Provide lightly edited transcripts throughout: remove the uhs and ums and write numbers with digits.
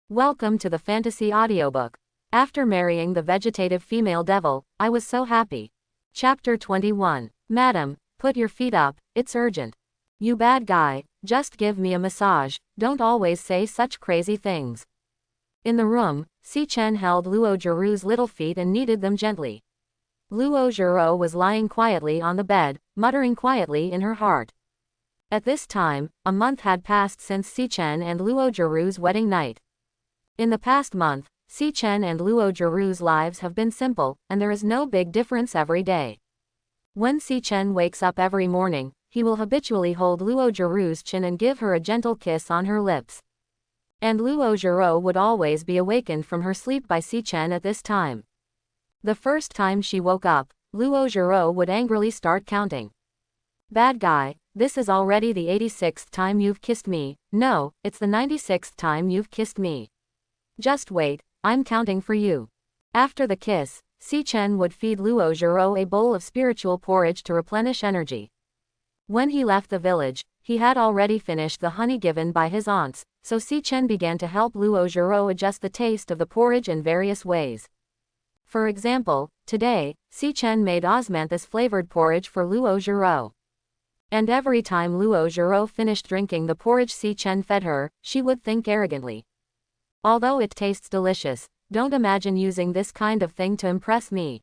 Welcome to the fantasy audiobook. After marrying the vegetative female devil, I was so happy. Chapter 21. Madam, put your feet up, it's urgent. You bad guy, just give me a massage, don't always say such crazy things. In the room, Si Chen held Luo Jiru's little feet and kneaded them gently. Luo Jiru was lying quietly on the bed, muttering quietly in her heart. At this time, a month had passed since Si Chen and Luo Jiru's wedding night. In the past month, Si Chen and Luo Jiru's lives have been simple, and there is no big difference every day. When Si Chen wakes up every morning, he will habitually hold Luo Jiru's chin and give her a gentle kiss on her lips. And Luo Jiru would always be awakened from her sleep by Si Chen at this time. The first time she woke up, Luo Jiru would angrily start counting. Bad guy, this is already the 86th time you've kissed me. No, it's the 96th time you've kissed me. Just wait, I'm counting for you. After the kiss, Si Chen would feed Luo Jiru a bowl of spiritual porridge to replenish energy. When he left the village, he had already finished the honey given by his aunts, so Si Chen began to help Luo Jiru adjust the taste of the porridge in various ways. For example, today, Si Chen made osmanthus-flavored porridge for Luo Jiru. And every time Luo Jiru finished drinking the porridge Si Chen fed her, she would think arrogantly. Although it tastes delicious, don't imagine using this kind of thing to impress me.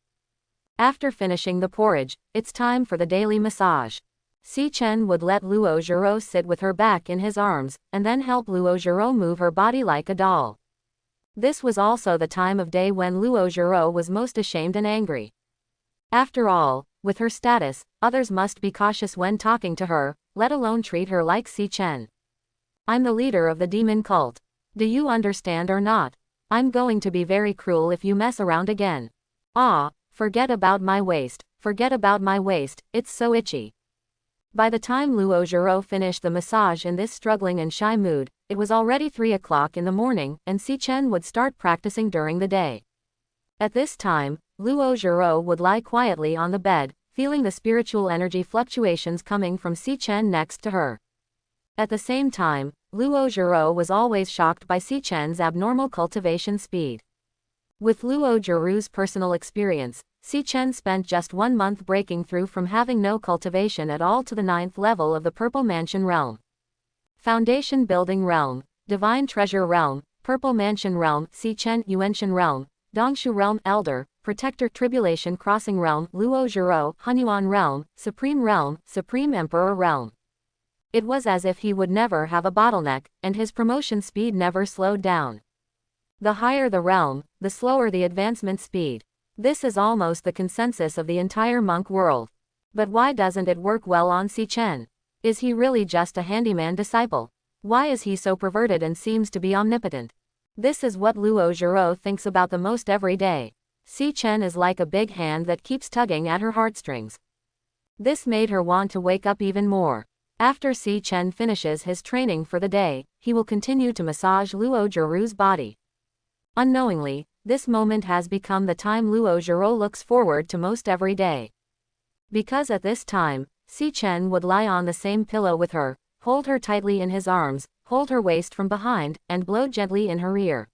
After finishing the porridge, it's time for the daily massage. Si Chen would let Luo Jiru sit with her back in his arms, and then help Luo Jiru move her body like a doll. This was also the time of day when Luo Jiru was most ashamed and angry. After all, with her status, others must be cautious when talking to her, let alone treat her like Si Chen. I'm the leader of the demon cult. Do you understand or not? I'm going to be very cruel if you mess around again. Ah, forget about my waist, it's so itchy. By the time Luo Jiru finished the massage in this struggling and shy mood, it was already 3 o'clock in the morning, and Si Chen would start practicing during the day. At this time, Luo Jiru would lie quietly on the bed, feeling the spiritual energy fluctuations coming from Si Chen next to her. At the same time, Luo Jiru was always shocked by Si Chen's abnormal cultivation speed. With Luo Jiru's personal experience, Si Chen spent just 1 month breaking through from having no cultivation at all to the 9th level of the Purple Mansion Realm. Foundation Building Realm, Divine Treasure Realm, Purple Mansion Realm, Si Chen Yuanshan Realm, Dongshu Realm, Elder, Protector Tribulation Crossing Realm, Luo Jiru, Hunyuan Realm, Supreme Emperor Realm. It was as if he would never have a bottleneck, and his promotion speed never slowed down. The higher the realm, the slower the advancement speed. This is almost the consensus of the entire monk world. But why doesn't it work well on Si Chen? Is he really just a handyman disciple? Why is he so perverted and seems to be omnipotent? This is what Luo Jiru thinks about the most every day. Si Chen is like a big hand that keeps tugging at her heartstrings. This made her want to wake up even more. After Si Chen finishes his training for the day, he will continue to massage Luo Jiru's body. Unknowingly, this moment has become the time Luo Jiru looks forward to most every day. Because at this time, Si Chen would lie on the same pillow with her, hold her tightly in his arms, hold her waist from behind, and blow gently in her ear.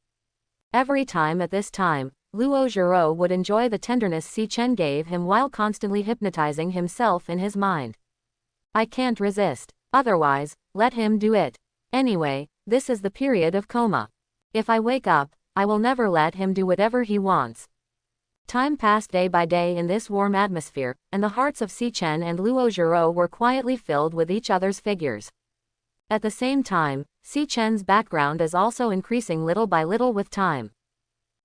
Every time at this time, Luo Jiru would enjoy the tenderness Si Chen gave him while constantly hypnotizing himself in his mind. I can't resist. Otherwise, let him do it. Anyway, this is the period of coma. If I wake up, I will never let him do whatever he wants. Time passed day by day in this warm atmosphere, and the hearts of Si Chen and Luo Jiru were quietly filled with each other's figures. At the same time, Si Chen's background is also increasing little by little with time.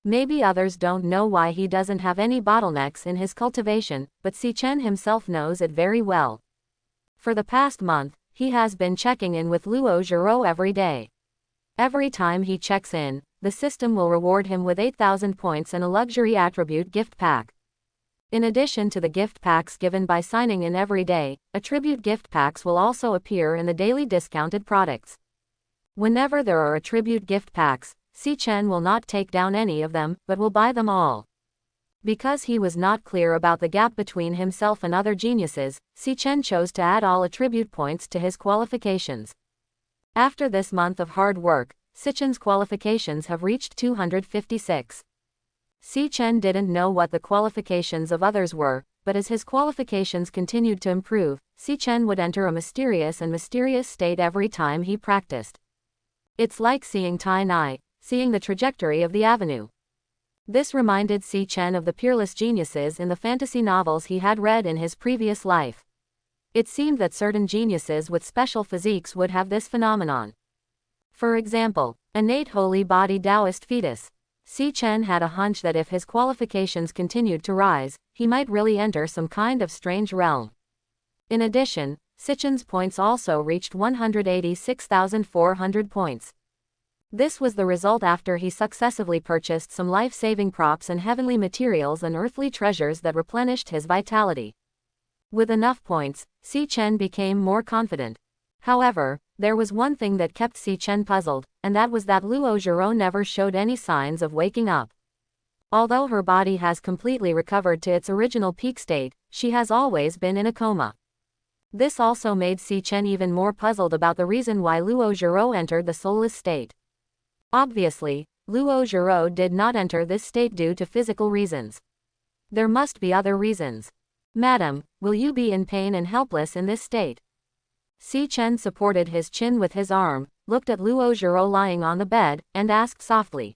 Maybe others don't know why he doesn't have any bottlenecks in his cultivation, but Si Chen himself knows it very well. For the past month, he has been checking in with Luo Jiru every day. Every time he checks in, the system will reward him with 8,000 points and a luxury attribute gift pack. In addition to the gift packs given by signing in every day, attribute gift packs will also appear in the daily discounted products. Whenever there are attribute gift packs, Si Chen will not take down any of them, but will buy them all. Because he was not clear about the gap between himself and other geniuses, Si Chen chose to add all attribute points to his qualifications. After this month of hard work, Si Chen's qualifications have reached 256. Si Chen didn't know what the qualifications of others were, but as his qualifications continued to improve, Si Chen would enter a mysterious state every time he practiced. It's like seeing Tai Nai, seeing the trajectory of the avenue. This reminded Si Chen of the peerless geniuses in the fantasy novels he had read in his previous life. It seemed that certain geniuses with special physiques would have this phenomenon. For example, innate holy body Taoist fetus. Si Chen had a hunch that if his qualifications continued to rise, he might really enter some kind of strange realm. In addition, Si Chen's points also reached 186,400 points. This was the result after he successively purchased some life-saving props and heavenly materials and earthly treasures that replenished his vitality. With enough points, Si Chen became more confident. However, there was one thing that kept Si Chen puzzled, and that was that Luo Zhiro never showed any signs of waking up. Although her body has completely recovered to its original peak state, she has always been in a coma. This also made Si Chen even more puzzled about the reason why Luo Zhiro entered the soulless state. Obviously, Luo Zhiro did not enter this state due to physical reasons. There must be other reasons. Madam, will you be in pain and helpless in this state? Si Chen supported his chin with his arm, looked at Luo Zhiro lying on the bed, and asked softly.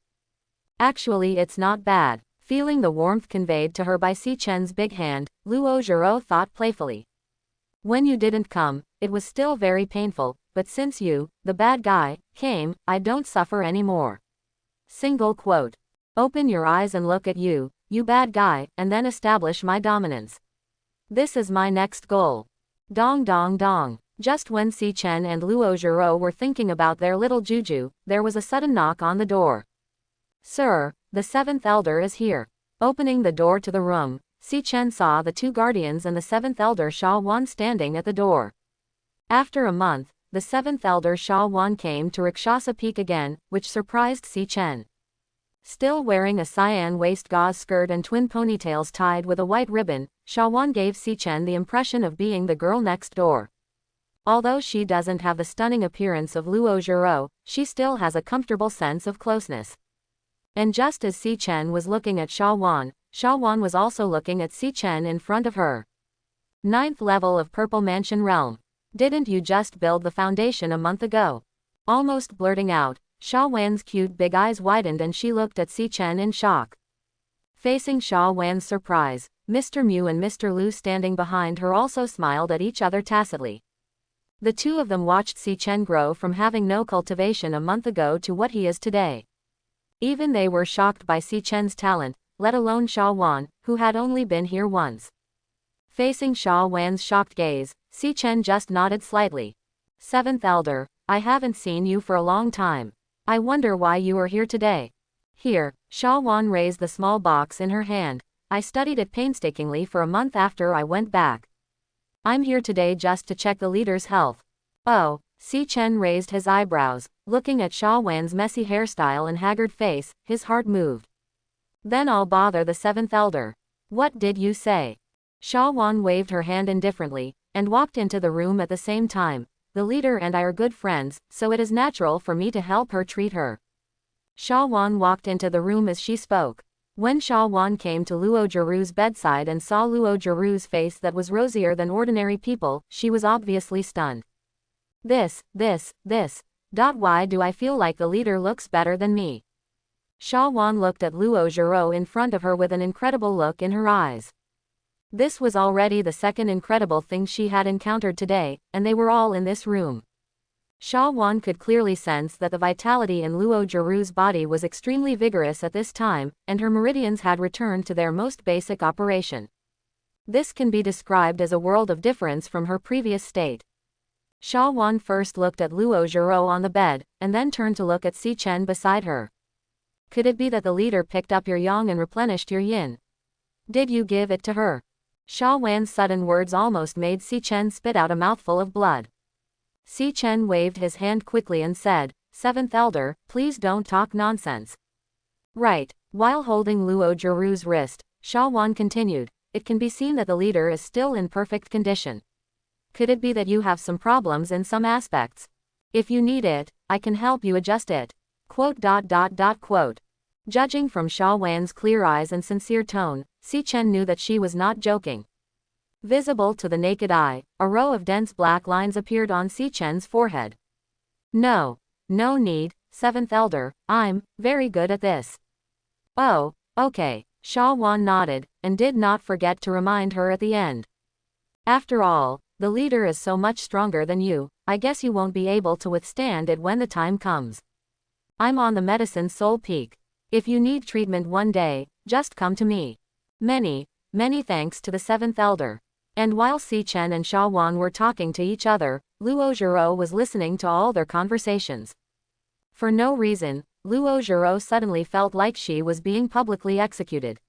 Actually, it's not bad. Feeling the warmth conveyed to her by Si Chen's big hand, Luo Zhiro thought playfully. When you didn't come, it was still very painful, but since you, the bad guy, came, I don't suffer anymore. Single quote. Open your eyes and look at you bad guy, and then establish my dominance. This is my next goal. Dong dong dong. Just when Si Chen and Luo Zhiro were thinking about their little juju, there was a sudden knock on the door. Sir, the seventh elder is here. Opening the door to the room, Si Chen saw the two guardians and the seventh elder Sha Wan standing at the door. After a month, the seventh elder Sha Wan came to Rakshasa Peak again, which surprised Si Chen. Still wearing a cyan waist gauze skirt and twin ponytails tied with a white ribbon, Sha Wan gave Si Chen the impression of being the girl next door. Although she doesn't have the stunning appearance of Luo Zhiro, she still has a comfortable sense of closeness. And just as Si Chen was looking at Sha Wan was also looking at Si Chen in front of her. 9th level of Purple Mansion Realm. Didn't you just build the foundation a month ago? Almost blurting out, Sha Wan's cute big eyes widened and she looked at Si Chen in shock. Facing Sha Wan's surprise, Mr. Mew and Mr. Lu standing behind her also smiled at each other tacitly. The two of them watched Si Chen grow from having no cultivation a month ago to what he is today. Even they were shocked by Si Chen's talent, let alone Sha Wan, who had only been here once. Facing Sha Wan's shocked gaze, Si Chen just nodded slightly. Seventh Elder, I haven't seen you for a long time. I wonder why you are here today. Here, Sha Wan raised the small box in her hand. I studied it painstakingly for a month after I went back. I'm here today just to check the leader's health. Oh, Si Chen raised his eyebrows, looking at Sha Wan's messy hairstyle and haggard face, his heart moved. Then I'll bother the seventh elder. What did you say? Sha Wan waved her hand indifferently, and walked into the room at the same time. The leader and I are good friends, so it is natural for me to help her treat her. Sha Wan walked into the room as she spoke. When Sha Wan came to Luo Zhirou's bedside and saw Luo Zhirou's face that was rosier than ordinary people, she was obviously stunned. Why do I feel like the leader looks better than me? Sha Wan looked at Luo Zhirou in front of her with an incredible look in her eyes. This was already the second incredible thing she had encountered today, and they were all in this room. Sha Wan could clearly sense that the vitality in Luo Zhirou's body was extremely vigorous at this time, and her meridians had returned to their most basic operation. This can be described as a world of difference from her previous state. Sha Wan first looked at Luo Zhirou on the bed, and then turned to look at Si Chen beside her. Could it be that the leader picked up your yang and replenished your yin? Did you give it to her? Sha Wan's sudden words almost made Si Chen spit out a mouthful of blood. Si Chen waved his hand quickly and said, "Seventh Elder, please don't talk nonsense." Right. While holding Luo Zhirou's wrist, Sha Wan continued, "It can be seen that the leader is still in perfect condition. Could it be that you have some problems in some aspects? If you need it, I can help you adjust it." Quote. Judging from Sha Wan's clear eyes and sincere tone, Si Chen knew that she was not joking. Visible to the naked eye, a row of dense black lines appeared on Si Chen's forehead. No need, seventh elder, I'm very good at this. Oh, okay, Sha Wan nodded, and did not forget to remind her at the end. After all, the leader is so much stronger than you, I guess you won't be able to withstand it when the time comes. I'm on the medicine soul peak. If you need treatment one day, just come to me. Many thanks to the seventh elder. And while Si Chen and Sha Wan were talking to each other, Luo Zhiro was listening to all their conversations. For no reason, Luo Zhiro suddenly felt like she was being publicly executed.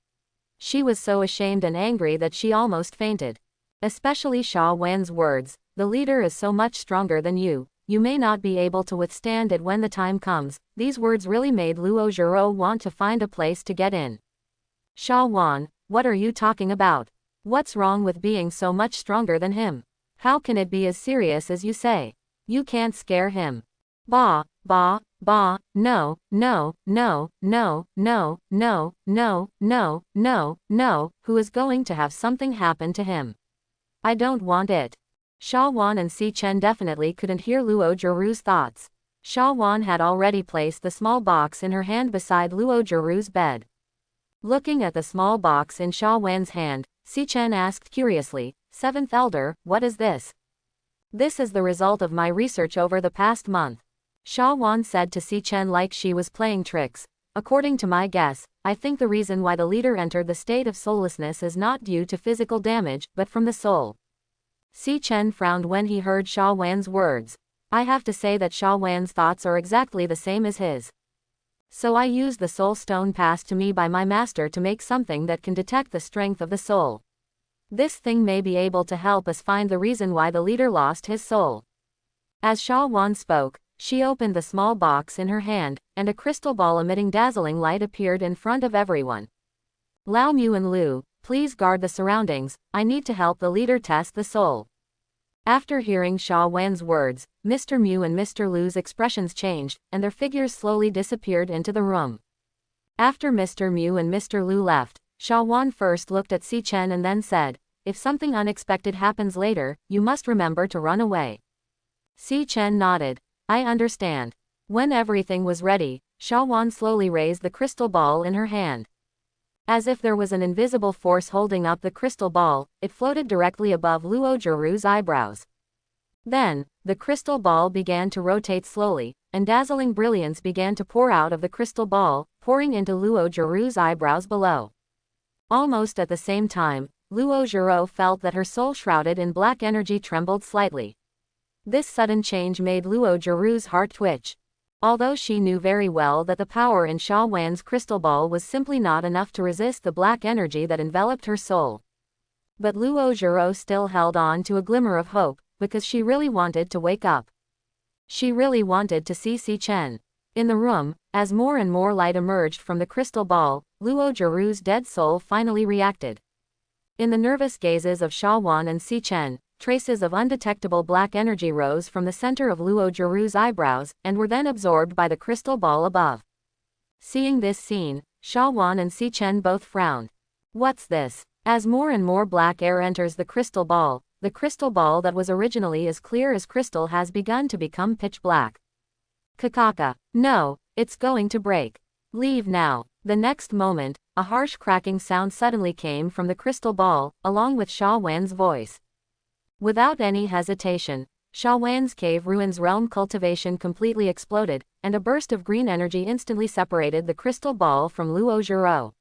She was so ashamed and angry that she almost fainted. Especially Sha Wan's words, the leader is so much stronger than you may not be able to withstand it when the time comes. These words really made Luo Zhiro want to find a place to get in. Sha Wan, what are you talking about? What's wrong with being so much stronger than him? How can it be as serious as you say? You can't scare him. No, who is going to have something happen to him? I don't want it. Sha Wan and Si Chen definitely couldn't hear Luo Zhirou's thoughts. Sha Wan had already placed the small box in her hand beside Luo Zhirou's bed. Looking at the small box in Sha Wan's hand, Si Chen asked curiously, Seventh Elder, what is this? This is the result of my research over the past month. Sha Wan said to Si Chen like she was playing tricks. According to my guess, I think the reason why the leader entered the state of soullessness is not due to physical damage, but from the soul. Si Chen frowned when he heard Sha Wan's words. I have to say that Sha Wan's thoughts are exactly the same as his. So I used the soul stone passed to me by my master to make something that can detect the strength of the soul. This thing may be able to help us find the reason why the leader lost his soul. As Sha Wan spoke, she opened the small box in her hand, and a crystal ball emitting dazzling light appeared in front of everyone. Lao Mu and Lu, please guard the surroundings, I need to help the leader test the soul. After hearing Sha Wan's words, Mr. Mu and Mr. Lu's expressions changed, and their figures slowly disappeared into the room. After Mr. Mu and Mr. Lu left, Sha Wan first looked at Si Chen and then said, if something unexpected happens later, you must remember to run away. Si Chen nodded. I understand. When everything was ready, Sha Wan slowly raised the crystal ball in her hand. As if there was an invisible force holding up the crystal ball, it floated directly above Luo Zhirou's eyebrows. Then, the crystal ball began to rotate slowly, and dazzling brilliance began to pour out of the crystal ball, pouring into Luo Zhirou's eyebrows below. Almost at the same time, Luo Zhirou felt that her soul shrouded in black energy trembled slightly. This sudden change made Luo Zhirou's heart twitch. Although she knew very well that the power in Sha Wan's crystal ball was simply not enough to resist the black energy that enveloped her soul. But Luo Zhirou still held on to a glimmer of hope, because she really wanted to wake up. She really wanted to see Si Chen. In the room, as more and more light emerged from the crystal ball, Luo Zhirou's dead soul finally reacted. In the nervous gazes of Sha Wan and Si Chen, traces of undetectable black energy rose from the center of Luo Zhirou's eyebrows, and were then absorbed by the crystal ball above. Seeing this scene, Sha Wan and Si Chen both frowned. What's this? As more and more black air enters the crystal ball that was originally as clear as crystal has begun to become pitch black. Kakaka. No, it's going to break. Leave now. The next moment, a harsh cracking sound suddenly came from the crystal ball, along with Sha Wan's voice. Without any hesitation, Sha Wan's cave ruins realm cultivation completely exploded, and a burst of green energy instantly separated the crystal ball from Luo Zhirou.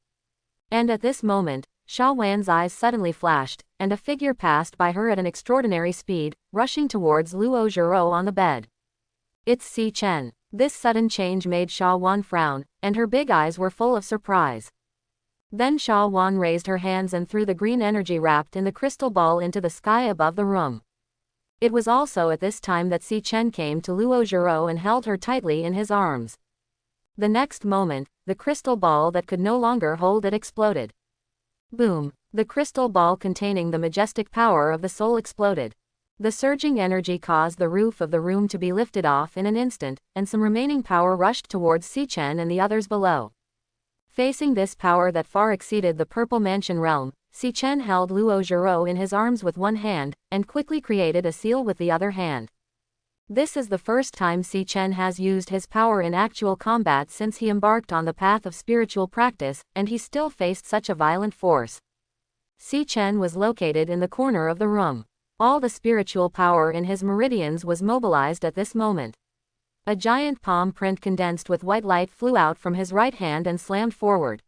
And at this moment, Sha Wan's eyes suddenly flashed, and a figure passed by her at an extraordinary speed, rushing towards Luo Zhirou on the bed. It's Si Chen. This sudden change made Sha Wan frown, and her big eyes were full of surprise. Then Sha Wan raised her hands and threw the green energy wrapped in the crystal ball into the sky above the room. It was also at this time that Si Chen came to Luo Zhirou and held her tightly in his arms. The next moment, the crystal ball that could no longer hold it exploded. Boom! The crystal ball containing the majestic power of the soul exploded. The surging energy caused the roof of the room to be lifted off in an instant, and some remaining power rushed towards Sichen and the others below. Facing this power that far exceeded the Purple Mansion realm, Sichen held Luo Zhiro in his arms with one hand, and quickly created a seal with the other hand. This is the first time Sichen has used his power in actual combat since he embarked on the path of spiritual practice, and he still faced such a violent force. Sichen was located in the corner of the room. All the spiritual power in his meridians was mobilized at this moment. A giant palm print condensed with white light flew out from his right hand and slammed forward.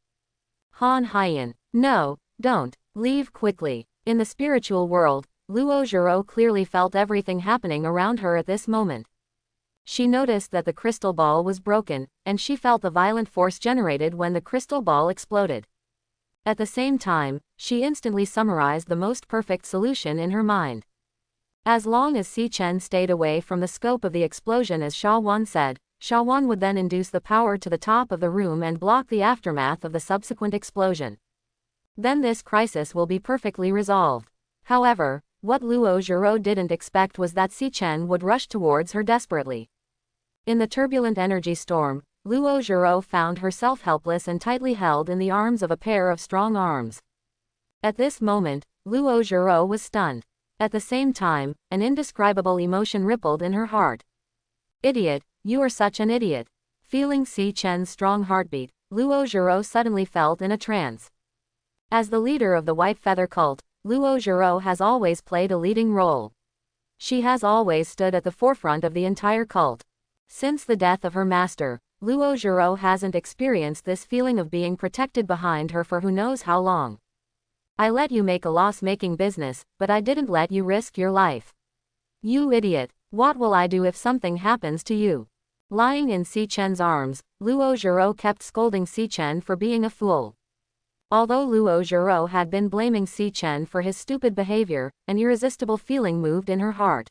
Han Haiyan. No, don't. Leave quickly. In the spiritual world, Luo Zhiro clearly felt everything happening around her at this moment. She noticed that the crystal ball was broken, and she felt the violent force generated when the crystal ball exploded. At the same time, she instantly summarized the most perfect solution in her mind. As long as Sichen stayed away from the scope of the explosion, as Shawan said, Shawan would then induce the power to the top of the room and block the aftermath of the subsequent explosion. Then this crisis will be perfectly resolved. However, what Luo Zhiro didn't expect was that Sichen would rush towards her desperately. In the turbulent energy storm, Luo Zhiro found herself helpless and tightly held in the arms of a pair of strong arms. At this moment, Luo Zhiro was stunned. At the same time, an indescribable emotion rippled in her heart. Idiot, you are such an idiot. Feeling Sichen's strong heartbeat, Luo Zhiro suddenly felt in a trance. As the leader of the White Feather cult, Luo Zhiro has always played a leading role. She has always stood at the forefront of the entire cult. Since the death of her master, Luo Zhiro hasn't experienced this feeling of being protected behind her for who knows how long. I let you make a loss-making business, but I didn't let you risk your life. You idiot, what will I do if something happens to you? Lying in Sichen's arms, Luo Zhiro kept scolding Sichen for being a fool. Although Luo Zhiro had been blaming Sichen for his stupid behavior, an irresistible feeling moved in her heart.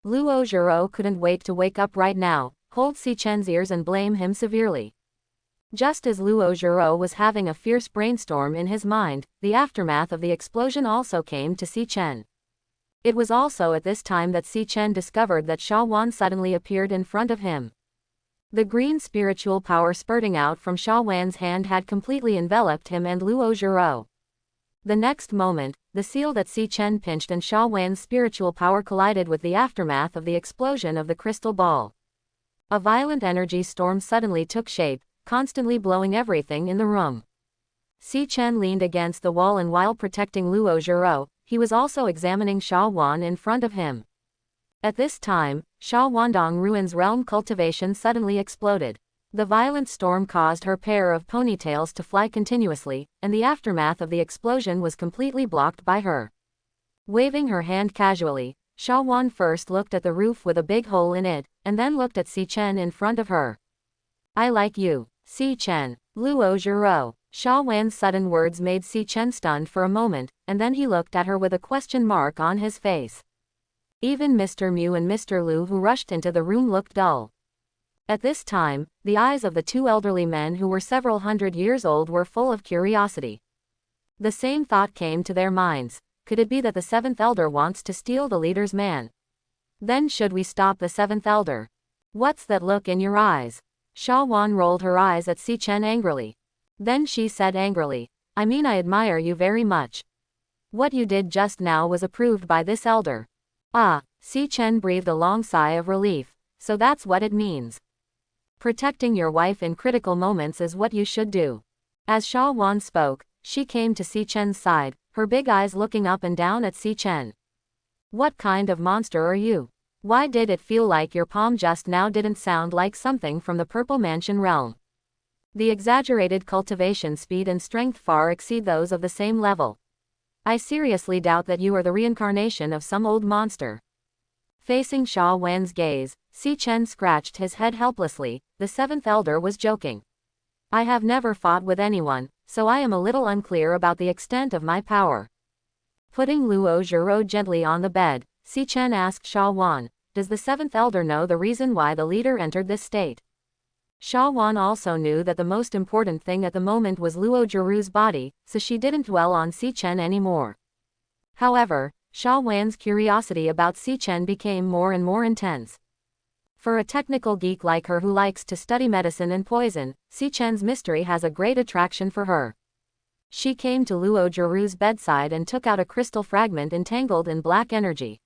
Luo Zhiro couldn't wait to wake up right now, hold Sichen's ears and blame him severely. Just as Luo Zhiro was having a fierce brainstorm in his mind, the aftermath of the explosion also came to Sichen. It was also at this time that Sichen discovered that Shawan suddenly appeared in front of him. The green spiritual power spurting out from Shawan's hand had completely enveloped him and Luo Zhiro. The next moment, the seal that Sichen pinched and Shawan's spiritual power collided with the aftermath of the explosion of the crystal ball. A violent energy storm suddenly took shape, constantly blowing everything in the room. Sichen leaned against the wall, and while protecting Luo Zhiro, he was also examining Shawan in front of him. At this time, Shawandong Ruin's realm cultivation suddenly exploded. The violent storm caused her pair of ponytails to fly continuously, and the aftermath of the explosion was completely blocked by her. Waving her hand casually, Shawan first looked at the roof with a big hole in it, and then looked at Sichen in front of her. I like you, Sichen. Luo Zhiro. Shawan's sudden words made Sichen stunned for a moment, and then he looked at her with a question mark on his face. Even Mr. Mu and Mr. Lu, who rushed into the room, looked dull. At this time, the eyes of the two elderly men, who were several hundred years old, were full of curiosity. The same thought came to their minds. Could it be that the seventh elder wants to steal the leader's man? Then should we stop the seventh elder? What's that look in your eyes? Shawan rolled her eyes at Sichen angrily. Then she said angrily, I mean, I admire you very much. What you did just now was approved by this elder. Ah, Sichen breathed a long sigh of relief. So that's what it means. Protecting your wife in critical moments is what you should do. As Shawan spoke, she came to Sichen's side, her big eyes looking up and down at Sichen. What kind of monster are you? Why did it feel like your palm just now didn't sound like something from the Purple Mansion realm? The exaggerated cultivation speed and strength far exceed those of the same level. I seriously doubt that you are the reincarnation of some old monster. Facing Shawan's gaze, Sichen scratched his head helplessly. The seventh elder was joking. I have never fought with anyone, so I am a little unclear about the extent of my power. Putting Luo Zhiro gently on the bed, Sichen asked Shawan, does the seventh elder know the reason why the leader entered this state? Shawan also knew that the most important thing at the moment was Luo Zhiro's body, so she didn't dwell on Sichen anymore. However, Sha Wan's curiosity about Si Chen became more and more intense. For a technical geek like her who likes to study medicine and poison, Si Chen's mystery has a great attraction for her. She came to Luo Jiru's bedside and took out a crystal fragment entangled in black energy.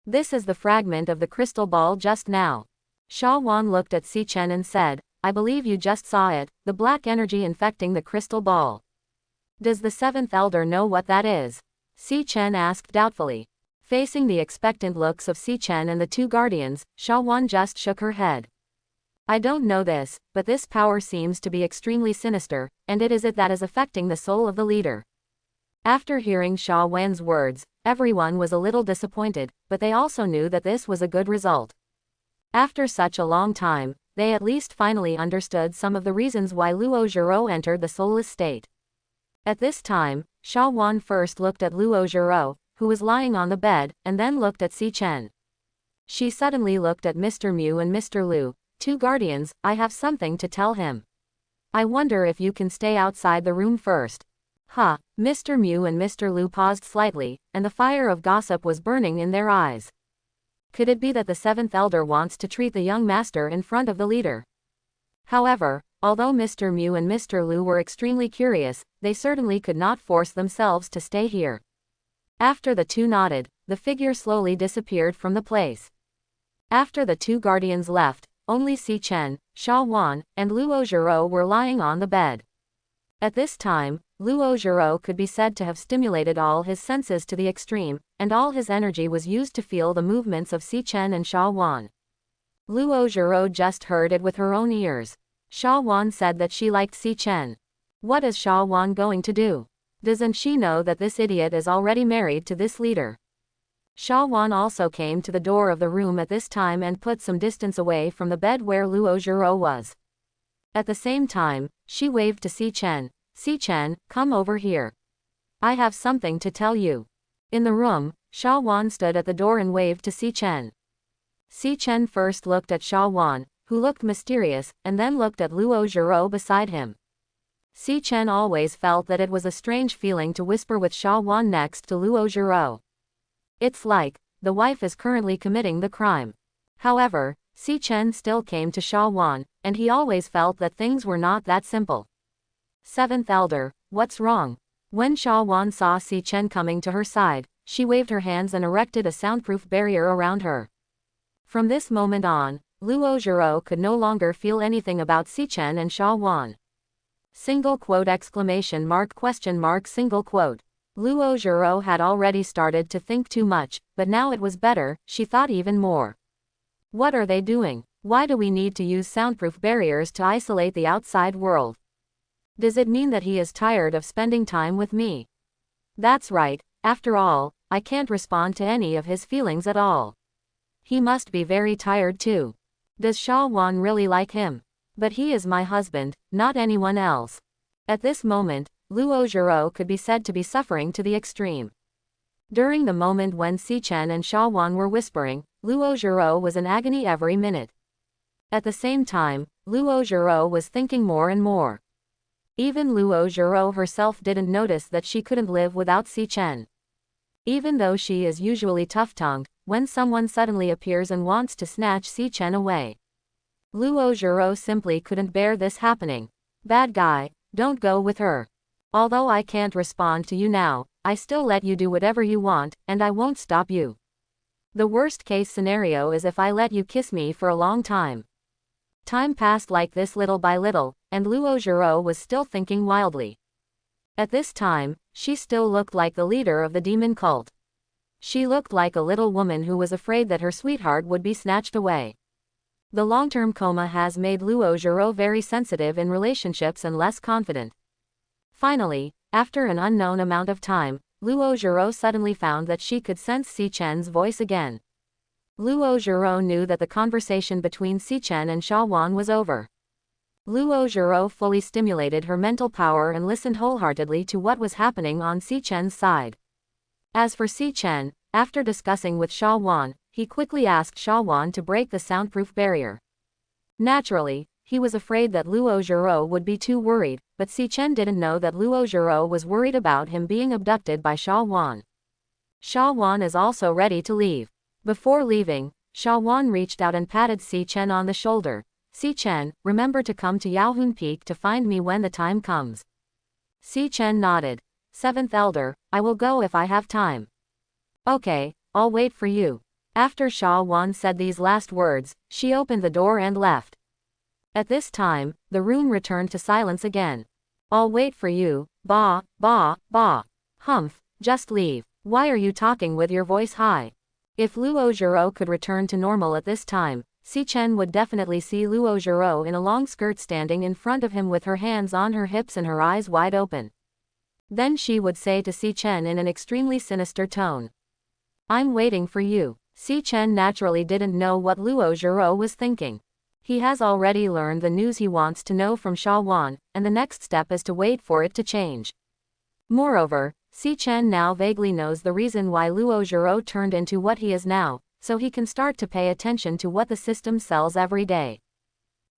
This is the fragment of the crystal ball just now. Sha Wan looked at Si Chen and said, I believe you just saw it, the black energy infecting the crystal ball. Does the seventh elder know what that is? Si Chen asked doubtfully. Facing the expectant looks of Si Chen and the two guardians, Sha Wan just shook her head. I don't know this, but this power seems to be extremely sinister, and it is it that is affecting the soul of the leader. After hearing Sha Wan's words, everyone was a little disappointed, but they also knew that this was a good result. After such a long time, they at least finally understood some of the reasons why Luo Jiru entered the soulless state. At this time, Sha Wan first looked at Luo Jiru, who was lying on the bed, and then looked at Si Chen. She suddenly looked at Mr. Mu and Mr. Lu, two guardians. I have something to tell him. I wonder if you can stay outside the room first. Mr. Mu and Mr. Lu paused slightly, and the fire of gossip was burning in their eyes. Could it be that the seventh elder wants to treat the young master in front of the leader? However, although Mr. Mu and Mr. Lu were extremely curious, they certainly could not force themselves to stay here. After the two nodded, the figure slowly disappeared from the place. After the two guardians left, only Si Chen, Sha Wan, and Luo Jiru were lying on the bed. At this time, Luo Jiru could be said to have stimulated all his senses to the extreme, and all his energy was used to feel the movements of Si Chen and Sha Wan. Luo Jiru just heard it with her own ears. Sha Wan said that she liked Si Chen. What is Sha Wan going to do? Doesn't she know that this idiot is already married to this leader? Sha Wan also came to the door of the room at this time and put some distance away from the bed where Luo Jiru was. At the same time, she waved to Si Chen. Si Chen, come over here. I have something to tell you. In the room, Sha Wan stood at the door and waved to Si Chen. Si Chen first looked at Sha Wan, who looked mysterious, and then looked at Luo Jiru beside him. Si Chen always felt that it was a strange feeling to whisper with Sha Wan next to Luo Jiru. It's like, the wife is currently committing the crime. However, Si Chen still came to Sha Wan, and he always felt that things were not that simple. Seventh elder, what's wrong? When Sha Wan saw Si Chen coming to her side, she waved her hands and erected a soundproof barrier around her. From this moment on, Luo Jiru could no longer feel anything about Si Chen and Sha Wan. Single quote exclamation mark question mark single quote. Luo Jiru had already started to think too much, but now it was better, she thought even more. What are they doing? Why do we need to use soundproof barriers to isolate the outside world? Does it mean that he is tired of spending time with me? That's right, after all, I can't respond to any of his feelings at all. He must be very tired too. Does Sha Wan really like him? But he is my husband, not anyone else. At this moment, Luo Jiru could be said to be suffering to the extreme. During the moment when Si Chen and Sha Wan were whispering, Luo Jiru was in agony every minute. At the same time, Luo Jiru was thinking more and more. Even Luo Jiru herself didn't notice that she couldn't live without Si Chen. Even though she is usually tough-tongued, when someone suddenly appears and wants to snatch Si Chen away, Luo Jiru simply couldn't bear this happening. Bad guy, don't go with her. Although I can't respond to you now, I still let you do whatever you want, and I won't stop you. The worst case scenario is if I let you kiss me for a long time. Time passed like this little by little, and Luo Jiru was still thinking wildly. At this time, she still looked like the leader of the demon cult. She looked like a little woman who was afraid that her sweetheart would be snatched away. The long-term coma has made Luo Jiru very sensitive in relationships and less confident. Finally, after an unknown amount of time, Luo Jiru suddenly found that she could sense Si Chen's voice again. Luo Jiru knew that the conversation between Si Chen and Sha Wan was over. Luo Jiru fully stimulated her mental power and listened wholeheartedly to what was happening on Si Chen's side. As for Si Chen, after discussing with Sha Wan, he quickly asked Sha Wan to break the soundproof barrier. Naturally, he was afraid that Luo Jiru would be too worried, but Si Chen didn't know that Luo Jiru was worried about him being abducted by Sha Wan. Sha Wan is also ready to leave. Before leaving, Sha Wan reached out and patted Si Chen on the shoulder. Si Chen, remember to come to Yaohun Peak to find me when the time comes. Si Chen nodded. Seventh Elder, I will go if I have time. Okay, I'll wait for you. After Sha Wan said these last words, she opened the door and left. At this time, the room returned to silence again. I'll wait for you, bah, bah, bah. Humph, just leave. Why are you talking with your voice high? If Luo Zhiro could return to normal at this time, Si Chen would definitely see Luo Zhiro in a long skirt standing in front of him with her hands on her hips and her eyes wide open. Then she would say to Si Chen in an extremely sinister tone, I'm waiting for you. Si Chen naturally didn't know what Luo Zhiro was thinking. He has already learned the news he wants to know from Sha Wan, and the next step is to wait for it to change. Moreover, Si Chen now vaguely knows the reason why Luo Zhiro turned into what he is now, so he can start to pay attention to what the system sells every day.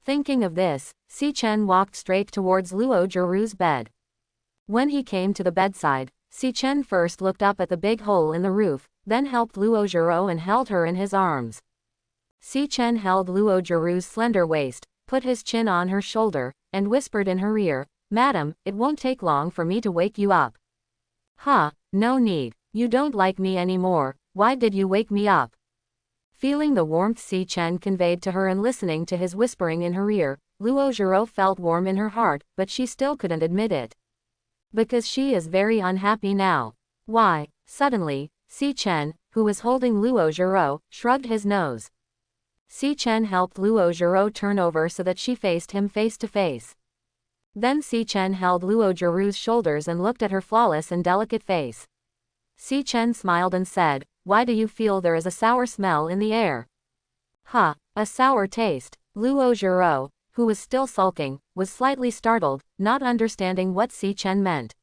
Thinking of this, Si Chen walked straight towards Luo Zhiro's bed. When he came to the bedside, Si Chen first looked up at the big hole in the roof, then helped Luo Zhiro and held her in his arms. Si Chen held Luo Zhiro's slender waist, put his chin on her shoulder, and whispered in her ear, Madam, it won't take long for me to wake you up. Huh, no need. You don't like me anymore, why did you wake me up? Feeling the warmth Si Chen conveyed to her and listening to his whispering in her ear, Luo Zhiro felt warm in her heart, but she still couldn't admit it. Because she is very unhappy now. Why? Suddenly, Si Chen, who was holding Luo Zhiro, shrugged his nose. Si Chen helped Luo Zhiro turn over so that she faced him face to face. Then Si Chen held Luo Zhiro's shoulders and looked at her flawless and delicate face. Si Chen smiled and said, Why do you feel there is a sour smell in the air? Huh, a sour taste. Luo Zhiro, who was still sulking, was slightly startled, not understanding what Si Chen meant.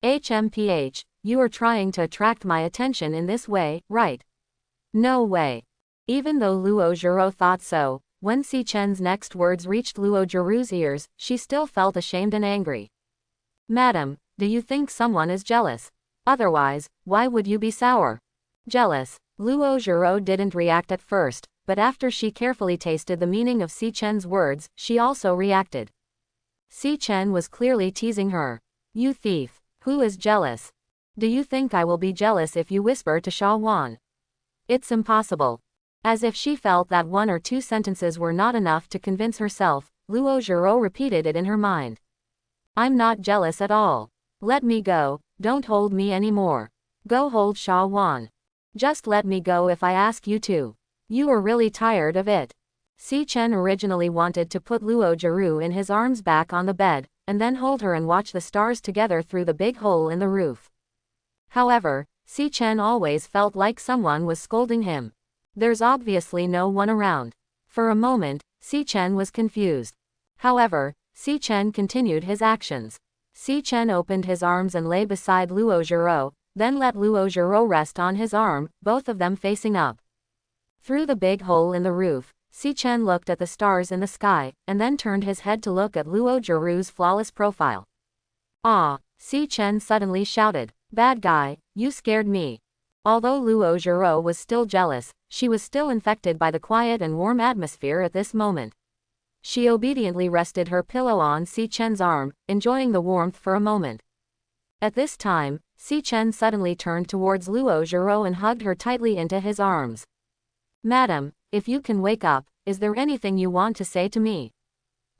HMPH, you are trying to attract my attention in this way, right? No way. Even though Luo Zhiro thought so, when Si Chen's next words reached Luo Zhiro's ears, she still felt ashamed and angry. Madam, do you think someone is jealous? Otherwise, why would you be sour? Jealous. Luo Zhiro didn't react at first, but after she carefully tasted the meaning of Si Chen's words, she also reacted. Si Chen was clearly teasing her. You thief. Who is jealous? Do you think I will be jealous if you whisper to Sha Wan? It's impossible. As if she felt that one or two sentences were not enough to convince herself, Luo Zhiro repeated it in her mind. I'm not jealous at all. Let me go, don't hold me anymore. Go hold Sha Wan. Just let me go if I ask you to. You are really tired of it. Si Chen originally wanted to put Luo Zhiro in his arms back on the bed, and then hold her and watch the stars together through the big hole in the roof. However, Si Chen always felt like someone was scolding him. There's obviously no one around. For a moment, Si Chen was confused. However, Si Chen continued his actions. Si Chen opened his arms and lay beside Luo Zhiro, then let Luo Zhiro rest on his arm, both of them facing up. Through the big hole in the roof, Si Chen looked at the stars in the sky, and then turned his head to look at Luo Zhiro's flawless profile. Ah! Si Chen suddenly shouted, Bad guy, you scared me. Although Luo Zhiro was still jealous, she was still infected by the quiet and warm atmosphere at this moment. She obediently rested her pillow on Si Chen's arm, enjoying the warmth for a moment. At this time, Si Chen suddenly turned towards Luo Zhiro and hugged her tightly into his arms. Madam, if you can wake up, is there anything you want to say to me?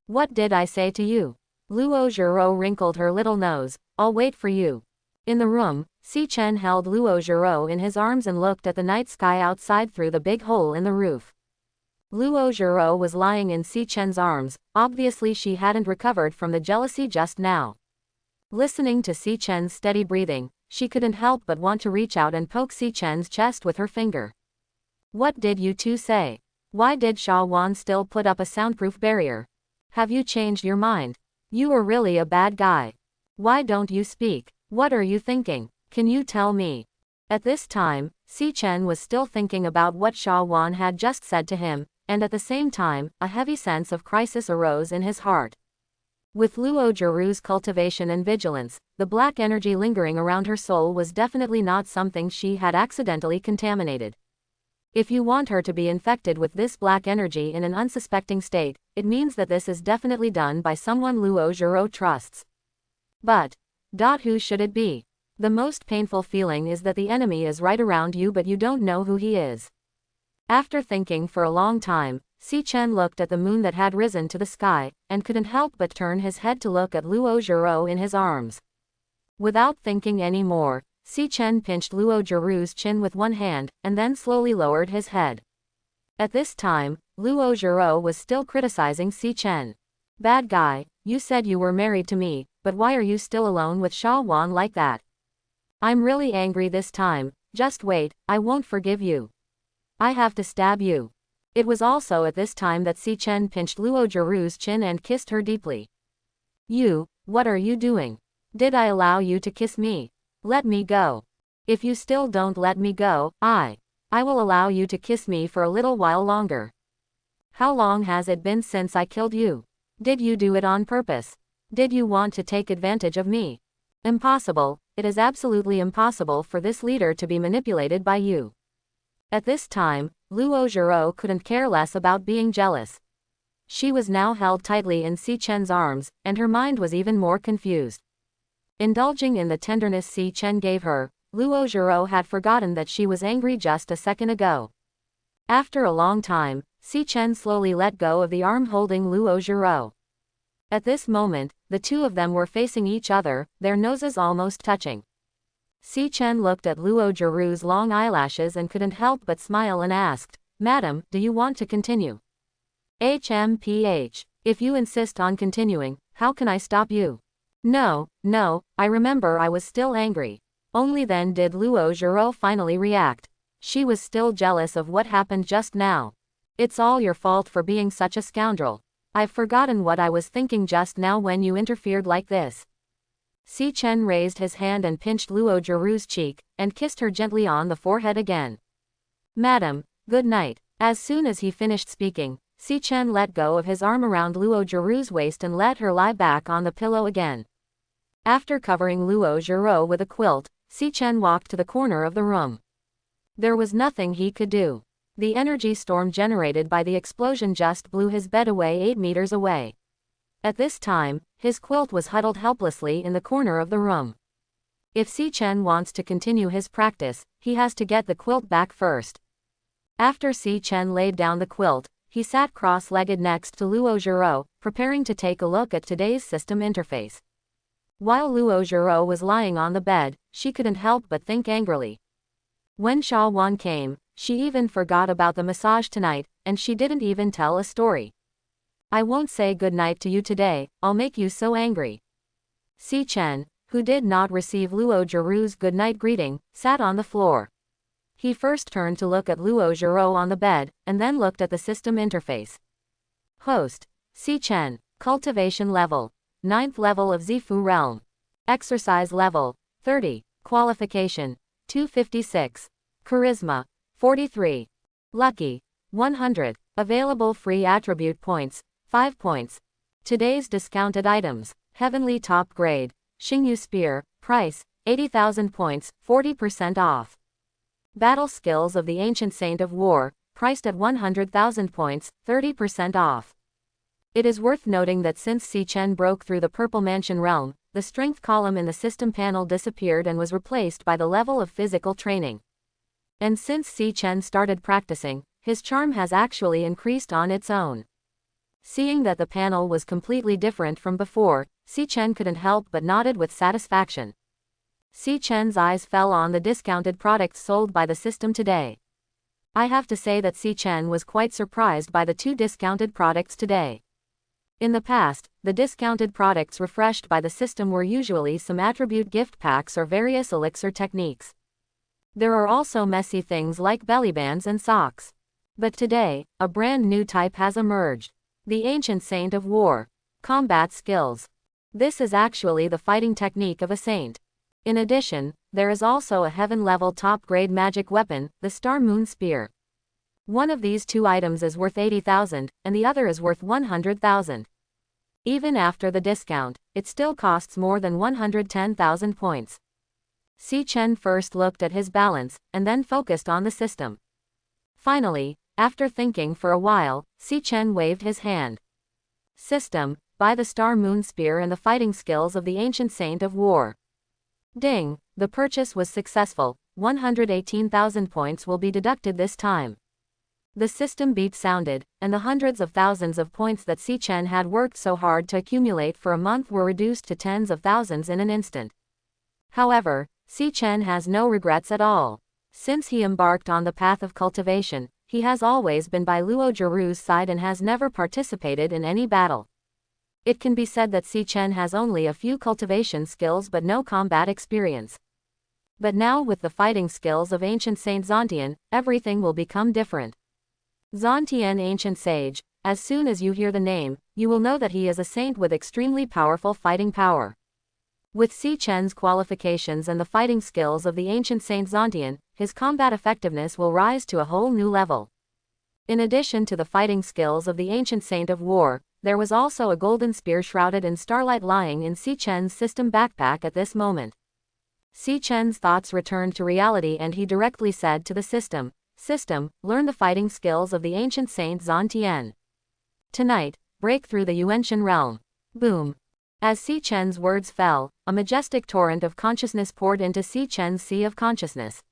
What did I say to you? Luo Zhiro wrinkled her little nose. I'll wait for you. In the room, Si Chen held Luo Zhiro in his arms and looked at the night sky outside through the big hole in the roof. Luo Zhiro was lying in Si Chen's arms, obviously she hadn't recovered from the jealousy just now. Listening to Si Chen's steady breathing, she couldn't help but want to reach out and poke Si Chen's chest with her finger. What did you two say? Why did Sha Wan still put up a soundproof barrier? Have you changed your mind? You are really a bad guy. Why don't you speak? What are you thinking? Can you tell me? At this time, Si Chen was still thinking about what Sha Wan had just said to him, and at the same time, a heavy sense of crisis arose in his heart. With Luo Jiru's cultivation and vigilance, the black energy lingering around her soul was definitely not something she had accidentally contaminated. If you want her to be infected with this black energy in an unsuspecting state, it means that this is definitely done by someone Luo Jiro trusts. But, who should it be? The most painful feeling is that the enemy is right around you but you don't know who he is. After thinking for a long time, Si Chen looked at the moon that had risen to the sky, and couldn't help but turn his head to look at Luo Jiro in his arms. Without thinking any more, Si Chen pinched Luo Jiru's chin with one hand, and then slowly lowered his head. At this time, Luo Jiro was still criticizing Si Chen. Bad guy, you said you were married to me, but why are you still alone with Sha Wan like that? I'm really angry this time, just wait, I won't forgive you. I have to stab you. It was also at this time that Si Chen pinched Luo Jiru's chin and kissed her deeply. You, what are you doing? Did I allow you to kiss me? Let me go. If you still don't let me go, I will allow you to kiss me for a little while longer. How long has it been since I killed you? Did you do it on purpose? Did you want to take advantage of me? Impossible, it is absolutely impossible for this leader to be manipulated by you. At this time, Luo Jiro couldn't care less about being jealous. She was now held tightly in Si Chen's arms, and her mind was even more confused. Indulging in the tenderness Si Chen gave her, Luo Jiro had forgotten that she was angry just a second ago. After a long time, Si Chen slowly let go of the arm holding Luo Jiro. At this moment, the two of them were facing each other, their noses almost touching. Si Chen looked at Luo Jiru's long eyelashes and couldn't help but smile and asked, Madam, do you want to continue? HMPH. If you insist on continuing, how can I stop you? No, I remember I was still angry. Only then did Luo Jiro finally react. She was still jealous of what happened just now. It's all your fault for being such a scoundrel. I've forgotten what I was thinking just now when you interfered like this. Si Chen raised his hand and pinched Luo Jiru's cheek, and kissed her gently on the forehead again. Madam, good night. As soon as he finished speaking, Si Chen let go of his arm around Luo Jiru's waist and let her lie back on the pillow again. After covering Luo Jiro with a quilt, Si Chen walked to the corner of the room. There was nothing he could do. The energy storm generated by the explosion just blew his bed away 8 meters away. At this time, his quilt was huddled helplessly in the corner of the room. If Si Chen wants to continue his practice, he has to get the quilt back first. After Si Chen laid down the quilt, he sat cross-legged next to Luo Jiro, preparing to take a look at today's system interface. While Luo Jiro was lying on the bed, she couldn't help but think angrily. When Sha Wan came, she even forgot about the massage tonight, and she didn't even tell a story. I won't say good night to you today, I'll make you so angry. Si Chen, who did not receive Luo Jiru's goodnight greeting, sat on the floor. He first turned to look at Luo Jiro on the bed, and then looked at the system interface. Host, Si Chen, Cultivation level, 9th level of Zifu Realm. Exercise level, 30, Qualification, 256. Charisma, 43. Lucky, 100. Available free attribute points, 5 points. Today's discounted items, Heavenly Top Grade, Xingyu Spear, price, 80,000 points, 40% off. Battle Skills of the Ancient Saint of War, priced at 100,000 points, 30% off. It is worth noting that since Si Chen broke through the Purple Mansion realm, the strength column in the system panel disappeared and was replaced by the level of physical training. And since Si Chen started practicing, his charm has actually increased on its own. Seeing that the panel was completely different from before, Si Chen couldn't help but nodded with satisfaction. Si Chen's eyes fell on the discounted products sold by the system today. I have to say that Si Chen was quite surprised by the 2 discounted products today. In the past, the discounted products refreshed by the system were usually some attribute gift packs or various elixir techniques. There are also messy things like belly bands and socks. But today, a brand new type has emerged. The Ancient Saint of War. Combat Skills. This is actually the fighting technique of a saint. In addition, there is also a heaven-level top-grade magic weapon, the Star Moon Spear. One of these 2 items is worth 80,000, and the other is worth 100,000. Even after the discount, it still costs more than 110,000 points. Si Chen first looked at his balance, and then focused on the system. Finally, after thinking for a while, Si Chen waved his hand. System, buy the Star Moon Spear and the fighting skills of the Ancient Saint of War. Ding, the purchase was successful, 118,000 points will be deducted this time. The system beep sounded, and the hundreds of thousands of points that Si Chen had worked so hard to accumulate for a month were reduced to tens of thousands in an instant. However, Si Chen has no regrets at all. Since he embarked on the path of cultivation, he has always been by Luo Jiru's side and has never participated in any battle. It can be said that Si Chen has only a few cultivation skills but no combat experience. But now with the fighting skills of Ancient Saint Zontian, everything will become different. Zontian Ancient Sage, as soon as you hear the name, you will know that he is a saint with extremely powerful fighting power. With Si Chen's qualifications and the fighting skills of the Ancient Saint Zontian, his combat effectiveness will rise to a whole new level. In addition to the fighting skills of the Ancient Saint of War, there was also a golden spear shrouded in starlight lying in Si Chen's system backpack at this moment. Si Chen's thoughts returned to reality and he directly said to the system, System, learn the fighting skills of the Ancient Saint Zontian. Tonight, break through the Yuanshan realm. Boom. As Si Chen's words fell, a majestic torrent of consciousness poured into Si Chen's sea of consciousness.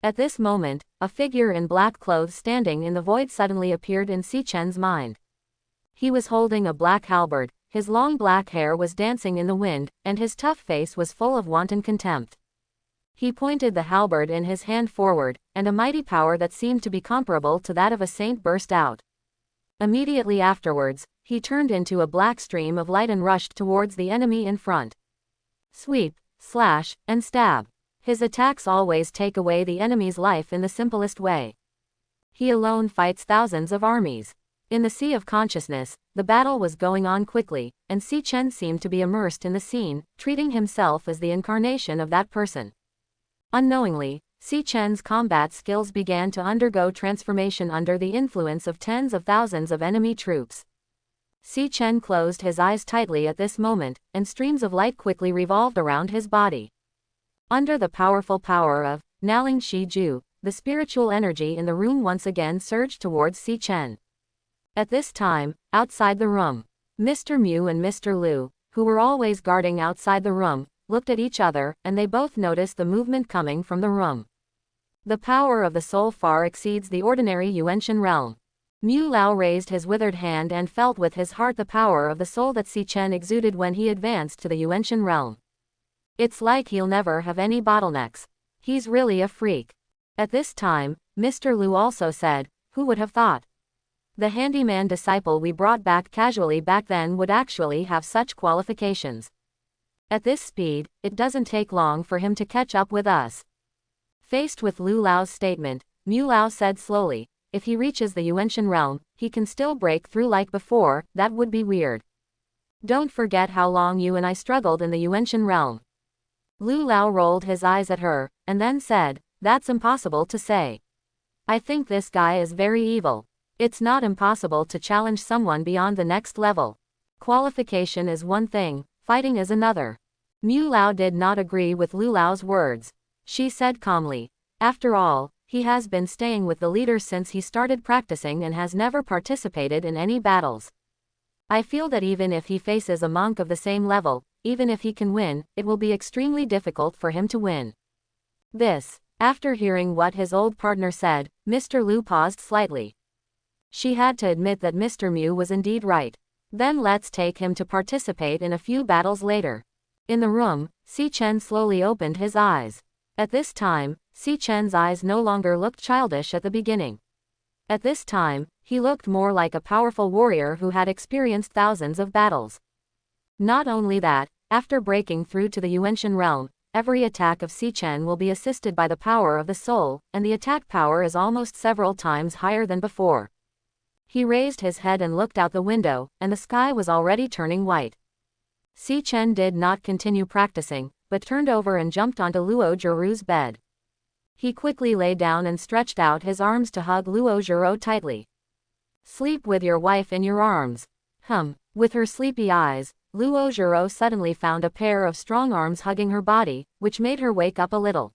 At this moment, a figure in black clothes standing in the void suddenly appeared in Si Chen's mind. He was holding a black halberd, his long black hair was dancing in the wind, and his tough face was full of wanton contempt. He pointed the halberd in his hand forward, and a mighty power that seemed to be comparable to that of a saint burst out. Immediately afterwards, he turned into a black stream of light and rushed towards the enemy in front. Sweep, slash, and stab. His attacks always take away the enemy's life in the simplest way. He alone fights thousands of armies. In the sea of consciousness, the battle was going on quickly, and Si Chen seemed to be immersed in the scene, treating himself as the incarnation of that person. Unknowingly, Si Chen's combat skills began to undergo transformation under the influence of tens of thousands of enemy troops. Si Chen closed his eyes tightly at this moment, and streams of light quickly revolved around his body. Under the powerful power of Naling Shi Ju, the spiritual energy in the room once again surged towards Si Chen. At this time, outside the room, Mr. Mu and Mr. Liu, who were always guarding outside the room, looked at each other, and they both noticed the movement coming from the room. The power of the soul far exceeds the ordinary Yuanshan realm. Mu Lao raised his withered hand and felt with his heart the power of the soul that Si Chen exuded when he advanced to the Yuanshan realm. It's like he'll never have any bottlenecks. He's really a freak. At this time, Mr. Liu also said, who would have thought? The handyman disciple we brought back casually back then would actually have such qualifications. At this speed, it doesn't take long for him to catch up with us. Faced with Lu Lao's statement, Mu Lao said slowly, if he reaches the Yuanshan realm, he can still break through like before, that would be weird. Don't forget how long you and I struggled in the Yuanshan realm. Lu Lao rolled his eyes at her, and then said, that's impossible to say. I think this guy is very evil. It's not impossible to challenge someone beyond the next level. Qualification is one thing, fighting is another. Mu Lao did not agree with Lu Lao's words. She said calmly, after all, he has been staying with the leader since he started practicing and has never participated in any battles. I feel that even if he faces a monk of the same level, even if he can win, it will be extremely difficult for him to win. This. After hearing what his old partner said, Mr. Liu paused slightly. She had to admit that Mr. Mu was indeed right. Then let's take him to participate in a few battles later. In the room, Si Chen slowly opened his eyes. At this time, Si Chen's eyes no longer looked childish at the beginning. At this time, he looked more like a powerful warrior who had experienced thousands of battles. Not only that, after breaking through to the Yuanshan realm, every attack of Si Chen will be assisted by the power of the soul, and the attack power is almost several times higher than before. He raised his head and looked out the window, and the sky was already turning white. Si Chen did not continue practicing, but turned over and jumped onto Luo Jiru's bed. He quickly lay down and stretched out his arms to hug Luo Jiru tightly. Sleep with your wife in your arms. With her sleepy eyes, Luo Zhiro suddenly found a pair of strong arms hugging her body, which made her wake up a little.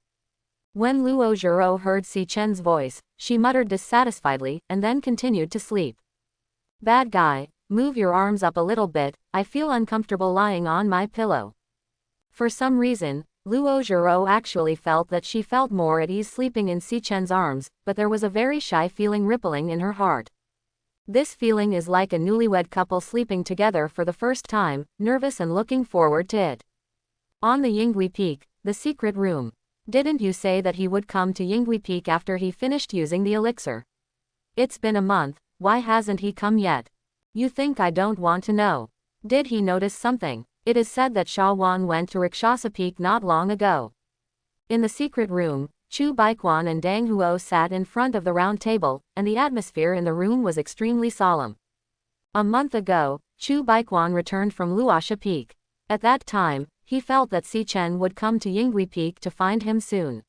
When Luo Zhiro heard Si Chen's voice, she muttered dissatisfiedly, and then continued to sleep. Bad guy, move your arms up a little bit, I feel uncomfortable lying on my pillow. For some reason, Luo Zhiro actually felt that she felt more at ease sleeping in Si Chen's arms, but there was a very shy feeling rippling in her heart. This feeling is like a newlywed couple sleeping together for the first time, nervous and looking forward to it. On the Yinghui Peak, the secret room. Didn't you say that he would come to Yinghui Peak after he finished using the elixir? It's been a month, why hasn't he come yet? You think I don't want to know? Did he notice something? It is said that Sha Wan went to Rakshasa Peak not long ago. In the secret room, Chu Baiquan and Dang Huo sat in front of the round table, and the atmosphere in the room was extremely solemn. A month ago, Chu Baiquan returned from Luosha Peak. At that time, he felt that Si Chen would come to Yinghui Peak to find him soon.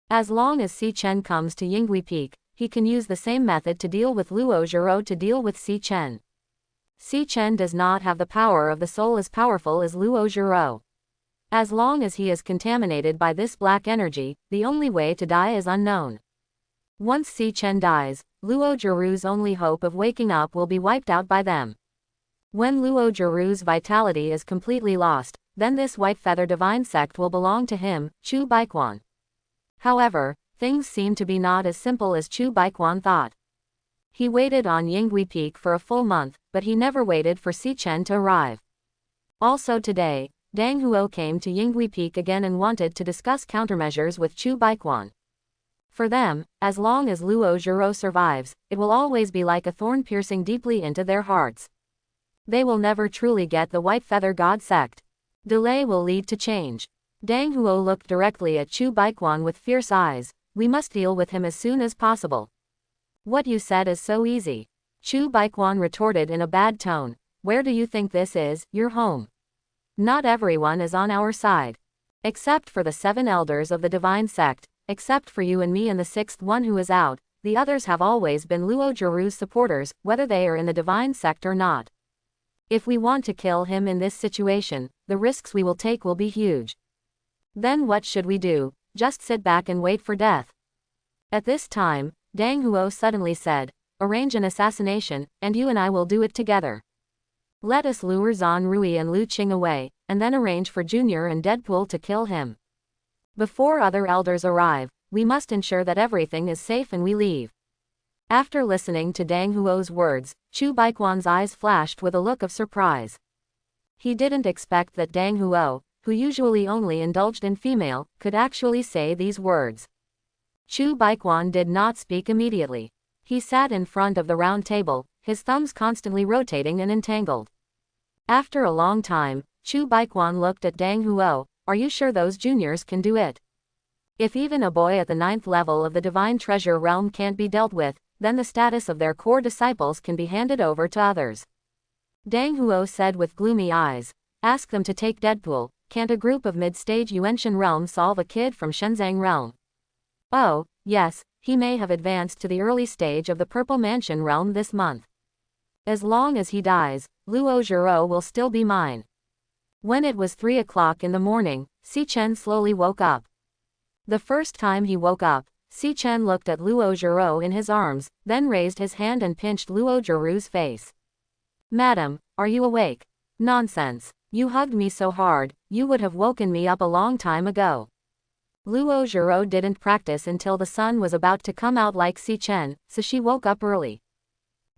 As long as Si Chen comes to Yinghui Peak, he can use the same method to deal with Luo Zhiro to deal with Si Chen. Si Chen does not have the power of the soul as powerful as Luo Zhiro. As long as he is contaminated by this black energy, the only way to die is unknown. Once Si Chen dies, Luo Zhirou's only hope of waking up will be wiped out by them. When Luo Zhirou's vitality is completely lost, then this white feather divine sect will belong to him, Chu Baiquan. However, things seem to be not as simple as Chu Baiquan thought. He waited on Yinghui Peak for a full month, but he never waited for Si Chen to arrive. Also today, Dang Huo came to Yinghui Peak again and wanted to discuss countermeasures with Chu Baiquan. For them, as long as Luo Zhiro survives, it will always be like a thorn piercing deeply into their hearts. They will never truly get the White Feather God sect. Delay will lead to change. Dang Huo looked directly at Chu Baiquan with fierce eyes. We must deal with him as soon as possible. What you said is so easy. Chu Baiquan retorted in a bad tone. Where do you think this is, your home? Not everyone is on our side. Except for the 7 elders of the divine sect, except for you and me and the 6th one who is out, the others have always been Luo Zhirou's supporters, whether they are in the divine sect or not. If we want to kill him in this situation, the risks we will take will be huge. Then what should we do? Just sit back and wait for death. At this time, Dang Huo suddenly said, arrange an assassination, and you and I will do it together. Let us lure Zhan Rui and Lu Qing away, and then arrange for Junior and Deadpool to kill him. Before other elders arrive, we must ensure that everything is safe and we leave. After listening to Dang Huo's words, Chu Baiquan's eyes flashed with a look of surprise. He didn't expect that Dang Huo, who usually only indulged in female, could actually say these words. Chu Baiquan did not speak immediately. He sat in front of the round table, his thumbs constantly rotating and entangled. After a long time, Chu Baiquan looked at Dang Huo. Are you sure those juniors can do it? If even a boy at the 9th level of the divine treasure realm can't be dealt with, then the status of their core disciples can be handed over to others. Dang Huo said with gloomy eyes. Ask them to take Deadpool. Can't a group of mid-stage Yuanshan realm solve a kid from Shenzang realm? Oh, yes, he may have advanced to the early stage of the Purple Mansion realm this month. As long as he dies, Luo Zhiro will still be mine. When it was 3 o'clock in the morning, Si Chen slowly woke up. The first time he woke up, Si Chen looked at Luo Zhiro in his arms, then raised his hand and pinched Luo Zhirou's face. Madam, are you awake? Nonsense. You hugged me so hard, you would have woken me up a long time ago. Luo Zhiro didn't practice until the sun was about to come out like Si Chen, so she woke up early.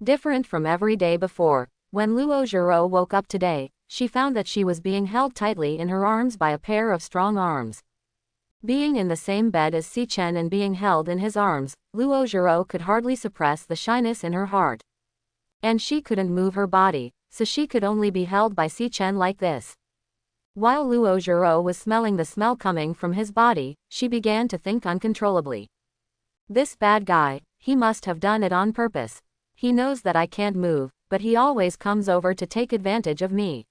Different from every day before, when Luo Zhiro woke up today, she found that she was being held tightly in her arms by a pair of strong arms. Being in the same bed as Si Chen and being held in his arms, Luo Zhiro could hardly suppress the shyness in her heart. And she couldn't move her body, so she could only be held by Si Chen like this. While Luo Zhiro was smelling the smell coming from his body, she began to think uncontrollably. This bad guy, he must have done it on purpose. He knows that I can't move, but he always comes over to take advantage of me.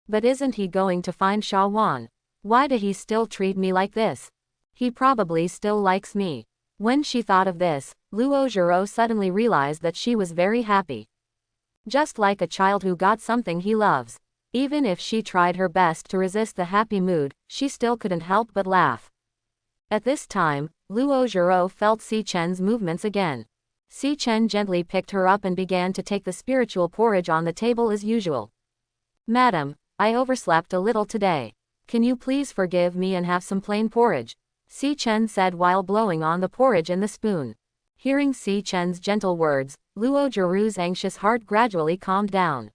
But isn't he going to find Sha Wan? Why does he still treat me like this? He probably still likes me. When she thought of this, Luo Zhiro suddenly realized that she was very happy. Just like a child who got something he loves. Even if she tried her best to resist the happy mood, she still couldn't help but laugh. At this time, Luo Zhiro felt Si Chen's movements again. Si Chen gently picked her up and began to take the spiritual porridge on the table as usual. Madam, I overslept a little today. Can you please forgive me and have some plain porridge? Si Chen said while blowing on the porridge in the spoon. Hearing Si Chen's gentle words, Luo Zhirou's anxious heart gradually calmed down.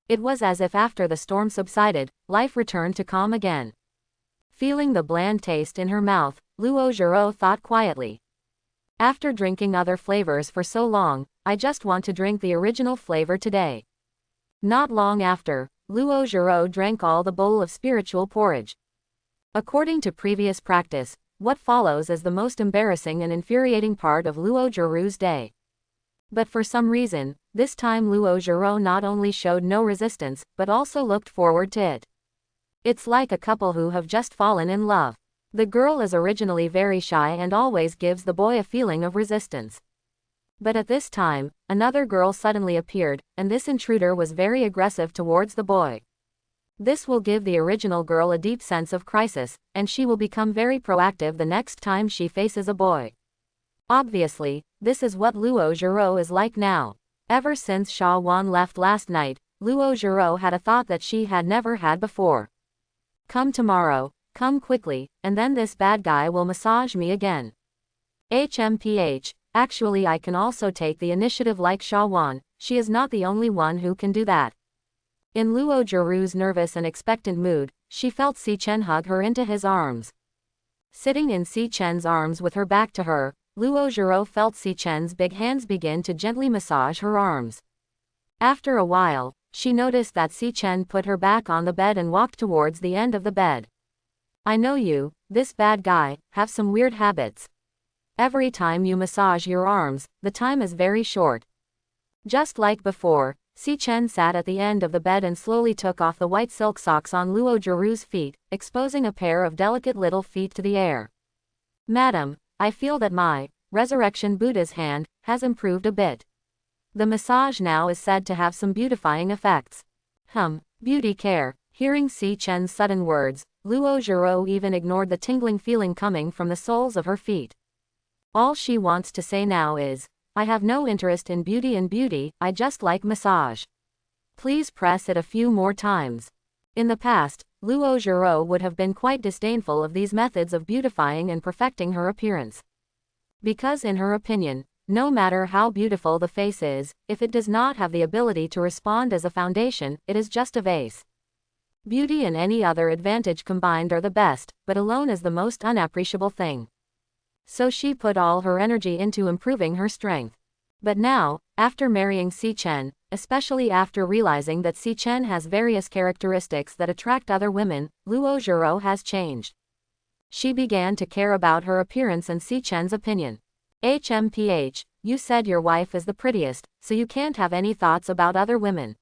It was as if after the storm subsided, life returned to calm again. Feeling the bland taste in her mouth, Luo Zhirou thought quietly. After drinking other flavors for so long, I just want to drink the original flavor today. Not long after, Luo Zhirou drank all the bowl of spiritual porridge. According to previous practice, what follows is the most embarrassing and infuriating part of Luo Zhirou's day. But for some reason, this time Luo Zhirou not only showed no resistance, but also looked forward to it. It's like a couple who have just fallen in love. The girl is originally very shy and always gives the boy a feeling of resistance. But at this time, another girl suddenly appeared, and this intruder was very aggressive towards the boy. This will give the original girl a deep sense of crisis, and she will become very proactive the next time she faces a boy. Obviously, this is what Luo Zhirou is like now. Ever since Sha Wan left last night, Luo Zhirou had a thought that she had never had before. Come tomorrow, come quickly, and then this bad guy will massage me again. HMPH, actually I can also take the initiative like Sha Wan, she is not the only one who can do that. In Luo Zhirou's nervous and expectant mood, she felt Si Chen hug her into his arms. Sitting in Si Chen's arms with her back to her, Luo Zhirou felt Si Chen's big hands begin to gently massage her arms. After a while, she noticed that Si Chen put her back on the bed and walked towards the end of the bed. I know you, this bad guy, have some weird habits. Every time you massage your arms, the time is very short. Just like before, Si Chen sat at the end of the bed and slowly took off the white silk socks on Luo Zhirou's feet, exposing a pair of delicate little feet to the air. Madam, I feel that my Resurrection Buddha's hand has improved a bit. The massage now is said to have some beautifying effects. Beauty care. Hearing Si Chen's sudden words, Luo Zhirou even ignored the tingling feeling coming from the soles of her feet. All she wants to say now is, I have no interest in beauty, I just like massage. Please press it a few more times. In the past, Luo Zhirou would have been quite disdainful of these methods of beautifying and perfecting her appearance. Because in her opinion, no matter how beautiful the face is, if it does not have the ability to respond as a foundation, it is just a vase. Beauty and any other advantage combined are the best, but alone is the most unappreciable thing. So she put all her energy into improving her strength. But now, after marrying Si Chen, especially after realizing that Si Chen has various characteristics that attract other women, Luo Zhirou has changed. She began to care about her appearance and Si Chen's opinion. HMPH, you said your wife is the prettiest, so you can't have any thoughts about other women.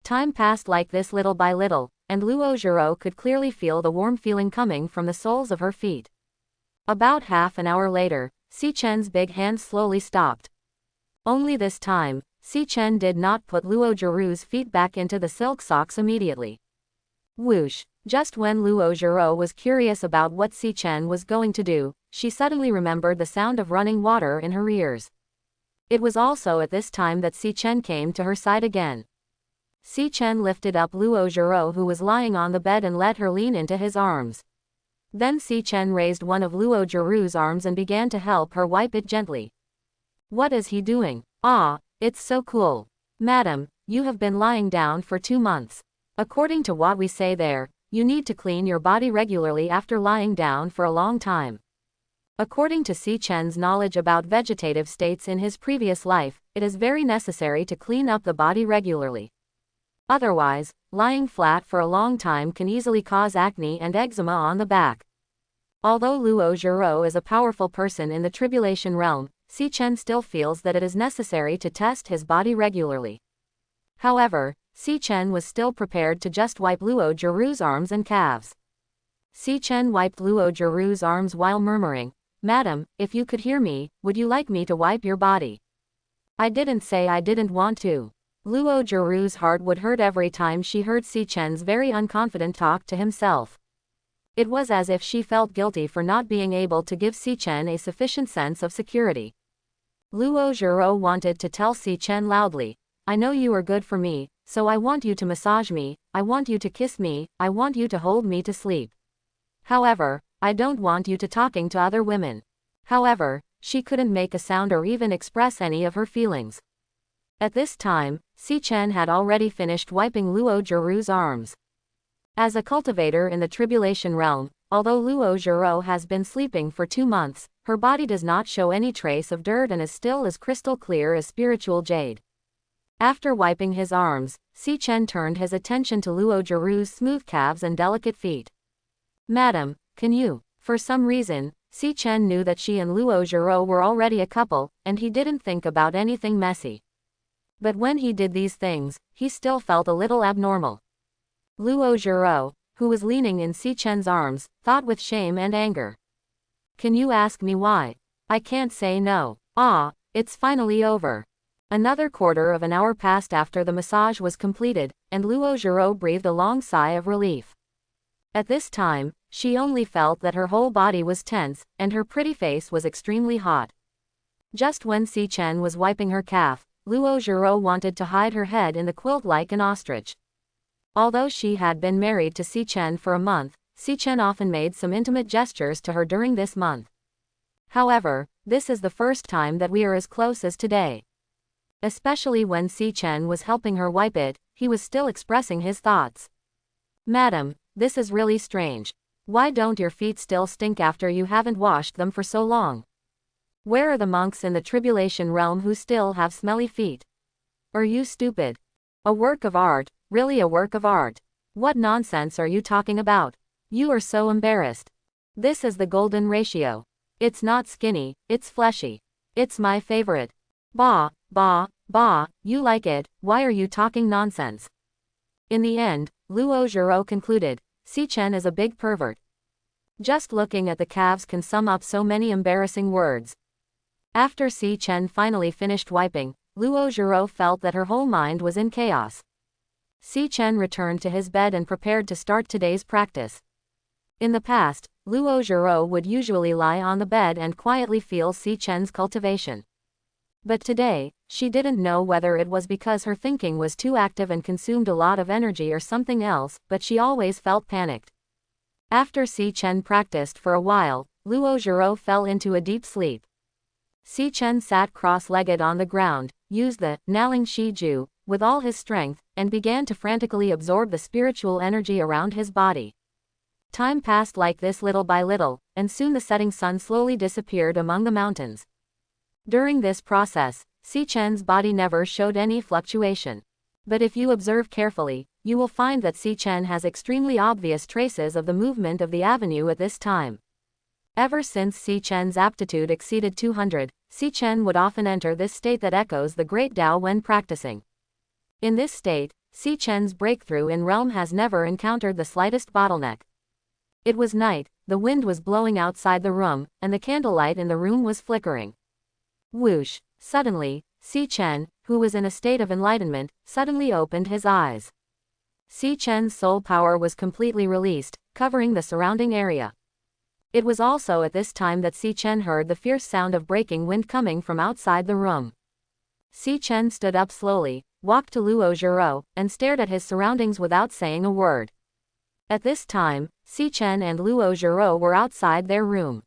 Time passed like this little by little, and Luo Zhirou could clearly feel the warm feeling coming from the soles of her feet. About half an hour later, Si Chen's big hand slowly stopped. Only this time, Si Chen did not put Luo Zhirou's feet back into the silk socks immediately. Whoosh! Just when Luo Zhirou was curious about what Si Chen was going to do, she suddenly remembered the sound of running water in her ears. It was also at this time that Si Chen came to her side again. Si Chen lifted up Luo Zhirou who was lying on the bed and let her lean into his arms. Then Si Chen raised one of Luo Zhirou's arms and began to help her wipe it gently. What is he doing? Ah, it's so cool. Madam, you have been lying down for 2 months. According to what we say there, you need to clean your body regularly after lying down for a long time. According to Si Chen's knowledge about vegetative states in his previous life, it is very necessary to clean up the body regularly. Otherwise, lying flat for a long time can easily cause acne and eczema on the back. Although Luo Zhirou is a powerful person in the tribulation realm, Si Chen still feels that it is necessary to test his body regularly. However, Si Chen was still prepared to just wipe Luo Zhirou's arms and calves. Si Chen wiped Luo Zhirou's arms while murmuring, Madam, if you could hear me, would you like me to wipe your body? I didn't say I didn't want to. Luo Jiru's heart would hurt every time she heard Si Chen's very unconfident talk to himself. It was as if she felt guilty for not being able to give Si Chen a sufficient sense of security. Luo Jiru wanted to tell Si Chen loudly, I know you are good for me, so I want you to massage me, I want you to kiss me, I want you to hold me to sleep. However, I don't want you to talking to other women. However, she couldn't make a sound or even express any of her feelings. At this time, Si Chen had already finished wiping Luo Jiru's arms. As a cultivator in the tribulation realm, although Luo Jiru has been sleeping for 2 months, her body does not show any trace of dirt and is still as crystal clear as spiritual jade. After wiping his arms, Si Chen turned his attention to Luo Jiru's smooth calves and delicate feet. Madam, can you? For some reason, Si Chen knew that she and Luo Jiru were already a couple, and he didn't think about anything messy. But when he did these things, he still felt a little abnormal. Luo Jiru, who was leaning in Si Chen's arms, thought with shame and anger. Can you ask me why? I can't say no. Ah, it's finally over. Another quarter of an hour passed after the massage was completed, and Luo Jiru breathed a long sigh of relief. At this time, she only felt that her whole body was tense, and her pretty face was extremely hot. Just when Si Chen was wiping her calf, Luo Jiru wanted to hide her head in the quilt like an ostrich. Although she had been married to Si Chen for a month, Si Chen often made some intimate gestures to her during this month. However, this is the first time that we are as close as today. Especially when Si Chen was helping her wipe it, he was still expressing his thoughts. Madam, this is really strange. Why don't your feet still stink after you haven't washed them for so long? Where are the monks in the tribulation realm who still have smelly feet? Are you stupid? A work of art, really a work of art. What nonsense are you talking about? You are so embarrassed. This is the golden ratio. It's not skinny, it's fleshy. It's my favorite. Bah, bah, bah, you like it, why are you talking nonsense? In the end, Luo Jiru concluded, Si Chen is a big pervert. Just looking at the calves can sum up so many embarrassing words. After Si Chen finally finished wiping, Luo Jiru felt that her whole mind was in chaos. Si Chen returned to his bed and prepared to start today's practice. In the past, Luo Jiru would usually lie on the bed and quietly feel Si Chen's cultivation. But today, she didn't know whether it was because her thinking was too active and consumed a lot of energy or something else, but she always felt panicked. After Si Chen practiced for a while, Luo Jiru fell into a deep sleep. Si Chen sat cross-legged on the ground, used the Naling Shiju with all his strength, and began to frantically absorb the spiritual energy around his body. Time passed like this little by little, and soon the setting sun slowly disappeared among the mountains. During this process, Si Chen's body never showed any fluctuation. But if you observe carefully, you will find that Si Chen has extremely obvious traces of the movement of the avenue at this time. Ever since Si Chen's aptitude exceeded 200, Si Chen would often enter this state that echoes the Great Tao when practicing. In this state, Si Chen's breakthrough in realm has never encountered the slightest bottleneck. It was night, the wind was blowing outside the room, and the candlelight in the room was flickering. Whoosh! Suddenly, Si Chen, who was in a state of enlightenment, suddenly opened his eyes. Si Chen's soul power was completely released, covering the surrounding area. It was also at this time that Si Chen heard the fierce sound of breaking wind coming from outside the room. Si Chen stood up slowly, walked to Luo Jiru, and stared at his surroundings without saying a word. At this time, Si Chen and Luo Jiru were outside their room.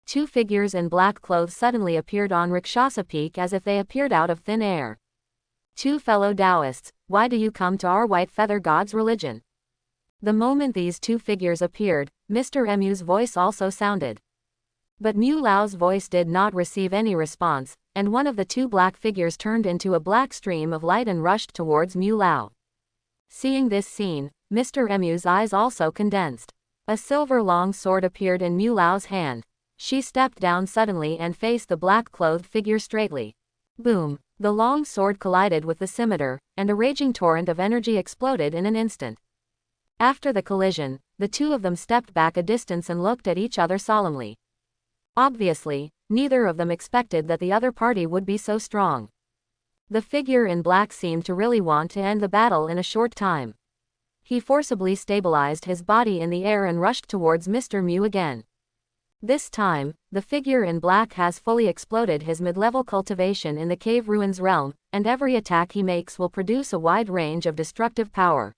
Two figures in black clothes suddenly appeared on Rakshasa Peak as if they appeared out of thin air. Two fellow Taoists, why do you come to our white feather god's religion? The moment these two figures appeared, Mr. Mu's voice also sounded. But Mu Lao's voice did not receive any response, and one of the two black figures turned into a black stream of light and rushed towards Mu Lao. Seeing this scene, Mr. Mu's eyes also condensed. A silver long sword appeared in Mu Lao's hand. She stepped down suddenly and faced the black-clothed figure straightly. Boom! The long sword collided with the scimitar, and a raging torrent of energy exploded in an instant. After the collision, the two of them stepped back a distance and looked at each other solemnly. Obviously, neither of them expected that the other party would be so strong. The figure in black seemed to really want to end the battle in a short time. He forcibly stabilized his body in the air and rushed towards Mr. Mew again. This time, the figure in black has fully exploded his mid-level cultivation in the cave ruins realm, and every attack he makes will produce a wide range of destructive power.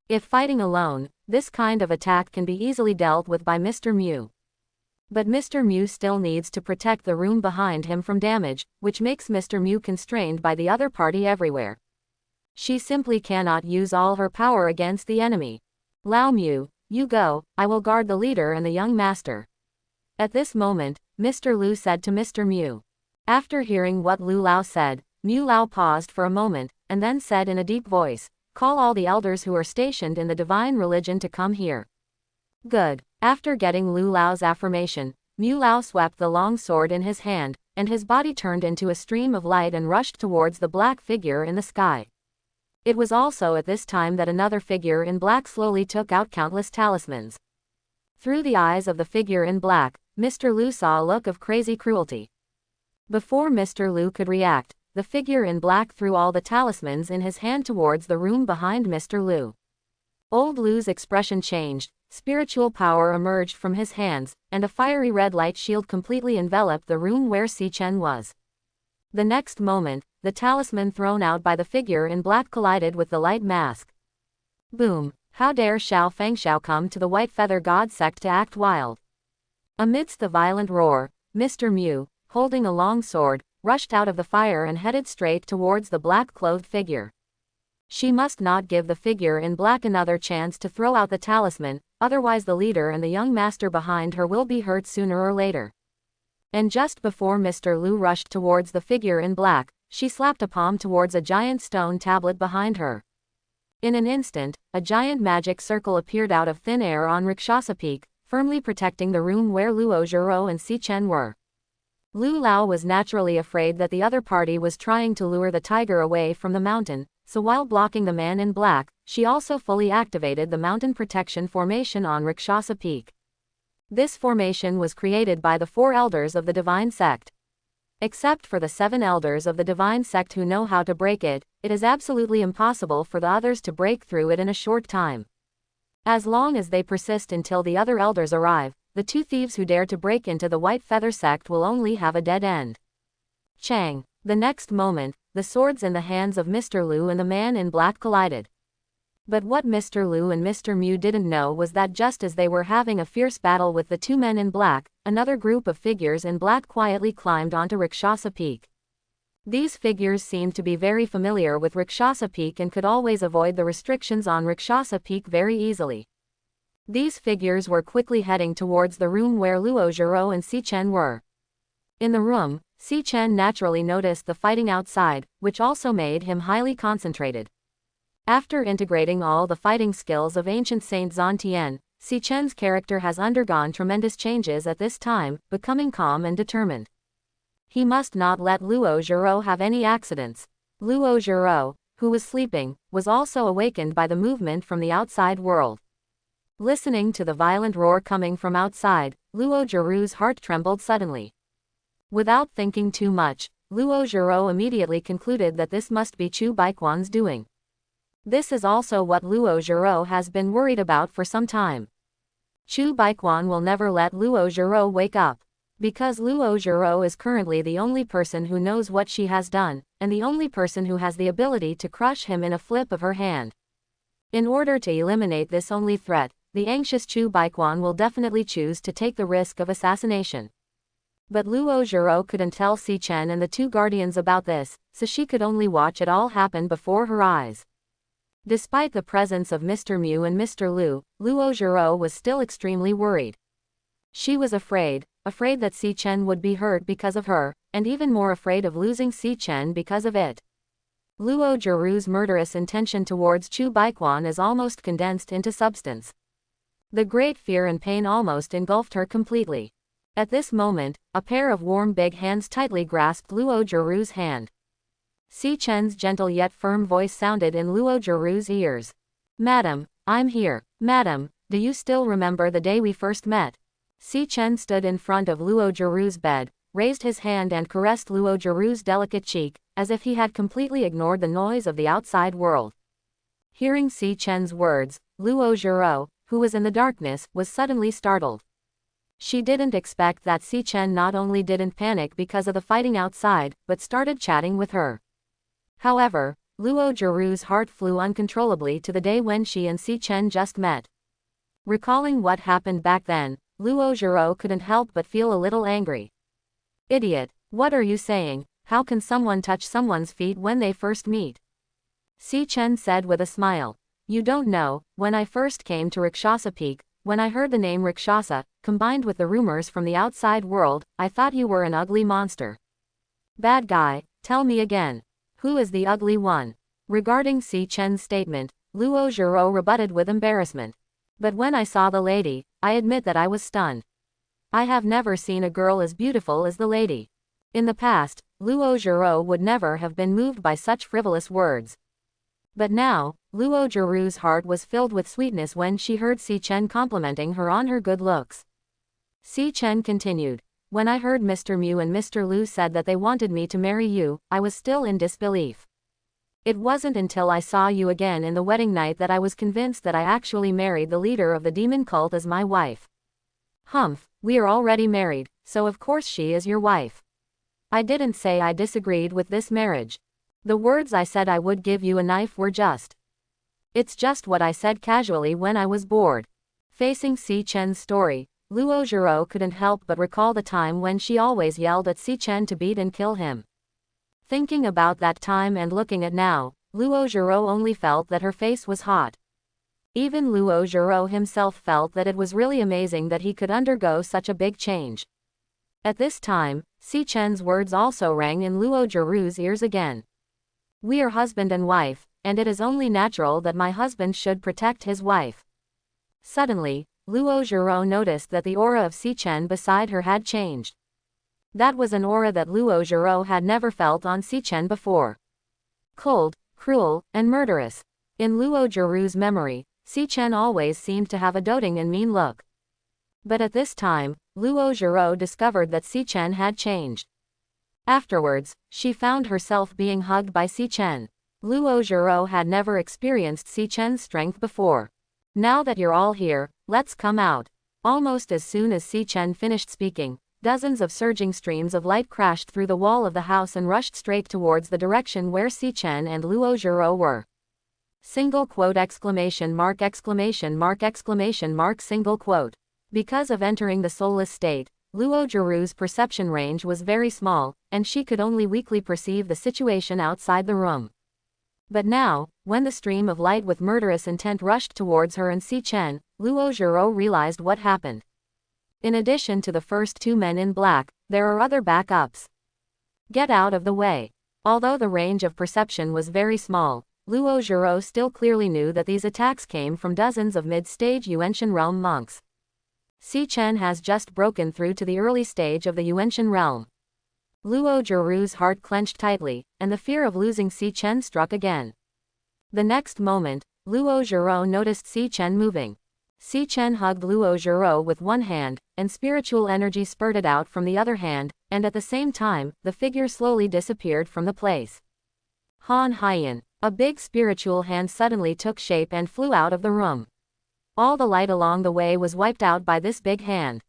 If fighting alone, this kind of attack can be easily dealt with by Mr. Mew. But Mr. Mew still needs to protect the room behind him from damage, which makes Mr. Mew constrained by the other party everywhere. She simply cannot use all her power against the enemy. Lao Mew, you go, I will guard the leader and the young master. At this moment, Mr. Lu said to Mr. Mew. After hearing what Lu Lao said, Mew Lao paused for a moment, and then said in a deep voice, call all the elders who are stationed in the divine religion to come here. Good. After getting Lu Lao's affirmation, Mew Lao swept the long sword in his hand, and his body turned into a stream of light and rushed towards the black figure in the sky. It was also at this time that another figure in black slowly took out countless talismans. Through the eyes of the figure in black, Mr. Lu saw a look of crazy cruelty. Before Mr. Lu could react, the figure in black threw all the talismans in his hand towards the room behind Mr. Lu. Old Lu's expression changed, spiritual power emerged from his hands, and a fiery red light shield completely enveloped the room where Si Chen was. The next moment, the talisman thrown out by the figure in black collided with the light mask. Boom! How dare Xiao Fengxiao come to the White Feather God sect to act wild? Amidst the violent roar, Mr. Mew, holding a long sword, rushed out of the fire and headed straight towards the black-clothed figure. She must not give the figure in black another chance to throw out the talisman, otherwise the leader and the young master behind her will be hurt sooner or later. And just before Mr. Lu rushed towards the figure in black, she slapped a palm towards a giant stone tablet behind her. In an instant, a giant magic circle appeared out of thin air on Rakshasa Peak, firmly protecting the room where Luo Zhiro and Si Chen were. Lu Lao was naturally afraid that the other party was trying to lure the tiger away from the mountain, so while blocking the man in black, she also fully activated the mountain protection formation on Rakshasa Peak. This formation was created by the 4 elders of the divine sect. Except for the 7 elders of the divine sect who know how to break it, it is absolutely impossible for the others to break through it in a short time. As long as they persist until the other elders arrive, the 2 thieves who dare to break into the White Feather sect will only have a dead end. Chang! The next moment, the swords in the hands of Mr. Lu and the man in black collided. But what Mr. Lu and Mr. Mew didn't know was that just as they were having a fierce battle with the 2 men in black, another group of figures in black quietly climbed onto Rakshasa Peak. These figures seemed to be very familiar with Rakshasa Peak and could always avoid the restrictions on Rakshasa Peak very easily. These figures were quickly heading towards the room where Luo Zhiro and Si Chen were. In the room, Si Chen naturally noticed the fighting outside, which also made him highly concentrated. After integrating all the fighting skills of ancient Saint Zhan Tian, Si Chen's character has undergone tremendous changes at this time, becoming calm and determined. He must not let Luo Zhiro have any accidents. Luo Zhiro, who was sleeping, was also awakened by the movement from the outside world. Listening to the violent roar coming from outside, Luo Zhirou's heart trembled suddenly. Without thinking too much, Luo Zhiro immediately concluded that this must be Chu Baiquan's doing. This is also what Luo Zhiro has been worried about for some time. Chu Baiquan will never let Luo Zhiro wake up. Because Luo Zhiro is currently the only person who knows what she has done, and the only person who has the ability to crush him in a flip of her hand. In order to eliminate this only threat, the anxious Chu Baiquan will definitely choose to take the risk of assassination. But Luo Zhiro couldn't tell Si Chen and the 2 guardians about this, so she could only watch it all happen before her eyes. Despite the presence of Mr. Mew and Mr. Lu, Luo Zhiro was still extremely worried. She was afraid that Si Chen would be hurt because of her, and even more afraid of losing Si Chen because of it. Luo Zhirou's murderous intention towards Chu Baiquan is almost condensed into substance. The great fear and pain almost engulfed her completely. At this moment, a pair of warm big hands tightly grasped Luo Zhirou's hand. Si Chen's gentle yet firm voice sounded in Luo Zhirou's ears. Madam, I'm here. Madam, do you still remember the day we first met? Si Chen stood in front of Luo Zhirou's bed, raised his hand and caressed Luo Zhirou's delicate cheek, as if he had completely ignored the noise of the outside world. Hearing Si Chen's words, Luo Zhiro, who was in the darkness, was suddenly startled. She didn't expect that Si Chen not only didn't panic because of the fighting outside, but started chatting with her. However, Luo Zhirou's heart flew uncontrollably to the day when she and Si Chen just met. Recalling what happened back then, Luo Zhiro couldn't help but feel a little angry. Idiot, what are you saying? How can someone touch someone's feet when they first meet? Si Chen said with a smile. You don't know, when I first came to Rakshasa Peak, when I heard the name Rakshasa, combined with the rumors from the outside world, I thought you were an ugly monster. Bad guy, tell me again. Who is the ugly one? Regarding Si Chen's statement, Luo Zhiro rebutted with embarrassment. But when I saw the lady, I admit that I was stunned. I have never seen a girl as beautiful as the lady. In the past, Luo Zhiro would never have been moved by such frivolous words. But now, Luo Zhirou's heart was filled with sweetness when she heard Si Chen complimenting her on her good looks. Si Chen continued. When I heard Mr. Mu and Mr. Lu said that they wanted me to marry you, I was still in disbelief. It wasn't until I saw you again in the wedding night that I was convinced that I actually married the leader of the demon cult as my wife. Humph, we are already married, so of course she is your wife. I didn't say I disagreed with this marriage. The words I said I would give you a knife were just. It's just what I said casually when I was bored. Facing Si Chen's story, Luo Zhiro couldn't help but recall the time when she always yelled at Si Chen to beat and kill him. Thinking about that time and looking at now, Luo Zhiro only felt that her face was hot. Even Luo Zhiro himself felt that it was really amazing that he could undergo such a big change. At this time, Si Chen's words also rang in Luo Zhirou's ears again. We are husband and wife, and it is only natural that my husband should protect his wife. Suddenly, Luo Zhiro noticed that the aura of Si Chen beside her had changed. That was an aura that Luo Zhiro had never felt on Si Chen before. Cold, cruel, and murderous. In Luo Zhirou's memory, Si Chen always seemed to have a doting and mean look. But at this time, Luo Zhiro discovered that Si Chen had changed. Afterwards, she found herself being hugged by Si Chen. Luo Zhiro had never experienced Si Chen's strength before. Now that you're all here, let's come out. Almost as soon as Si Chen finished speaking, dozens of surging streams of light crashed through the wall of the house and rushed straight towards the direction where Si Chen and Luo Zhiro were. Single quote exclamation mark exclamation mark exclamation mark single quote. Because of entering the soulless state, Luo Zhirou's perception range was very small, and she could only weakly perceive the situation outside the room. But now, when the stream of light with murderous intent rushed towards her and Si Chen, Luo Zhiro realized what happened. In addition to the first two men in black, there are other backups. Get out of the way. Although the range of perception was very small, Luo Zhiro still clearly knew that these attacks came from dozens of mid-stage Yuanshan realm monks. Si Chen has just broken through to the early stage of the Yuanshan realm. Luo Zhirou's heart clenched tightly, and the fear of losing Si Chen struck again. The next moment, Luo Zhiro noticed Si Chen moving. Si Chen hugged Luo Zhiro with one hand, and spiritual energy spurted out from the other hand, and at the same time, the figure slowly disappeared from the place. Han Haiyan, a big spiritual hand suddenly took shape and flew out of the room. All the light along the way was wiped out by this big hand.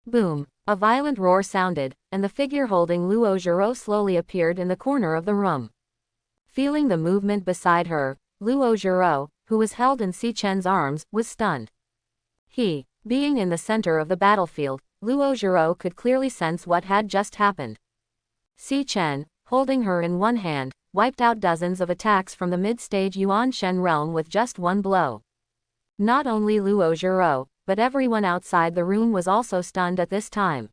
Boom! A violent roar sounded, and the figure holding Luo Zhiro slowly appeared in the corner of the room. Feeling the movement beside her, Luo Zhiro, who was held in Si Chen's arms, was stunned. Being in the center of the battlefield, Luo Zhiro could clearly sense what had just happened. Si Chen, holding her in one hand, wiped out dozens of attacks from the mid-stage Yuanshan realm with just one blow. Not only Luo Zhiro, but everyone outside the room was also stunned at this time.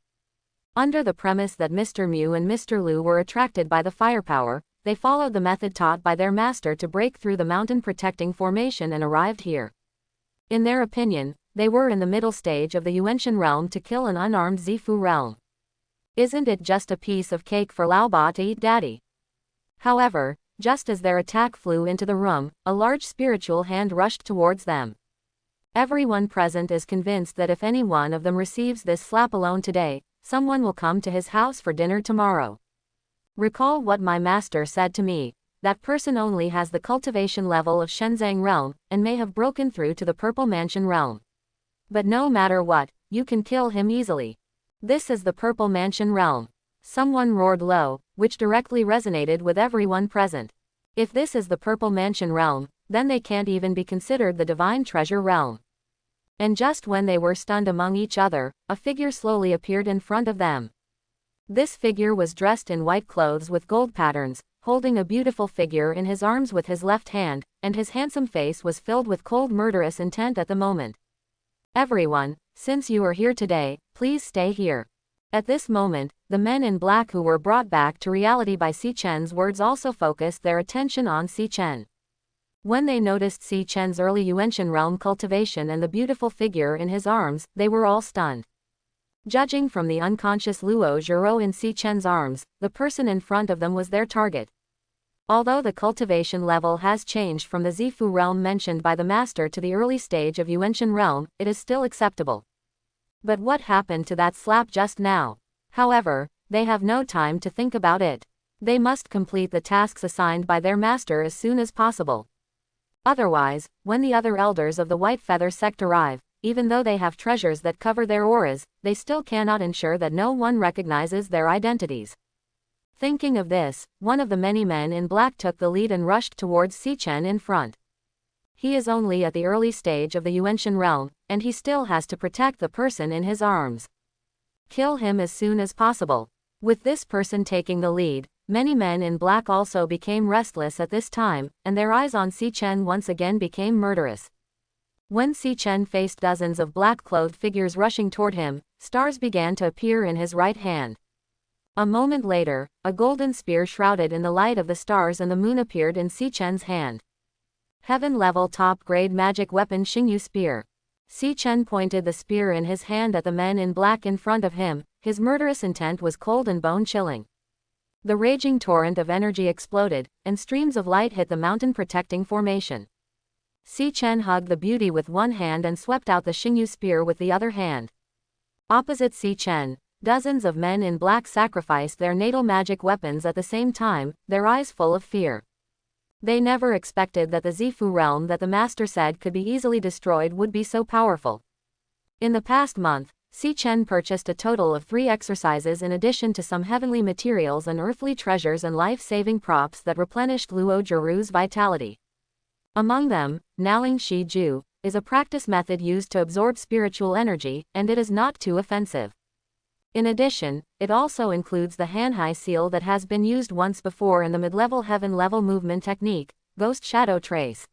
Under the premise that Mr. Mu and Mr. Lu were attracted by the firepower, they followed the method taught by their master to break through the mountain-protecting formation and arrived here. In their opinion, they were in the middle stage of the Yuanshan realm to kill an unarmed Zifu realm. Isn't it just a piece of cake for Laoba to eat, daddy? However, just as their attack flew into the room, a large spiritual hand rushed towards them. Everyone present is convinced that if any one of them receives this slap alone today, someone will come to his house for dinner tomorrow. Recall what my master said to me. That person only has the cultivation level of Shenzang realm, and may have broken through to the Purple Mansion realm. But no matter what, you can kill him easily. This is the Purple Mansion realm. Someone roared low, which directly resonated with everyone present. If this is the Purple Mansion realm, then they can't even be considered the Divine Treasure realm. And just when they were stunned among each other, a figure slowly appeared in front of them. This figure was dressed in white clothes with gold patterns, holding a beautiful figure in his arms with his left hand, and his handsome face was filled with cold murderous intent at the moment. Everyone, since you are here today, please stay here. At this moment, the men in black who were brought back to reality by Si Chen's words also focused their attention on Si Chen. When they noticed Si Chen's early Yuanshan realm cultivation and the beautiful figure in his arms, they were all stunned. Judging from the unconscious Luo Zhiro in Si Chen's arms, the person in front of them was their target. Although the cultivation level has changed from the Zifu realm mentioned by the master to the early stage of Yuanshan realm, it is still acceptable. But what happened to that slap just now? However, they have no time to think about it. They must complete the tasks assigned by their master as soon as possible. Otherwise, when the other elders of the White Feather sect arrive, even though they have treasures that cover their auras, they still cannot ensure that no one recognizes their identities. Thinking of this, one of the many men in black took the lead and rushed towards Si Chen in front. He is only at the early stage of the Yuanshan realm, and he still has to protect the person in his arms. Kill him as soon as possible. With this person taking the lead, many men in black also became restless at this time, and their eyes on Si Chen once again became murderous. When Si Chen faced dozens of black-clothed figures rushing toward him, stars began to appear in his right hand. A moment later, a golden spear shrouded in the light of the stars and the moon appeared in Si Chen's hand. Heaven-level top-grade magic weapon Xingyu Spear. Si Chen pointed the spear in his hand at the men in black in front of him. His murderous intent was cold and bone-chilling. The raging torrent of energy exploded, and streams of light hit the mountain-protecting formation. Si Chen hugged the beauty with one hand and swept out the Xingyu Spear with the other hand. Opposite Si Chen, dozens of men in black sacrificed their natal magic weapons at the same time, their eyes full of fear. They never expected that the Zifu realm that the master said could be easily destroyed would be so powerful. In the past month, Si Chen purchased a total of 3 exercises in addition to some heavenly materials and earthly treasures and life-saving props that replenished Luo Zhiru's vitality. Among them, Naling Shi Ju is a practice method used to absorb spiritual energy, and it is not too offensive. In addition, it also includes the Hanhai seal that has been used once before in the mid-level heaven-level movement technique, Ghost Shadow Trace.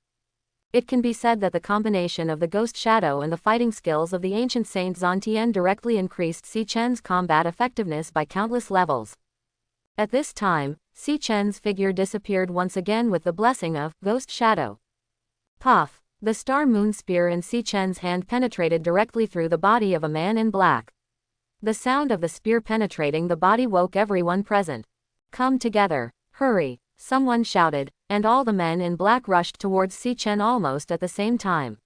It can be said that the combination of the Ghost Shadow and the fighting skills of the ancient Saint Zantian directly increased Si Chen's combat effectiveness by countless levels. At this time, Si Chen's figure disappeared once again with the blessing of Ghost Shadow. Puff! The star moon spear in Si Chen's hand penetrated directly through the body of a man in black. The sound of the spear penetrating the body woke everyone present. Come together, hurry, someone shouted, and all the men in black rushed towards Si Chen almost at the same time.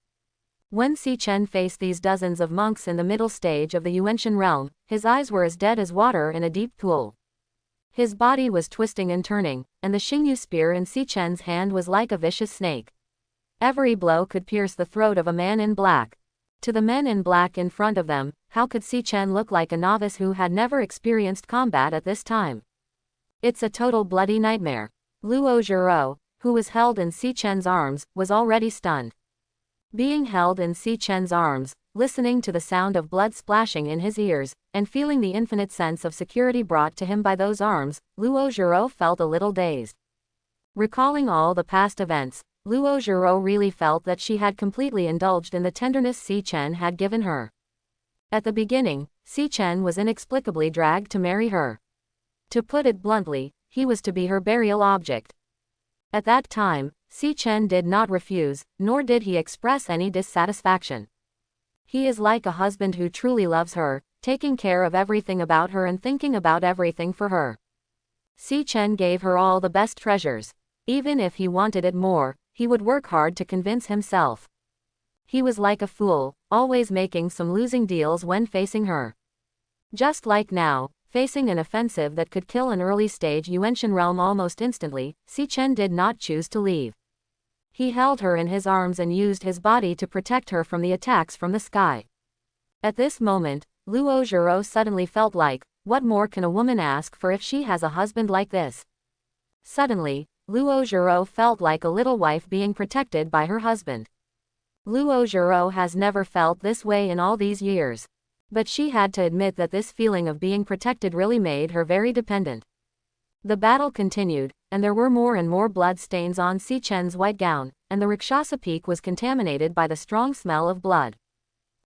When Si Chen faced these dozens of monks in the middle stage of the Yuanshan realm, his eyes were as dead as water in a deep pool. His body was twisting and turning, and the Xingyu spear in Si Chen's hand was like a vicious snake. Every blow could pierce the throat of a man in black. To the men in black in front of them, how could Si Chen look like a novice who had never experienced combat at this time? It's a total bloody nightmare. Luo Zhiro, who was held in Si Chen's arms, was already stunned. Being held in Si Chen's arms, listening to the sound of blood splashing in his ears, and feeling the infinite sense of security brought to him by those arms, Luo Zhiro felt a little dazed. Recalling all the past events, Luo Zhiro really felt that she had completely indulged in the tenderness Si Chen had given her. At the beginning, Si Chen was inexplicably dragged to marry her. To put it bluntly, he was to be her burial object. At that time, Si Chen did not refuse, nor did he express any dissatisfaction. He is like a husband who truly loves her, taking care of everything about her and thinking about everything for her. Si Chen gave her all the best treasures. Even if he wanted it more, he would work hard to convince himself. He was like a fool, always making some losing deals when facing her. Just like now, Facing an offensive that could kill an early-stage Yuanshan realm almost instantly, Chen did not choose to leave. He held her in his arms and used his body to protect her from the attacks from the sky. At this moment, Luo Zhiro suddenly felt like, what more can a woman ask for if she has a husband like this? Suddenly, Luo Zhiro felt like a little wife being protected by her husband. Luo Zhiro has never felt this way in all these years. But she had to admit that this feeling of being protected really made her very dependent. The battle continued, and there were more and more blood stains on Chen's white gown, and the Rakshasa peak was contaminated by the strong smell of blood.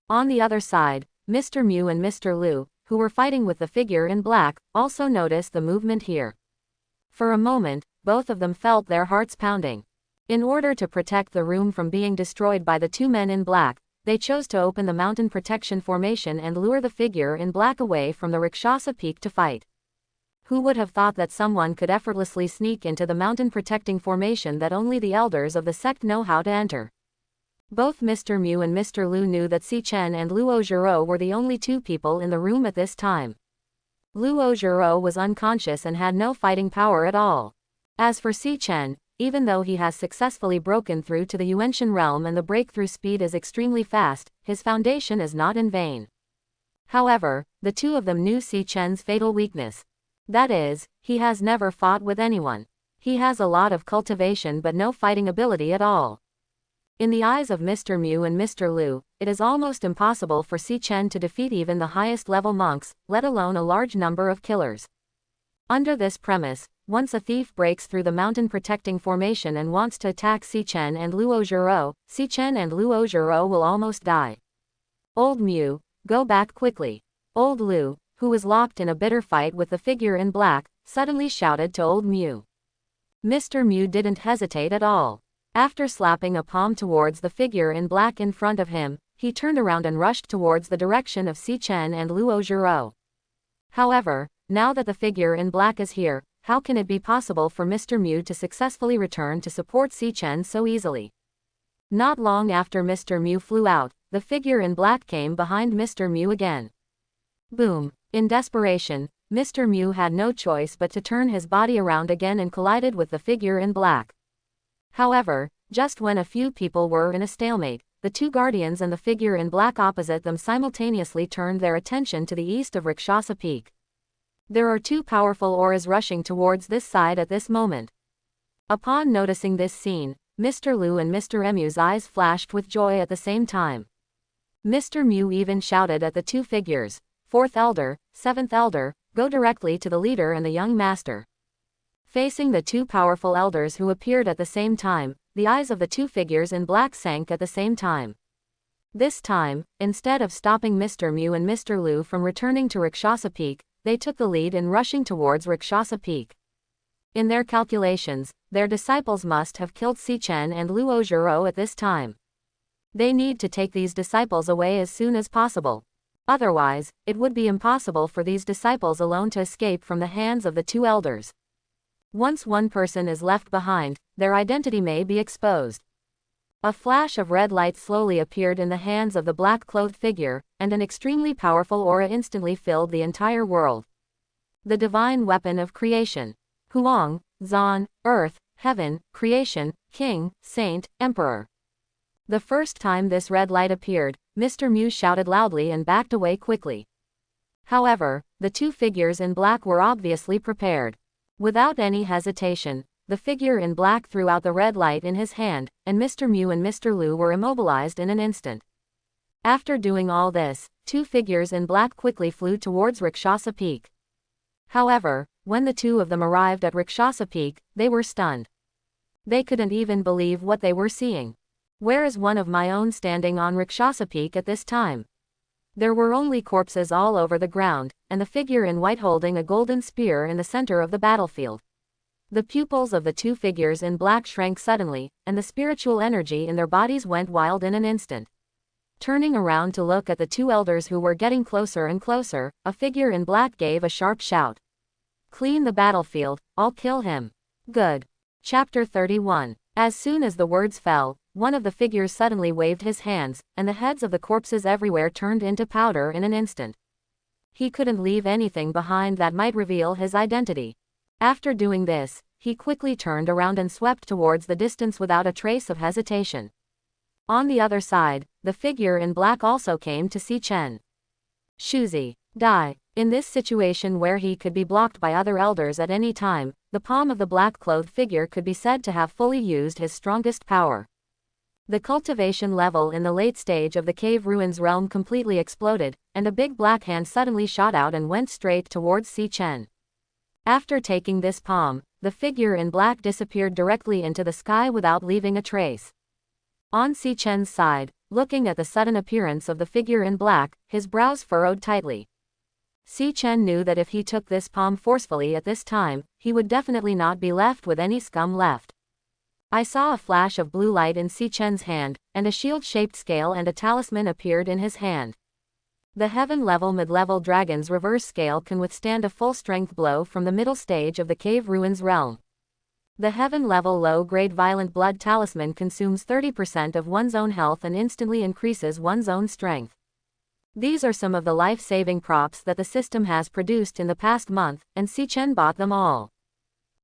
On the other side, Mr. Mew and Mr. Lu, who were fighting with the figure in black, also noticed the movement here. For a moment, both of them felt their hearts pounding. In order to protect the room from being destroyed by the two men in black, they chose to open the mountain protection formation and lure the figure in black away from the Rakshasa peak to fight. Who would have thought that someone could effortlessly sneak into the mountain protecting formation that only the elders of the sect know how to enter? Both Mr. Mew and Mr. Lu knew that Chen and Luo Zhiro were the only two people in the room at this time. Luo Zhiro was unconscious and had no fighting power at all. As for Chen, even though he has successfully broken through to the Yuanshan realm and the breakthrough speed is extremely fast, his foundation is not in vain. However, the two of them knew Chen's fatal weakness. That is, he has never fought with anyone. He has a lot of cultivation but no fighting ability at all. In the eyes of Mr. Mew and Mr. Lu, it is almost impossible for Chen to defeat even the highest level monks, let alone a large number of killers. Under this premise, once a thief breaks through the mountain protecting formation and wants to attack Chen and Luo Zhiro, Chen and Luo Zhiro will almost die. Old Mew, go back quickly. Old Lu, who was locked in a bitter fight with the figure in black, suddenly shouted to Old Mew. Mr. Mew didn't hesitate at all. After slapping a palm towards the figure in black in front of him, he turned around and rushed towards the direction of Chen and Luo Zhiro. However, now that the figure in black is here, how can it be possible for Mr. Mew to successfully return to support Chen so easily? Not long after Mr. Mew flew out, the figure in black came behind Mr. Mew again. Boom! In desperation, Mr. Mew had no choice but to turn his body around again and collided with the figure in black. However, just when a few people were in a stalemate, the two guardians and the figure in black opposite them simultaneously turned their attention to the east of Rakshasa Peak. There are two powerful auras rushing towards this side at this moment. Upon noticing this scene, Mr. Lu and Mr. Mew's eyes flashed with joy at the same time. Mr. Mew even shouted at the two figures, "Fourth Elder, Seventh Elder, go directly to the leader and the young master." Facing the two powerful elders who appeared at the same time, the eyes of the two figures in black sank at the same time. This time, instead of stopping Mr. Mew and Mr. Lu from returning to Rakshasa Peak, they took the lead in rushing towards Rakshasa Peak. In their calculations, their disciples must have killed Chen and Luo Zhiro at this time. They need to take these disciples away as soon as possible. Otherwise, it would be impossible for these disciples alone to escape from the hands of the two elders. Once one person is left behind, their identity may be exposed. A flash of red light slowly appeared in the hands of the black-clothed figure, and an extremely powerful aura instantly filled the entire world. The divine weapon of creation. Huang, Zan, Earth, Heaven, Creation, King, Saint, Emperor. The first time this red light appeared, Mr. Mew shouted loudly and backed away quickly. However, the two figures in black were obviously prepared. Without any hesitation, the figure in black threw out the red light in his hand, and Mr. Mew and Mr. Lu were immobilized in an instant. After doing all this, two figures in black quickly flew towards Rakshasa Peak. However, when the two of them arrived at Rakshasa Peak, they were stunned. They couldn't even believe what they were seeing. Where is one of my own standing on Rakshasa Peak at this time? There were only corpses all over the ground, and the figure in white holding a golden spear in the center of the battlefield. The pupils of the two figures in black shrank suddenly, and the spiritual energy in their bodies went wild in an instant. Turning around to look at the two elders who were getting closer and closer, a figure in black gave a sharp shout. "Clean the battlefield, I'll kill him." Good. Chapter 31. As soon as the words fell, one of the figures suddenly waved his hands, and the heads of the corpses everywhere turned into powder in an instant. He couldn't leave anything behind that might reveal his identity. After doing this, he quickly turned around and swept towards the distance without a trace of hesitation. On the other side, the figure in black also came to see Chen. Shuzi, die. In this situation where he could be blocked by other elders at any time, the palm of the black-clothed figure could be said to have fully used his strongest power. The cultivation level in the late stage of the cave ruins realm completely exploded, and a big black hand suddenly shot out and went straight towards Si Chen. After taking this palm, the figure in black disappeared directly into the sky without leaving a trace. On Si Chen's side, looking at the sudden appearance of the figure in black, his brows furrowed tightly. Si Chen knew that if he took this palm forcefully at this time, he would definitely not be left with any scum left. I saw a flash of blue light in Si Chen's hand, and a shield-shaped scale and a talisman appeared in his hand. The heaven-level mid-level dragon's reverse scale can withstand a full-strength blow from the middle stage of the cave ruins realm. The heaven-level low-grade violent blood talisman consumes 30% of one's own health and instantly increases one's own strength. These are some of the life-saving props that the system has produced in the past month, and Si Chen bought them all.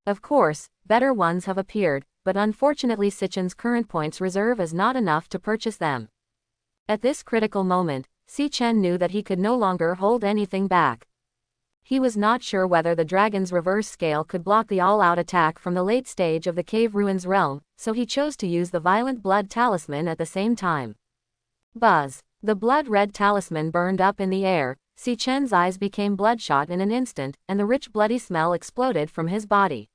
Of course, better ones have appeared, but unfortunately Si Chen's current points reserve is not enough to purchase them. At this critical moment, Si Chen knew that he could no longer hold anything back. He was not sure whether the dragon's reverse scale could block the all-out attack from the late stage of the cave ruins realm, so he chose to use the violent blood talisman at the same time. Buzz! The blood-red talisman burned up in the air, Si Chen's eyes became bloodshot in an instant, and the rich bloody smell exploded from his body.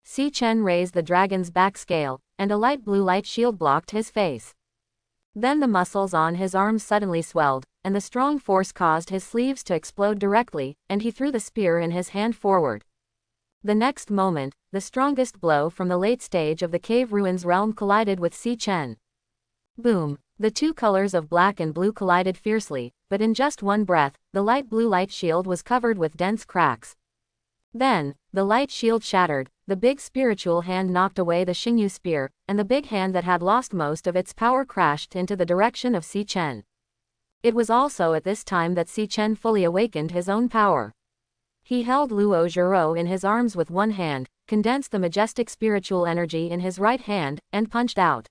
Si Chen raised the dragon's back scale, and a light blue light shield blocked his face. Then the muscles on his arms suddenly swelled, and the strong force caused his sleeves to explode directly, and he threw the spear in his hand forward. The next moment, the strongest blow from the late stage of the cave ruins realm collided with Si Chen. Boom! The two colors of black and blue collided fiercely, but in just one breath, the light blue light shield was covered with dense cracks. Then, the light shield shattered, the big spiritual hand knocked away the Xingyu spear, and the big hand that had lost most of its power crashed into the direction of Si Chen. It was also at this time that Si Chen fully awakened his own power. He held Luo Zhiro in his arms with one hand, condensed the majestic spiritual energy in his right hand, and punched out.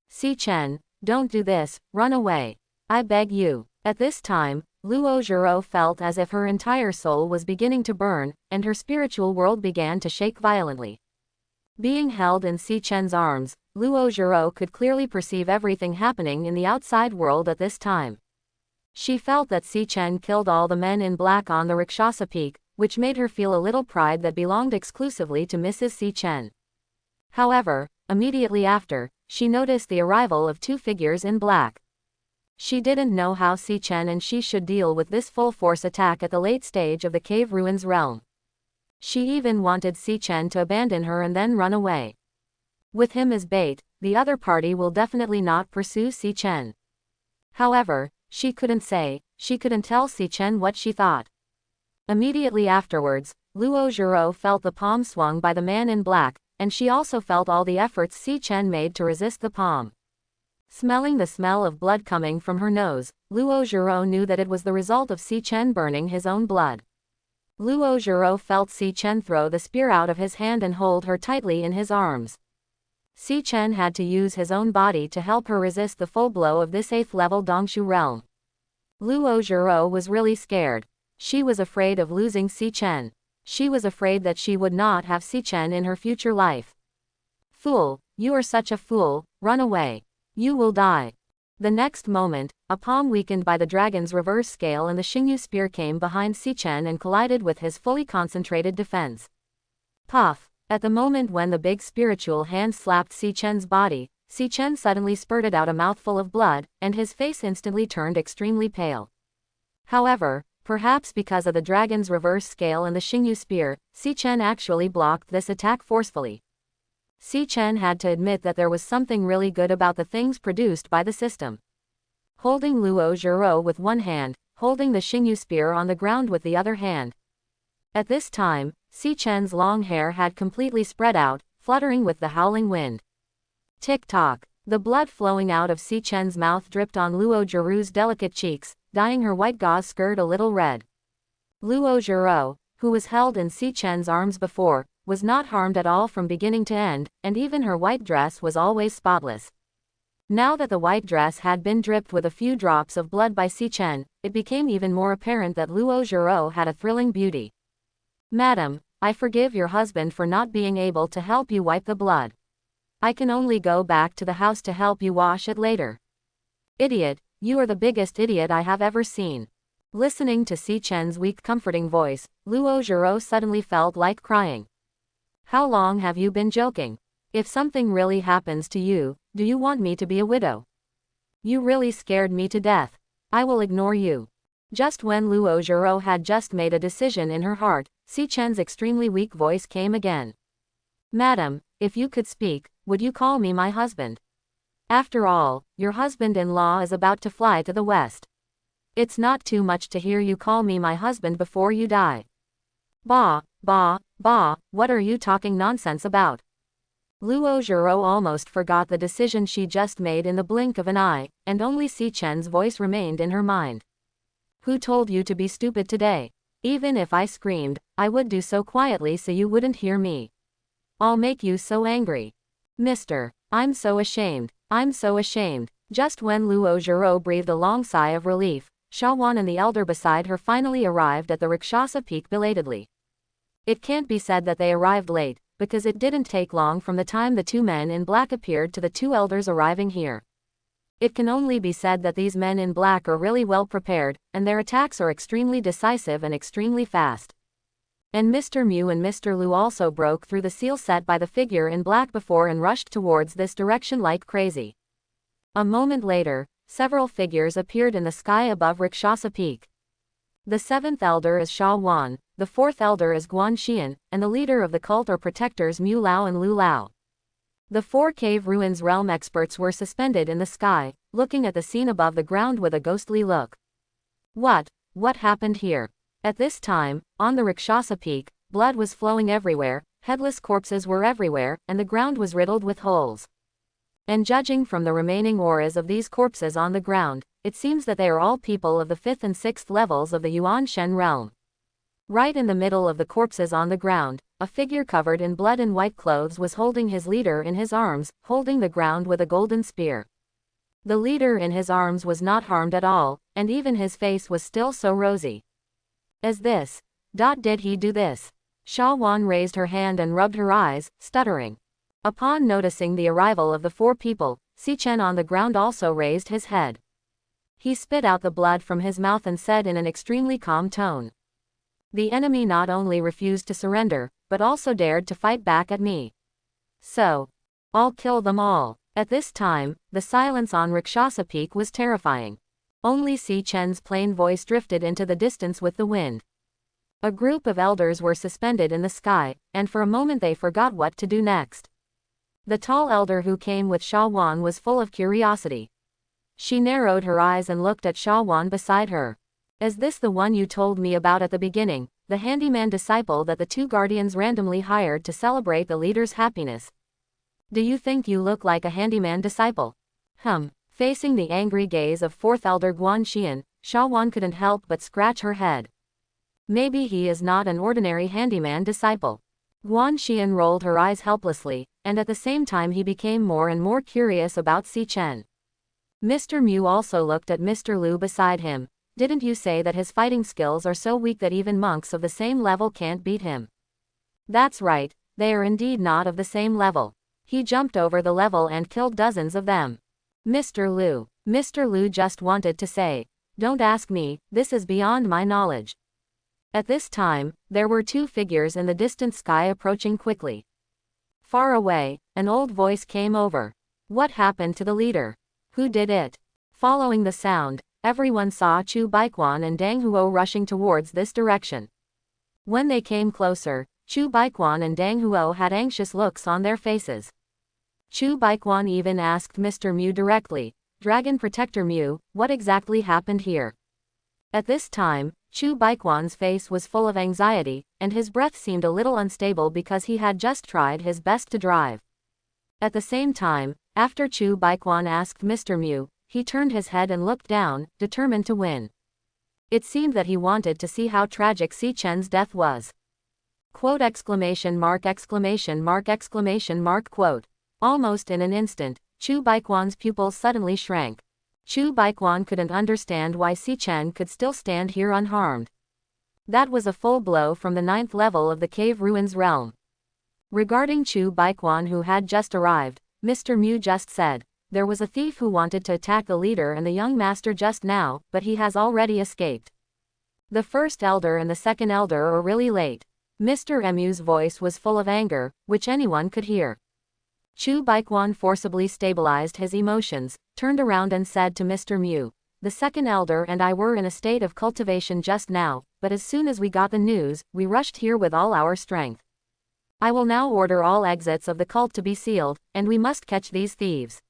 Si Chen, don't do this, run away. I beg you. At this time, Luo Zhiro felt as if her entire soul was beginning to burn, and her spiritual world began to shake violently. Being held in Si Chen's arms, Luo Zhiro could clearly perceive everything happening in the outside world at this time. She felt that Si Chen killed all the men in black on the Rakshasa Peak, which made her feel a little pride that belonged exclusively to Mrs. Si Chen. However, immediately after, she noticed the arrival of two figures in black. She didn't know how Si Chen and she should deal with this full-force attack at the late stage of the cave ruins realm. She even wanted Si Chen to abandon her and then run away. With him as bait, the other party will definitely not pursue Si Chen. However, she couldn't tell Si Chen what she thought. Immediately afterwards, Luo Zhiro felt the palm swung by the man in black, and she also felt all the efforts Si Chen made to resist the palm. Smelling the smell of blood coming from her nose, Luo Zhiro knew that it was the result of Si Chen burning his own blood. Luo Zhiro felt Si Chen throw the spear out of his hand and hold her tightly in his arms. Si Chen had to use his own body to help her resist the full blow of this 8th level Dongshu realm. Luo Zhiro was really scared. She was afraid of losing Si Chen. She was afraid that she would not have Si Chen in her future life. Fool, you are such a fool, run away. You will die. The next moment, a palm weakened by the dragon's reverse scale and the Xingyu spear came behind Si Chen and collided with his fully concentrated defense. Puff! At the moment when the big spiritual hand slapped Si Chen's body, Si Chen suddenly spurted out a mouthful of blood, and his face instantly turned extremely pale. However, perhaps because of the dragon's reverse scale and the Xingyu spear, Si Chen actually blocked this attack forcefully. Si Chen had to admit that there was something really good about the things produced by the system. Holding Luo Zhiro with one hand, holding the Xingyu spear on the ground with the other hand. At this time, Si Chen's long hair had completely spread out, fluttering with the howling wind. Tick-tock. The blood flowing out of Si Chen's mouth dripped on Luo Zhiro's delicate cheeks, dyeing her white gauze skirt a little red. Luo Zhiro, who was held in Si Chen's arms before, was not harmed at all from beginning to end, and even her white dress was always spotless. Now that the white dress had been dripped with a few drops of blood by Si Chen, it became even more apparent that Luo Zhiro had a thrilling beauty. "Madam, I forgive your husband for not being able to help you wipe the blood. I can only go back to the house to help you wash it later." "Idiot, you are the biggest idiot I have ever seen." Listening to Si Chen's weak comforting voice, Luo Zhiro suddenly felt like crying. "How long have you been joking? If something really happens to you, do you want me to be a widow? You really scared me to death. I will ignore you." Just when Luo Zhiro had just made a decision in her heart, Si Chen's extremely weak voice came again. "Madam, if you could speak, would you call me my husband? After all, your husband-in-law is about to fly to the west. It's not too much to hear you call me my husband before you die." "Bah, bah, bah, what are you talking nonsense about?" Luo Zhiro almost forgot the decision she just made in the blink of an eye, and only Si Chen's voice remained in her mind. "Who told you to be stupid today? Even if I screamed, I would do so quietly so you wouldn't hear me. I'll make you so angry. Mister, I'm so ashamed, I'm so ashamed." Just when Luo Zhiro breathed a long sigh of relief, Shawan and the elder beside her finally arrived at the Rakshasa Peak belatedly. It can't be said that they arrived late, because it didn't take long from the time the two men in black appeared to the two elders arriving here. It can only be said that these men in black are really well prepared, and their attacks are extremely decisive and extremely fast. And Mr. Mew and Mr. Lu also broke through the seal set by the figure in black before and rushed towards this direction like crazy. A moment later, several figures appeared in the sky above Rakshasa Peak. The seventh elder is Sha Wan, the fourth elder is Guan Xian, and the leader of the cult are protectors Mu Lao and Lu Lao. The four cave ruins realm experts were suspended in the sky, looking at the scene above the ground with a ghostly look. What happened here? At this time, on the Rakshasa Peak, blood was flowing everywhere, headless corpses were everywhere, and the ground was riddled with holes. And judging from the remaining auras of these corpses on the ground, it seems that they are all people of the 5th and 6th levels of the Yuan Shen realm. Right in the middle of the corpses on the ground, a figure covered in blood and white clothes was holding his leader in his arms, holding the ground with a golden spear. The leader in his arms was not harmed at all, and even his face was still so rosy. As this. Did he do this? Sha Wan raised her hand and rubbed her eyes, stuttering. Upon noticing the arrival of the four people, Si Chen on the ground also raised his head. He spit out the blood from his mouth and said in an extremely calm tone. "The enemy not only refused to surrender, but also dared to fight back at me. So, I'll kill them all." At this time, the silence on Rakshasa Peak was terrifying. Only Si Chen's plain voice drifted into the distance with the wind. A group of elders were suspended in the sky, and for a moment they forgot what to do next. The tall elder who came with Sha Wan was full of curiosity. She narrowed her eyes and looked at Sha Wan beside her. "Is this the one you told me about at the beginning, the handyman disciple that the two guardians randomly hired to celebrate the leader's happiness? Do you think you look like a handyman disciple?" Facing the angry gaze of fourth elder Guan Xian, Sha Wan couldn't help but scratch her head. Maybe he is not an ordinary handyman disciple. Guan Xian rolled her eyes helplessly, and at the same time he became more and more curious about Si Chen. Mr. Mew also looked at Mr. Lu beside him. "Didn't you say that his fighting skills are so weak that even monks of the same level can't beat him?" "That's right, they are indeed not of the same level. He jumped over the level and killed dozens of them." Mr. Lu just wanted to say, "Don't ask me, this is beyond my knowledge." At this time, there were two figures in the distant sky approaching quickly. Far away, an old voice came over. "What happened to the leader? Who did it?" Following the sound, everyone saw Chu Baiquan and Dang Huo rushing towards this direction. When they came closer, Chu Baiquan and Dang Huo had anxious looks on their faces. Chu Baiquan even asked Mr. Mew directly, "Dragon Protector Mew, what exactly happened here?" At this time, Chu Baiquan's face was full of anxiety, and his breath seemed a little unstable because he had just tried his best to drive. At the same time, after Chu Baiquan asked Mr. Mew, he turned his head and looked down, determined to win. It seemed that he wanted to see how tragic Si Chen's death was. Quote exclamation mark exclamation mark exclamation mark quote. Almost in an instant, Chu Baiquan's pupils suddenly shrank. Chu Baiquan couldn't understand why Si Chen could still stand here unharmed. That was a full blow from the 9th level of the cave ruins realm. Regarding Chu Baiquan, who had just arrived, Mr. Mu just said, there was a thief who wanted to attack the leader and the young master just now, but he has already escaped. The first elder and the second elder are really late. Mr. Mu's voice was full of anger, which anyone could hear. Chu Baiquan forcibly stabilized his emotions, turned around and said to Mr. Mu, the second elder and I were in a state of cultivation just now, but as soon as we got the news, we rushed here with all our strength. I will now order all exits of the cult to be sealed, and we must catch these thieves.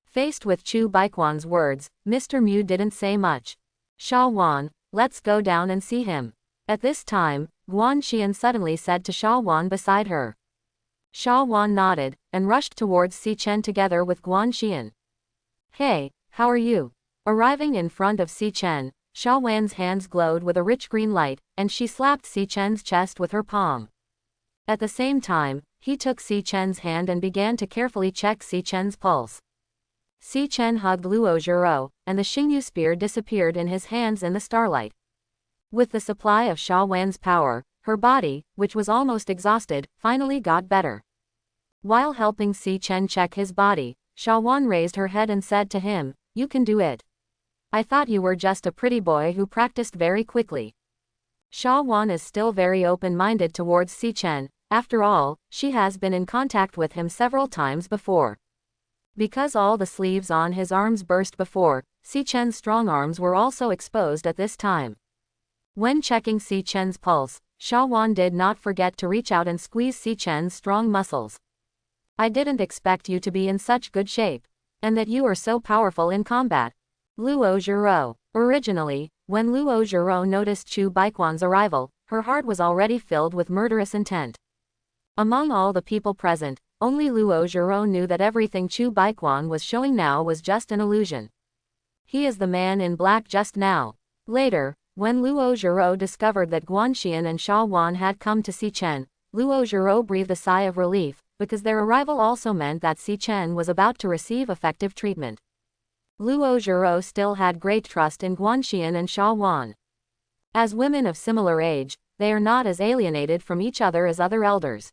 Faced with Chu Baiquan's words, Mr. Mu didn't say much. Sha Wan, let's go down and see him. At this time, Guan Xian suddenly said to Sha Wan beside her. Sha Wan nodded, and rushed towards Si Chen together with Guan Xian. Hey, how are you? Arriving in front of Si Chen, Sha Wan's hands glowed with a rich green light, and she slapped Si Chen's chest with her palm. At the same time, he took Si Chen's hand and began to carefully check Si Chen's pulse. Si Chen hugged Luo Zhiro, and the Xingyu spear disappeared in his hands in the starlight. With the supply of Sha Wan's power, her body, which was almost exhausted, finally got better. While helping Si Chen check his body, Sha Wan raised her head and said to him, you can do it. I thought you were just a pretty boy who practiced very quickly. Sha Wan is still very open-minded towards Si Chen, after all, she has been in contact with him several times before. Because all the sleeves on his arms burst before, Si Chen's strong arms were also exposed at this time. When checking Si Chen's pulse, Sha Wan did not forget to reach out and squeeze Si Chen's strong muscles. I didn't expect you to be in such good shape, and that you are so powerful in combat. Luo Zhiro. Originally, when Luo Zhiro noticed Chu Baiquan's arrival, her heart was already filled with murderous intent. Among all the people present, only Luo Zhiro knew that everything Chu Baiquan was showing now was just an illusion. He is the man in black just now. Later, when Luo Zhiro discovered that Guan Xian and Sha Wan had come to Si Chen, Luo Zhiro breathed a sigh of relief, because their arrival also meant that Si Chen was about to receive effective treatment. Luo Zhiro still had great trust in Guan Xian and Sha Wan. As women of similar age, they are not as alienated from each other as other elders.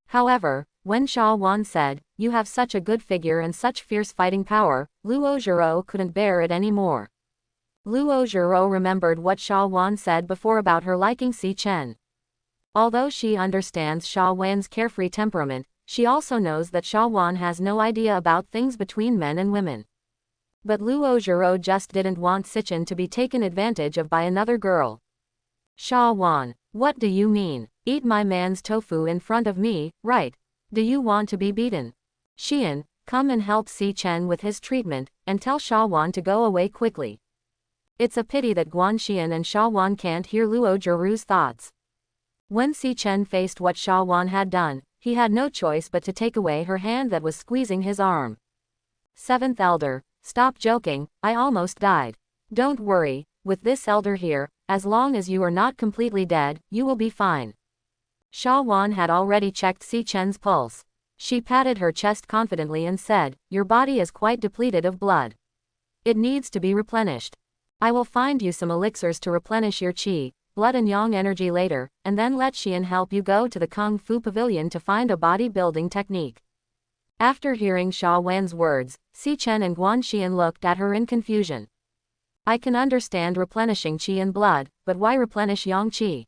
However, when Sha Wan said, you have such a good figure and such fierce fighting power, Luo Zhiro couldn't bear it anymore. Luo Zhiro remembered what Sha Wan said before about her liking Si Chen. Although she understands Sha Wan's carefree temperament, she also knows that Sha Wan has no idea about things between men and women. But Luo Zhiro just didn't want Si Chen to be taken advantage of by another girl. Sha Wan, what do you mean? Eat my man's tofu in front of me, right? Do you want to be beaten? Xian, come and help Si Chen with his treatment, and tell Sha Wan to go away quickly. It's a pity that Guan Xian and Sha Wan can't hear Luo Zhiro's thoughts. When Si Chen faced what Sha Wan had done, he had no choice but to take away her hand that was squeezing his arm. Seventh elder, stop joking, I almost died. Don't worry, with this elder here, as long as you are not completely dead, you will be fine. Sha Wan had already checked Si Chen's pulse. She patted her chest confidently and said, your body is quite depleted of blood. It needs to be replenished. I will find you some elixirs to replenish your qi, blood and yang energy later, and then let Xian help you go to the Kung Fu Pavilion to find a body-building technique. After hearing Sha Wan's words, Si Chen and Guan Xian looked at her in confusion. I can understand replenishing qi and blood, but why replenish yang qi?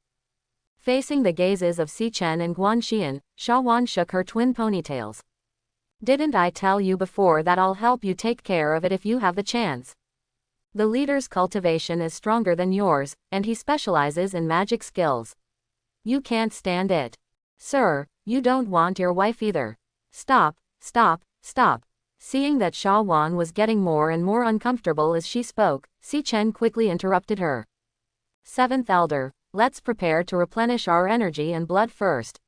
Facing the gazes of Si Chen and Guan Xian, Sha Wan shook her twin ponytails. Didn't I tell you before that I'll help you take care of it if you have the chance? The leader's cultivation is stronger than yours, and he specializes in magic skills. You can't stand it. Sir, you don't want your wife either. Stop, stop, stop. Seeing that Sha Wan was getting more and more uncomfortable as she spoke, Si Chen quickly interrupted her. Seventh elder, let's prepare to replenish our energy and blood first.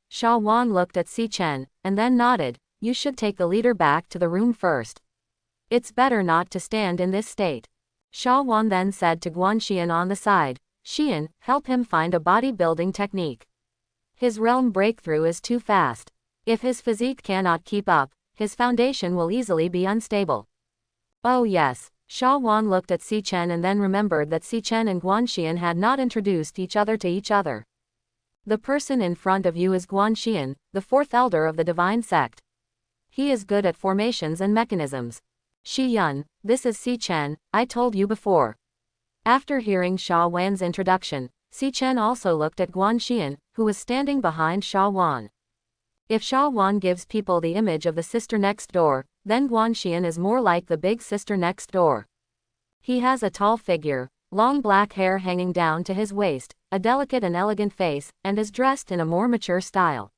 Sha Wan looked at Si Chen, and then nodded, you should take the leader back to the room first. It's better not to stand in this state. Sha Wan then said to Guan Xian on the side, Xian, help him find a bodybuilding technique. His realm breakthrough is too fast. If his physique cannot keep up, his foundation will easily be unstable. Oh yes. Sha Wan looked at Si Chen and then remembered that Si Chen and Guan Xian had not introduced each other to each other. The person in front of you is Guan Xian, the fourth elder of the divine sect. He is good at formations and mechanisms. Shi Yun, this is Si Chen, I told you before. After hearing Sha Wan's introduction, Si Chen also looked at Guan Xian, who was standing behind Sha Wan. If Sha Wan gives people the image of the sister next door, then Guan Xian is more like the big sister next door. He has a tall figure, long black hair hanging down to his waist, a delicate and elegant face, and is dressed in a more mature style.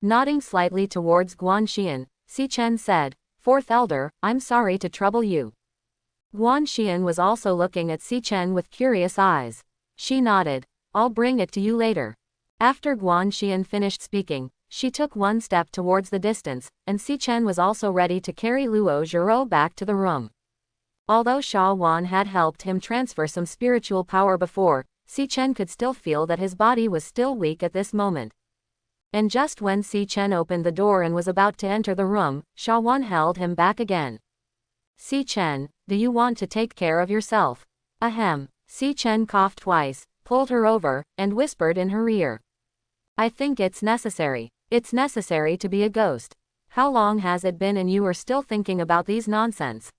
Nodding slightly towards Guan Xian, Si Chen said, Fourth elder, I'm sorry to trouble you. Guan Xian was also looking at Si Chen with curious eyes. She nodded. I'll bring it to you later. After Guan Xian finished speaking, she took one step towards the distance, and Si Chen was also ready to carry Luo Zhiro back to the room. Although Sha Wan had helped him transfer some spiritual power before, Si Chen could still feel that his body was still weak at this moment. And just when Si Chen opened the door and was about to enter the room, Sha Wan held him back again. Si Chen, do you want to take care of yourself? Ahem. Si Chen coughed twice, pulled her over, and whispered in her ear. I think it's necessary. It's necessary to be a ghost. How long has it been and you are still thinking about these nonsense?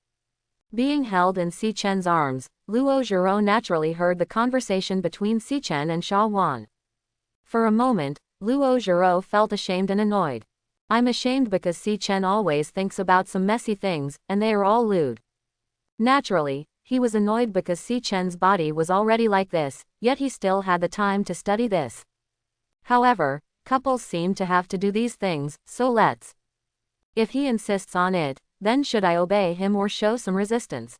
Being held in Si Chen's arms, Luo Zhiro naturally heard the conversation between Si Chen and Sha Wan. For a moment, Luo Zhiro felt ashamed and annoyed. I'm ashamed because Si Chen always thinks about some messy things, and they are all lewd. Naturally, he was annoyed because Si Chen's body was already like this, yet he still had the time to study this. However, couples seem to have to do these things, so let's. If he insists on it, then should I obey him or show some resistance?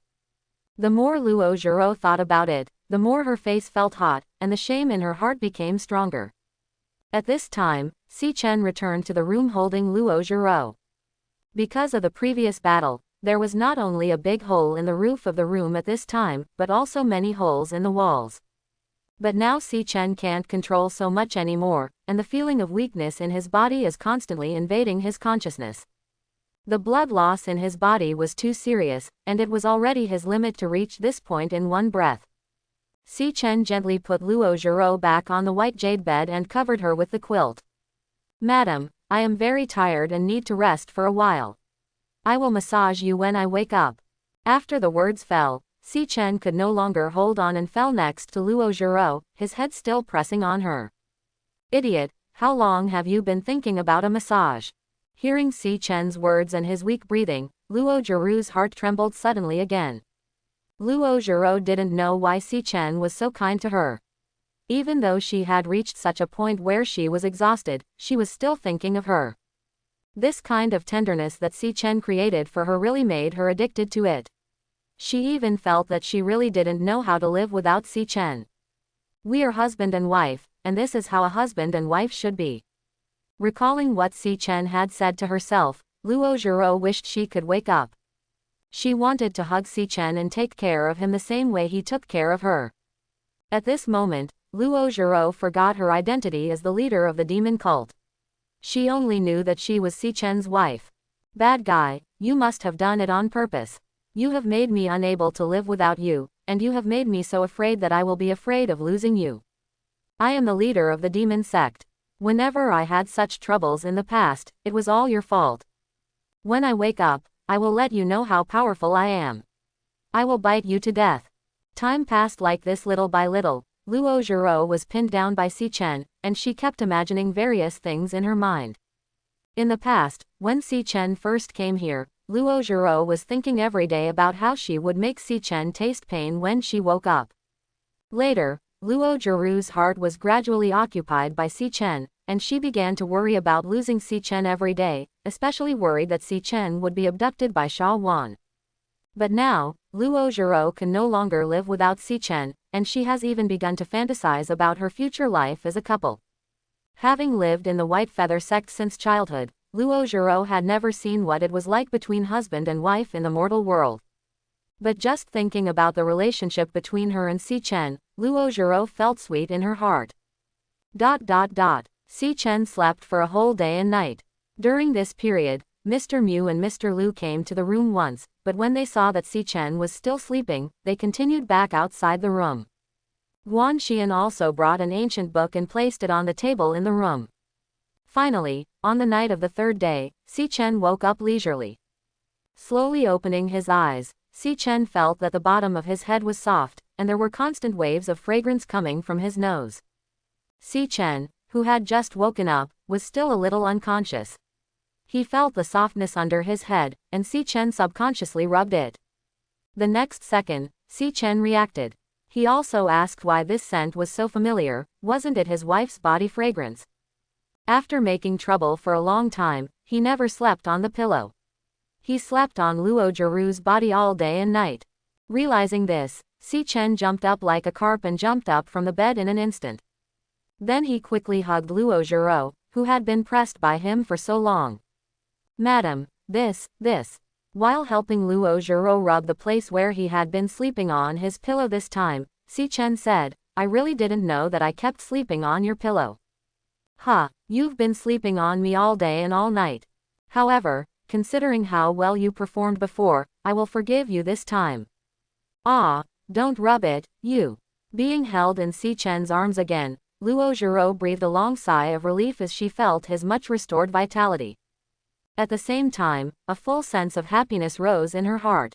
The more Luo Zhiro thought about it, the more her face felt hot, and the shame in her heart became stronger. At this time, Si Chen returned to the room holding Luo Zhiro. Because of the previous battle, there was not only a big hole in the roof of the room at this time, but also many holes in the walls. But now Si Chen can't control so much anymore, and the feeling of weakness in his body is constantly invading his consciousness. The blood loss in his body was too serious, and it was already his limit to reach this point in one breath. Si Chen gently put Luo Zhiro back on the white jade bed and covered her with the quilt. Madam, I am very tired and need to rest for a while. I will massage you when I wake up. After the words fell, Si Chen could no longer hold on and fell next to Luo Zhiro, his head still pressing on her. Idiot, how long have you been thinking about a massage? Hearing Si Chen's words and his weak breathing, Luo Zhiro's heart trembled suddenly again. Luo Zhiro didn't know why Si Chen was so kind to her. Even though she had reached such a point where she was exhausted, she was still thinking of her. This kind of tenderness that Si Chen created for her really made her addicted to it. She even felt that she really didn't know how to live without Si Chen. We are husband and wife, and this is how a husband and wife should be. Recalling what Si Chen had said to herself, Luo Zhiro wished she could wake up. She wanted to hug Si Chen and take care of him the same way he took care of her. At this moment, Luo Zhiro forgot her identity as the leader of the demon cult. She only knew that she was Si Chen's wife. Bad guy, you must have done it on purpose. You have made me unable to live without you, and you have made me so afraid that I will be afraid of losing you. I am the leader of the demon sect. Whenever I had such troubles in the past, it was all your fault. When I wake up, I will let you know how powerful I am. I will bite you to death. Time passed like this little by little. Luo Zhiro was pinned down by Si Chen, and she kept imagining various things in her mind. In the past, when Si Chen first came here, Luo Zhiro was thinking every day about how she would make Si Chen taste pain when she woke up. Later, Luo Zhiro's heart was gradually occupied by Si Chen, and she began to worry about losing Si Chen every day, especially worried that Si Chen would be abducted by Sha Wan. But now, Luo Zhiro can no longer live without Si Chen, and she has even begun to fantasize about her future life as a couple. Having lived in the White Feather sect since childhood, Luo Zhiro had never seen what it was like between husband and wife in the mortal world. But just thinking about the relationship between her and Si Chen, Luo Zhiro felt sweet in her heart. Si Chen slept for a whole day and night. During this period, Mr. Mu and Mr. Lu came to the room once, but when they saw that Si Chen was still sleeping, they continued back outside the room. Guan Xian also brought an ancient book and placed it on the table in the room. Finally, on the night of the third day, Si Chen woke up leisurely. Slowly opening his eyes, Si Chen felt that the bottom of his head was soft, and there were constant waves of fragrance coming from his nose. Si Chen, who had just woken up, was still a little unconscious. He felt the softness under his head, and Si Chen subconsciously rubbed it. The next second, Si Chen reacted. He also asked why this scent was so familiar. Wasn't it his wife's body fragrance? After making trouble for a long time, he never slept on the pillow. He slept on Luo Zhirou's body all day and night. Realizing this, Si Chen jumped up like a carp and jumped up from the bed in an instant. Then he quickly hugged Luo Zhirou, who had been pressed by him for so long. Madam, this. While helping Luo Zhirou rub the place where he had been sleeping on his pillow this time, Si Chen said, I really didn't know that I kept sleeping on your pillow. You've been sleeping on me all day and all night. However, considering how well you performed before, I will forgive you this time. Don't rub it, you. Being held in Si Chen's arms again, Luo Zhirou breathed a long sigh of relief as she felt his much restored vitality. At the same time, a full sense of happiness rose in her heart.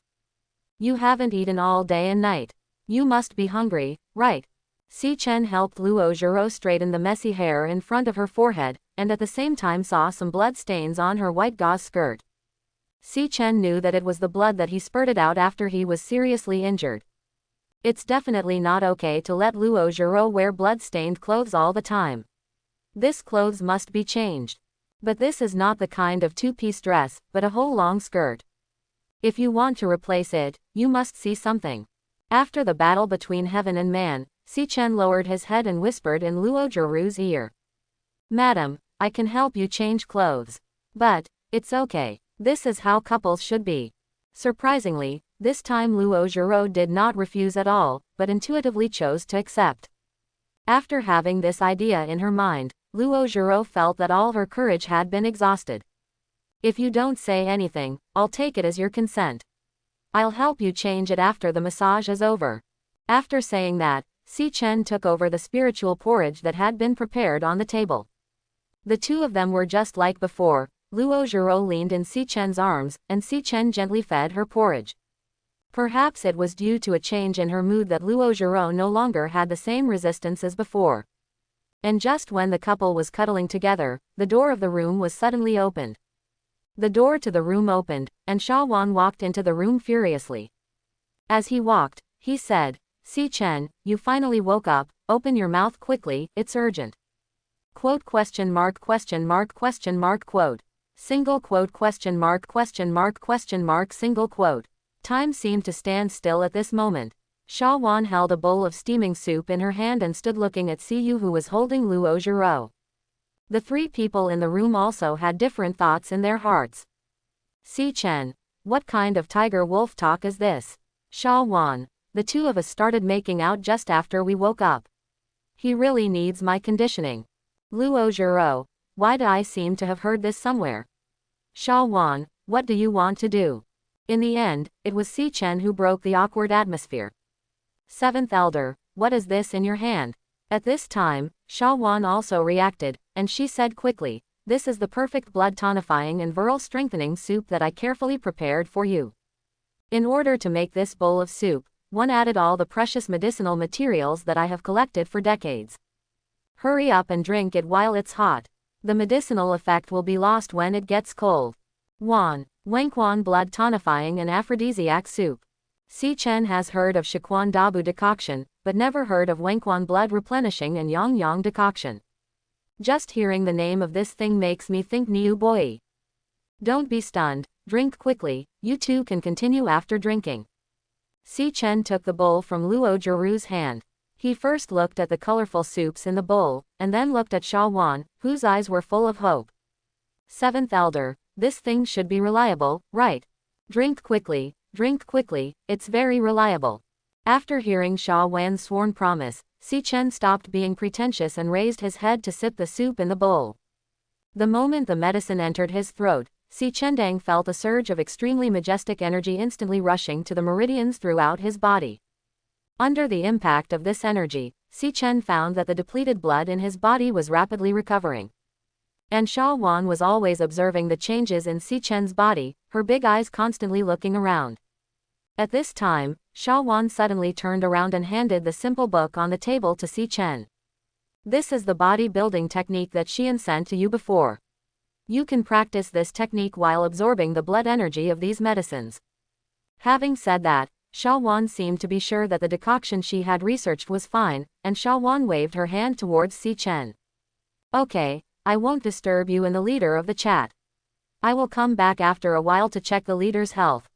You haven't eaten all day and night. You must be hungry, right? Si Chen helped Luo Zhirou straighten the messy hair in front of her forehead, and at the same time saw some blood stains on her white gauze skirt. Si Chen knew that it was the blood that he spurted out after he was seriously injured. It's definitely not okay to let Luo Zhirou wear blood-stained clothes all the time. This clothes must be changed. But this is not the kind of two-piece dress, but a whole long skirt. If you want to replace it, you must see something. After the battle between heaven and man, Si Chen lowered his head and whispered in Luo Zhirou's ear. Madam, I can help you change clothes. But, it's okay. This is how couples should be. Surprisingly, this time Luo Zhirou did not refuse at all, but intuitively chose to accept. After having this idea in her mind, Luo Zhirou felt that all her courage had been exhausted. If you don't say anything, I'll take it as your consent. I'll help you change it after the massage is over. After saying that, Si Chen took over the spiritual porridge that had been prepared on the table. The two of them were just like before. Luo Zhirou leaned in Si Chen's arms, and Si Chen gently fed her porridge. Perhaps it was due to a change in her mood that Luo Zhirou no longer had the same resistance as before. And just when the couple was cuddling together, the door of the room was suddenly opened. The door to the room opened, and Sha Wan walked into the room furiously. As he walked, he said, Si Chen, you finally woke up, open your mouth quickly, it's urgent. Quote ? Quote. Single quote ? Single quote. Time seemed to stand still at this moment. Sha Wan held a bowl of steaming soup in her hand and stood looking at Si Yu, who was holding Luo Zhirou. The three people in the room also had different thoughts in their hearts. Si Chen, what kind of tiger-wolf talk is this? Sha Wan, the two of us started making out just after we woke up. He really needs my conditioning. Luo Zhirou, why do I seem to have heard this somewhere? Sha Wan, what do you want to do? In the end, it was Si Chen who broke the awkward atmosphere. Seventh Elder, what is this in your hand? At this time, Sha Wan also reacted, and she said quickly, this is the perfect blood tonifying and virile strengthening soup that I carefully prepared for you. In order to make this bowl of soup, one added all the precious medicinal materials that I have collected for decades. Hurry up and drink it while it's hot. The medicinal effect will be lost when it gets cold. Wengquan blood tonifying and aphrodisiac soup. Si Chen has heard of Shiquan Dabu decoction, but never heard of Wengquan blood replenishing and Yang Yang decoction. Just hearing the name of this thing makes me think Niu Boi. Don't be stunned, drink quickly, you two can continue after drinking. Si Chen took the bowl from Luo Zhirou's hand. He first looked at the colorful soups in the bowl, and then looked at Sha Wan, whose eyes were full of hope. Seventh Elder, this thing should be reliable, right? Drink quickly, drink quickly, it's very reliable. After hearing Sha Wan's sworn promise, Si Chen stopped being pretentious and raised his head to sip the soup in the bowl. The moment the medicine entered his throat, Si Chendang felt a surge of extremely majestic energy instantly rushing to the meridians throughout his body. Under the impact of this energy, Si Chen found that the depleted blood in his body was rapidly recovering. And Sha Wan was always observing the changes in Si Chen's body, her big eyes constantly looking around. At this time, Sha Wan suddenly turned around and handed the simple book on the table to Si Chen. This is the body building technique that Xian sent to you before. You can practice this technique while absorbing the blood energy of these medicines. Having said that, Sha Wan seemed to be sure that the decoction she had researched was fine, and Sha Wan waved her hand towards Si Chen. Okay, I won't disturb you and the leader of the chat. I will come back after a while to check the leader's health.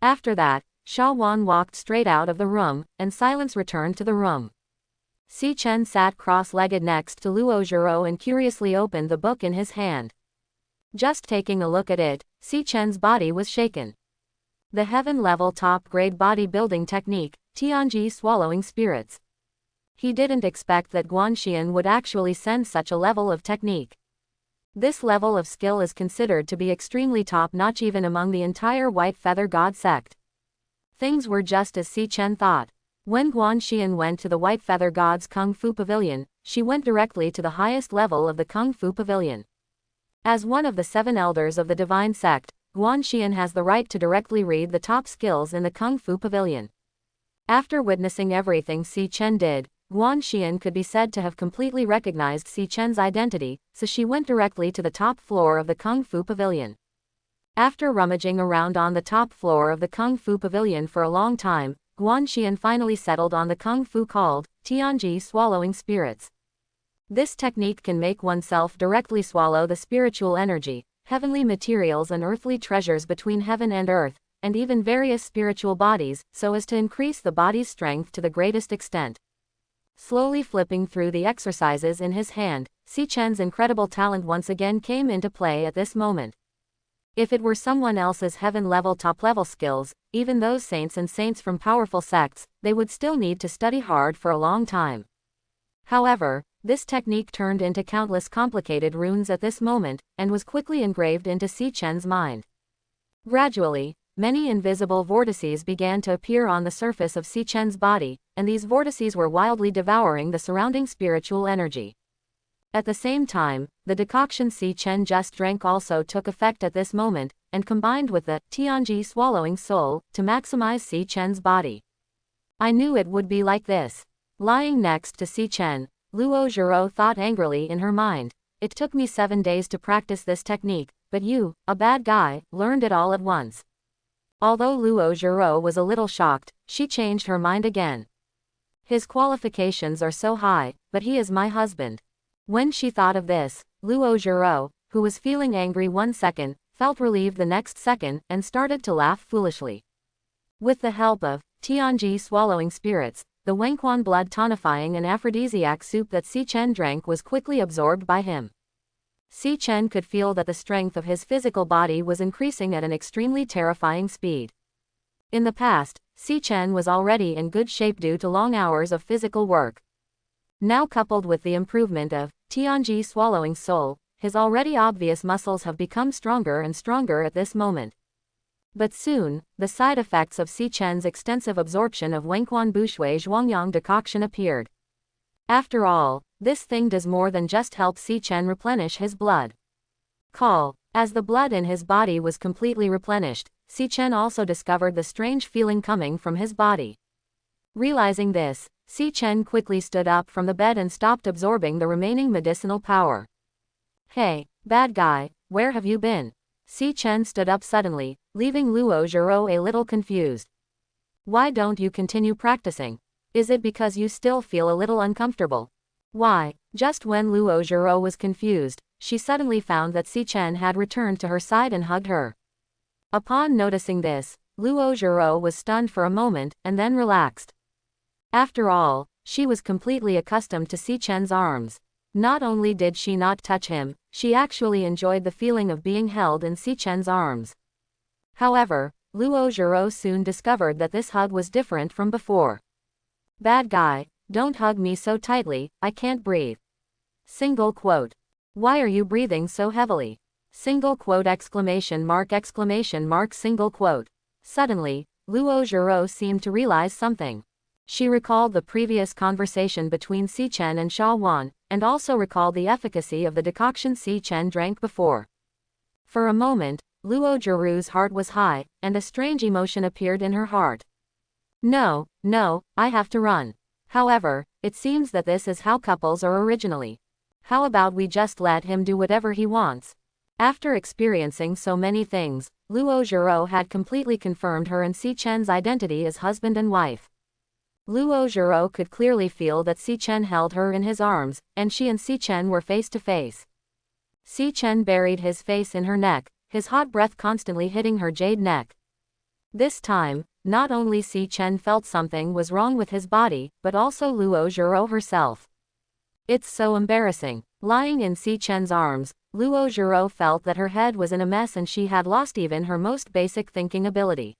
After that, Sha Wan walked straight out of the room, and silence returned to the room. Si Chen sat cross-legged next to Luo Zhiro and curiously opened the book in his hand. Just taking a look at it, Si Chen's body was shaken. The heaven-level top-grade bodybuilding technique, Tianji swallowing spirits. He didn't expect that Guanxian would actually send such a level of technique. This level of skill is considered to be extremely top-notch even among the entire White Feather God sect. Things were just as Si Chen thought. When Guanxian went to the White Feather God's Kung Fu Pavilion, she went directly to the highest level of the Kung Fu Pavilion. As one of the 7 elders of the Divine Sect, Guanxian has the right to directly read the top skills in the Kung Fu Pavilion. After witnessing everything Si Chen did, Guanxian could be said to have completely recognized Si Chen's identity, so she went directly to the top floor of the Kung Fu Pavilion. After rummaging around on the top floor of the Kung Fu Pavilion for a long time, Guanxian finally settled on the Kung Fu called Tianji swallowing spirits. This technique can make oneself directly swallow the spiritual energy, heavenly materials and earthly treasures between heaven and earth, and even various spiritual bodies, so as to increase the body's strength to the greatest extent. Slowly flipping through the exercises in his hand, Si Chen's incredible talent once again came into play at this moment. If it were someone else's heaven-level top-level skills, even those saints and saints from powerful sects, they would still need to study hard for a long time. However, this technique turned into countless complicated runes at this moment, and was quickly engraved into Si Chen's mind. Gradually, many invisible vortices began to appear on the surface of Si Chen's body, and these vortices were wildly devouring the surrounding spiritual energy. At the same time, the decoction Si Chen just drank also took effect at this moment, and combined with the Tianji swallowing soul, to maximize Si Chen's body. I knew it would be like this. Lying next to Si Chen, Luo Zhiro thought angrily in her mind. It took me 7 days to practice this technique, but you, a bad guy, learned it all at once. Although Luo Zhiro was a little shocked, she changed her mind again. His qualifications are so high, but he is my husband. When she thought of this, Luo Zhiro, who was feeling angry 1 second, felt relieved the next second, and started to laugh foolishly. With the help of Tianji swallowing spirits, the Wenquan blood tonifying and aphrodisiac soup that Si Chen drank was quickly absorbed by him. Si Chen could feel that the strength of his physical body was increasing at an extremely terrifying speed. In the past, Si Chen was already in good shape due to long hours of physical work. Now coupled with the improvement of Tianji swallowing soul, his already obvious muscles have become stronger and stronger at this moment. But soon, the side effects of Si Chen's extensive absorption of Wenquan Bushui Zhuangyang decoction appeared. After all, this thing does more than just help Si Chen replenish his blood. As the blood in his body was completely replenished, Si Chen also discovered the strange feeling coming from his body. Realizing this, Si Chen quickly stood up from the bed and stopped absorbing the remaining medicinal power. Hey, bad guy, where have you been? Si Chen stood up suddenly, leaving Luo Zhiro a little confused. Why don't you continue practicing? Is it because you still feel a little uncomfortable? Why? Just when Luo Zhiro was confused, she suddenly found that Si Chen had returned to her side and hugged her. Upon noticing this, Luo Zhiro was stunned for a moment, and then relaxed. After all, she was completely accustomed to Si Chen's arms. Not only did she not touch him, she actually enjoyed the feeling of being held in Si Chen's arms. However, Luo Zhiro soon discovered that this hug was different from before. Bad guy, don't hug me so tightly, I can't breathe. Single quote. Why are you breathing so heavily? Single quote exclamation mark single quote. Suddenly, Luo Zhiro seemed to realize something. She recalled the previous conversation between Si Chen and Xia Wan, and also recalled the efficacy of the decoction Si Chen drank before. For a moment, Luo Zhirou's heart was high, and a strange emotion appeared in her heart. No, I have to run. However, it seems that this is how couples are originally. How about we just let him do whatever he wants? After experiencing so many things, Luo Zhiro had completely confirmed her and Si Chen's identity as husband and wife. Luo Zhiro could clearly feel that Si Chen held her in his arms, and she and Si Chen were face to face. Si Chen buried his face in her neck, his hot breath constantly hitting her jade neck. This time, not only Si Chen felt something was wrong with his body, but also Luo Zhiro herself. It's so embarrassing. Lying in Si Chen's arms, Luo Zhiro felt that her head was in a mess and she had lost even her most basic thinking ability.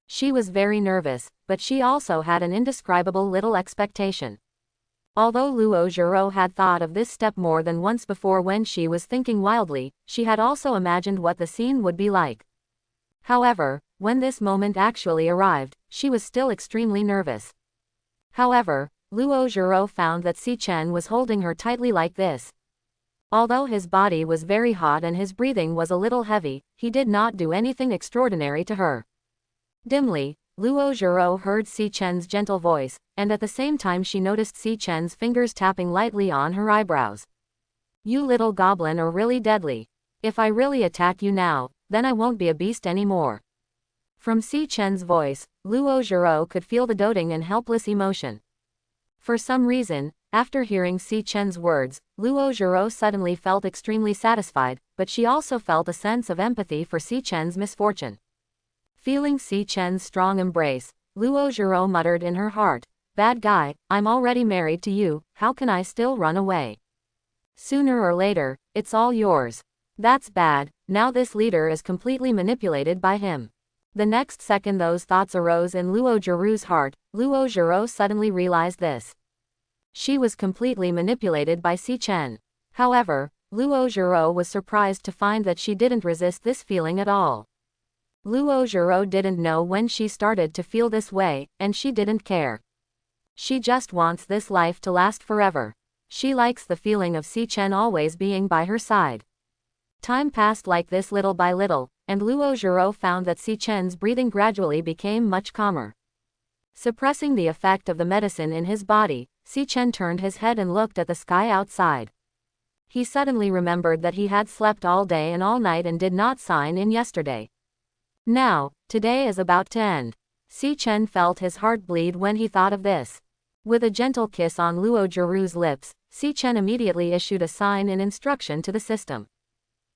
She was very nervous, but she also had an indescribable little expectation. Although Luo Zhiro had thought of this step more than once before when she was thinking wildly, she had also imagined what the scene would be like. However, when this moment actually arrived, she was still extremely nervous. However, Luo Zhiro found that Si Chen was holding her tightly like this. Although his body was very hot and his breathing was a little heavy, he did not do anything extraordinary to her. Dimly, Luo Zhiro heard Si Chen's gentle voice, and at the same time she noticed Si Chen's fingers tapping lightly on her eyebrows. You little goblin are really deadly. If I really attack you now, then I won't be a beast anymore. From Si Chen's voice, Luo Zhiro could feel the doting and helpless emotion. For some reason, after hearing Si Chen's words, Luo Zhiro suddenly felt extremely satisfied, but she also felt a sense of empathy for Si Chen's misfortune. Feeling Si Chen's strong embrace, Luo Zhiro muttered in her heart, "Bad guy, I'm already married to you, how can I still run away? Sooner or later, it's all yours." That's bad, now this leader is completely manipulated by him. The next second those thoughts arose in Luo Zhirou's heart, Luo Zhiro suddenly realized this. She was completely manipulated by Si Chen. However, Luo Zhiro was surprised to find that she didn't resist this feeling at all. Luo Zhiro didn't know when she started to feel this way, and she didn't care. She just wants this life to last forever. She likes the feeling of Si Chen always being by her side. Time passed like this little by little, and Luo Zhiro found that Si Chen's breathing gradually became much calmer. Suppressing the effect of the medicine in his body, Si Chen turned his head and looked at the sky outside. He suddenly remembered that he had slept all day and all night and did not sign in yesterday. Now, today is about to end. Si Chen felt his heart bleed when he thought of this. With a gentle kiss on Luo Zhirou's lips, Si Chen immediately issued a sign in instruction to the system.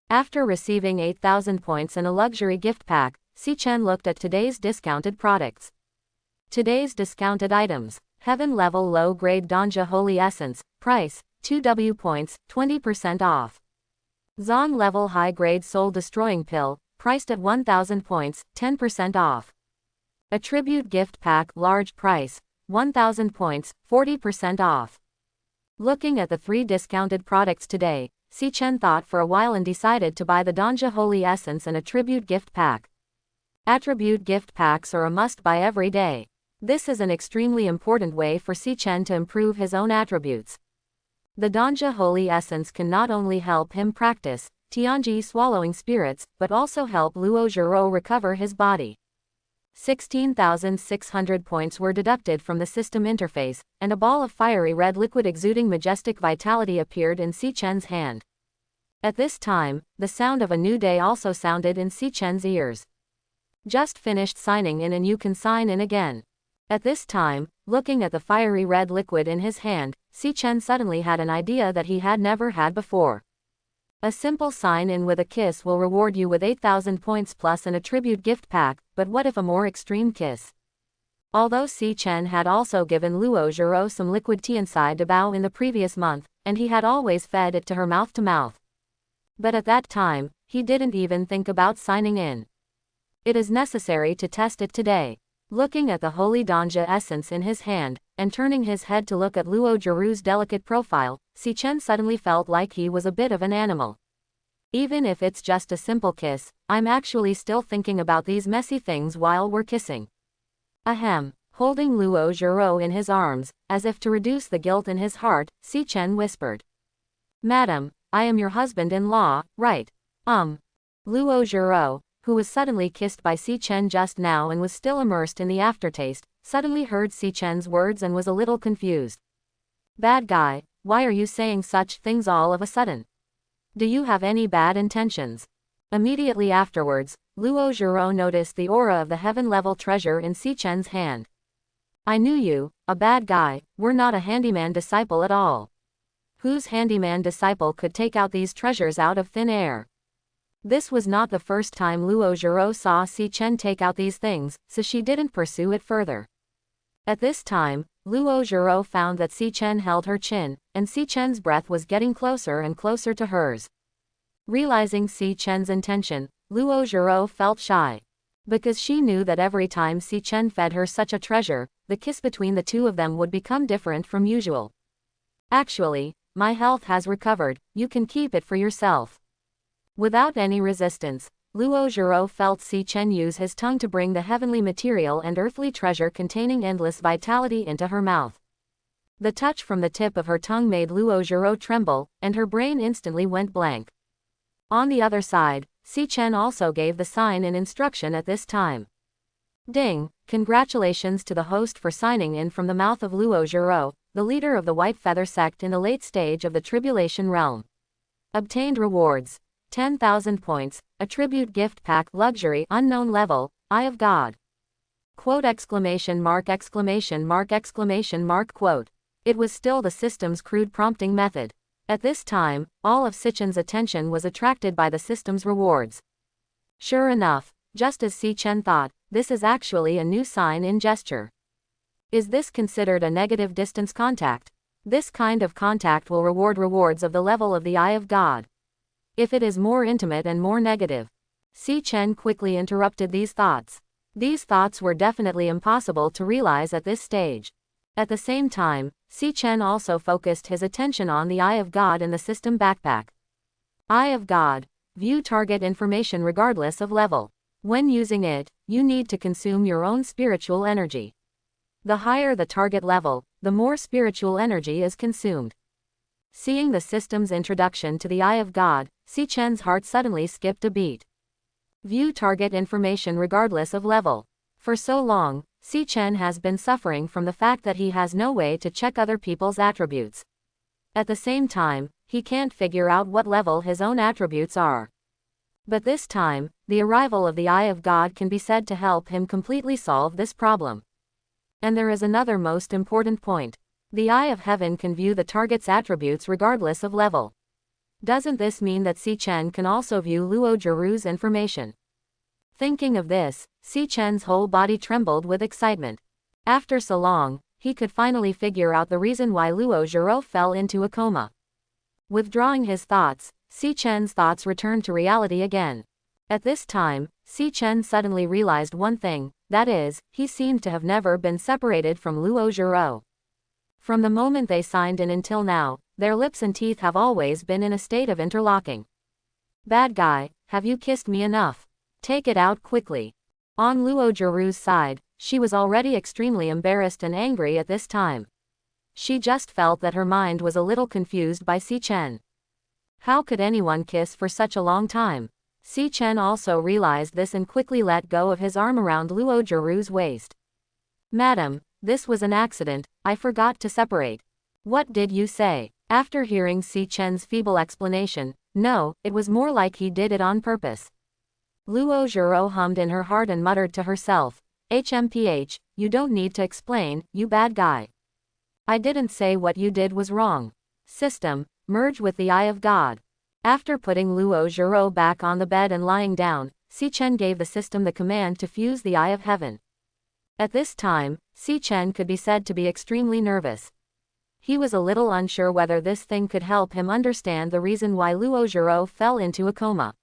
After receiving 8,000 points and a luxury gift pack, Si Chen looked at today's discounted products. Today's discounted items: Heaven level low grade Danja Holy Essence, price 2W points, 20% off. Zong level high grade Soul Destroying Pill, priced at 1,000 points, 10% off. Attribute gift pack large price, 1,000 points, 40% off. Looking at the three discounted products today, Si Chen thought for a while and decided to buy the Danja Holy Essence and Attribute gift pack. Attribute gift packs are a must-buy every day. This is an extremely important way for Si Chen to improve his own attributes. The Danja Holy Essence can not only help him practice Tianji swallowing spirits, but also help Luo Zhiro recover his body. 16,600 points were deducted from the system interface, and a ball of fiery red liquid exuding majestic vitality appeared in Si Chen's hand. At this time, the sound of a new day also sounded in Si Chen's ears. Just finished signing in and you can sign in again. At this time, looking at the fiery red liquid in his hand, Si Chen suddenly had an idea that he had never had before. A simple sign-in with a kiss will reward you with 8,000 points plus an attribute gift pack, but what if a more extreme kiss? Although Si Chen had also given Luo Zhiro some liquid tea inside Dabao in the previous month, and he had always fed it to her mouth to mouth. But at that time, he didn't even think about signing in. It is necessary to test it today. Looking at the holy Danja essence in his hand, and turning his head to look at Luo Jiru's delicate profile, Si Chen suddenly felt like he was a bit of an animal. Even if it's just a simple kiss, I'm actually still thinking about these messy things while we're kissing. Ahem. Holding Luo Jiro in his arms, as if to reduce the guilt in his heart, Si Chen whispered. Madam, I am your husband-in-law, right? Luo Jiro, who was suddenly kissed by Si Chen just now and was still immersed in the aftertaste, suddenly heard Si Chen's words and was a little confused. Bad guy, why are you saying such things all of a sudden? Do you have any bad intentions? Immediately afterwards, Luo Jiro noticed the aura of the heaven-level treasure in Si Chen's hand. I knew you, a bad guy, were not a handyman disciple at all. Whose handyman disciple could take out these treasures out of thin air? This was not the first time Luo Jiro saw Si Chen take out these things, so she didn't pursue it further. At this time, Luo Jiro found that Si Chen held her chin, and Si Chen's breath was getting closer and closer to hers. Realizing Si Chen's intention, Luo Jiro felt shy. Because she knew that every time Si Chen fed her such a treasure, the kiss between the two of them would become different from usual. Actually, my health has recovered, you can keep it for yourself. Without any resistance, Luo Jiro felt Si Chen use his tongue to bring the heavenly material and earthly treasure containing endless vitality into her mouth. The touch from the tip of her tongue made Luo Jiro tremble, and her brain instantly went blank. On the other side, Si Chen also gave the sign in instruction at this time. Ding! Congratulations to the host for signing in from the mouth of Luo Jiro, the leader of the White Feather sect in the late stage of the Tribulation realm. Obtained rewards. 10,000 points, attribute gift pack luxury unknown level, Eye of God. Quote exclamation mark exclamation mark exclamation mark quote. It was still the system's crude prompting method. At this time, all of Si Chen's attention was attracted by the system's rewards. Sure enough, just as Si Chen thought, this is actually a new sign in gesture. Is this considered a negative distance contact? This kind of contact will reward rewards of the level of the Eye of God. If it is more intimate and more negative. Si Chen quickly interrupted these thoughts. These thoughts were definitely impossible to realize at this stage. At the same time, Si Chen also focused his attention on the Eye of God in the system backpack. Eye of God. View target information regardless of level. When using it, you need to consume your own spiritual energy. The higher the target level, the more spiritual energy is consumed. Seeing the system's introduction to the Eye of God, Si Chen's heart suddenly skipped a beat. View target information regardless of level. For so long, Si Chen has been suffering from the fact that he has no way to check other people's attributes. At the same time, he can't figure out what level his own attributes are. But this time, the arrival of the Eye of God can be said to help him completely solve this problem. And there is another most important point. The Eye of Heaven can view the target's attributes regardless of level. Doesn't this mean that Si Chen can also view Luo Jiru's information? Thinking of this, Si Chen's whole body trembled with excitement. After so long, he could finally figure out the reason why Luo Jiru fell into a coma. Withdrawing his thoughts, Si Chen's thoughts returned to reality again. At this time, Si Chen suddenly realized one thing, that is, he seemed to have never been separated from Luo Jiru. From the moment they signed in until now, their lips and teeth have always been in a state of interlocking. Bad guy, have you kissed me enough? Take it out quickly. On Luo Jiru's side, she was already extremely embarrassed and angry at this time. She just felt that her mind was a little confused by Si Chen. How could anyone kiss for such a long time? Si Chen also realized this and quickly let go of his arm around Luo Jiru's waist. Madam, this was an accident, I forgot to separate. What did you say? After hearing Si Chen's feeble explanation, no, it was more like he did it on purpose. Luo Jiru hummed in her heart and muttered to herself, HMPH, you don't need to explain, you bad guy. I didn't say what you did was wrong. System, merge with the Eye of God. After putting Luo Jiru back on the bed and lying down, Si Chen gave the system the command to fuse the Eye of Heaven. At this time, Si Chen could be said to be extremely nervous. He was a little unsure whether this thing could help him understand the reason why Luo Jiru fell into a coma.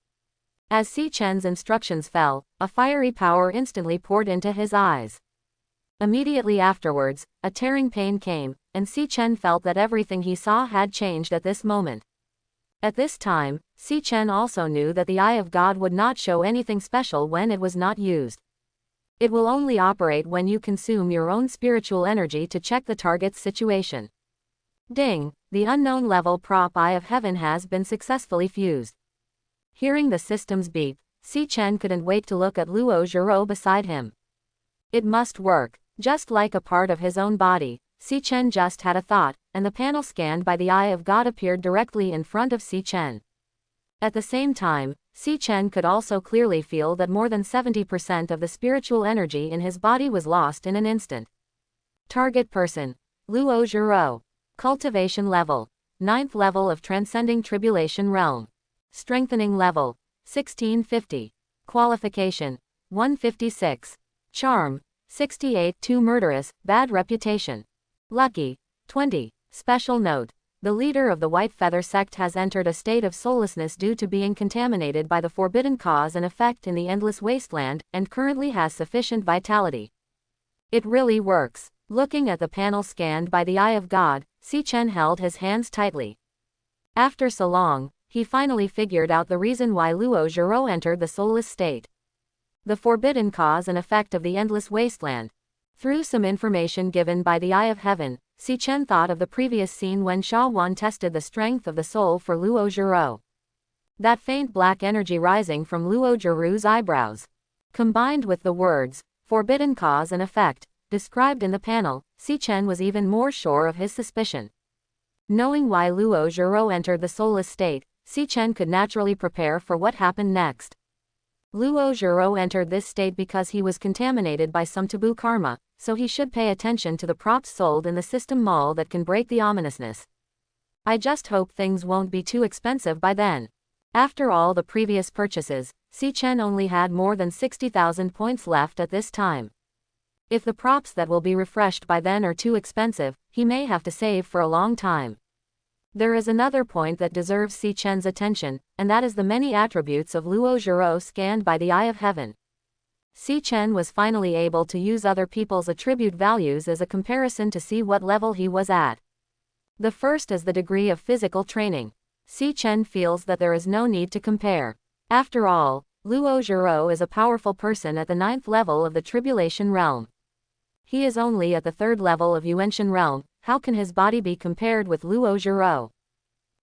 As Si Chen's instructions fell, a fiery power instantly poured into his eyes. Immediately afterwards, a tearing pain came, and Si Chen felt that everything he saw had changed at this moment. At this time, Si Chen also knew that the Eye of God would not show anything special when it was not used. It will only operate when you consume your own spiritual energy to check the target's situation. Ding! The unknown level prop Eye of Heaven has been successfully fused. Hearing the system's beep, Si Chen couldn't wait to look at Luo Zhiro beside him. It must work. Just like a part of his own body, Si Chen just had a thought, and the panel scanned by the Eye of God appeared directly in front of Si Chen. At the same time, Si Chen could also clearly feel that more than 70% of the spiritual energy in his body was lost in an instant. Target person: Luo Zhiro. Cultivation level: 9th level of Transcending Tribulation Realm. Strengthening level: 1650. Qualification: 156. Charm: 68. Too murderous, bad reputation. Lucky: 20. Special note: the leader of the White Feather sect has entered a state of soullessness due to being contaminated by the forbidden cause and effect in the endless wasteland, and currently has sufficient vitality. It really works. Looking at the panel scanned by the Eye of God, Si Chen held his hands tightly. After so long, he finally figured out the reason why Luo Zhiro entered the soulless state. The forbidden cause and effect of the endless wasteland. Through some information given by the Eye of Heaven, Si Chen thought of the previous scene when Sha Wan tested the strength of the soul for Luo Zhiro. That faint black energy rising from Luo Zhiro's eyebrows. Combined with the words, forbidden cause and effect, described in the panel, Si Chen was even more sure of his suspicion. Knowing why Luo Zhiro entered the soulless state, Si Chen could naturally prepare for what happened next. Luo Zhiro entered this state because he was contaminated by some taboo karma, so he should pay attention to the props sold in the system mall that can break the ominousness. I just hope things won't be too expensive by then. After all the previous purchases, Si Chen only had more than 60,000 points left at this time. If the props that will be refreshed by then are too expensive, he may have to save for a long time. There is another point that deserves Si Chen's attention, and that is the many attributes of Luo Zhiro scanned by the Eye of Heaven. Si Chen was finally able to use other people's attribute values as a comparison to see what level he was at. The first is the degree of physical training. Si Chen feels that there is no need to compare. After all, Luo Zhiro is a powerful person at the 9th level of the Tribulation Realm. He is only at the 3rd level of Yuanshan Realm. How can his body be compared with Luo Zhiro?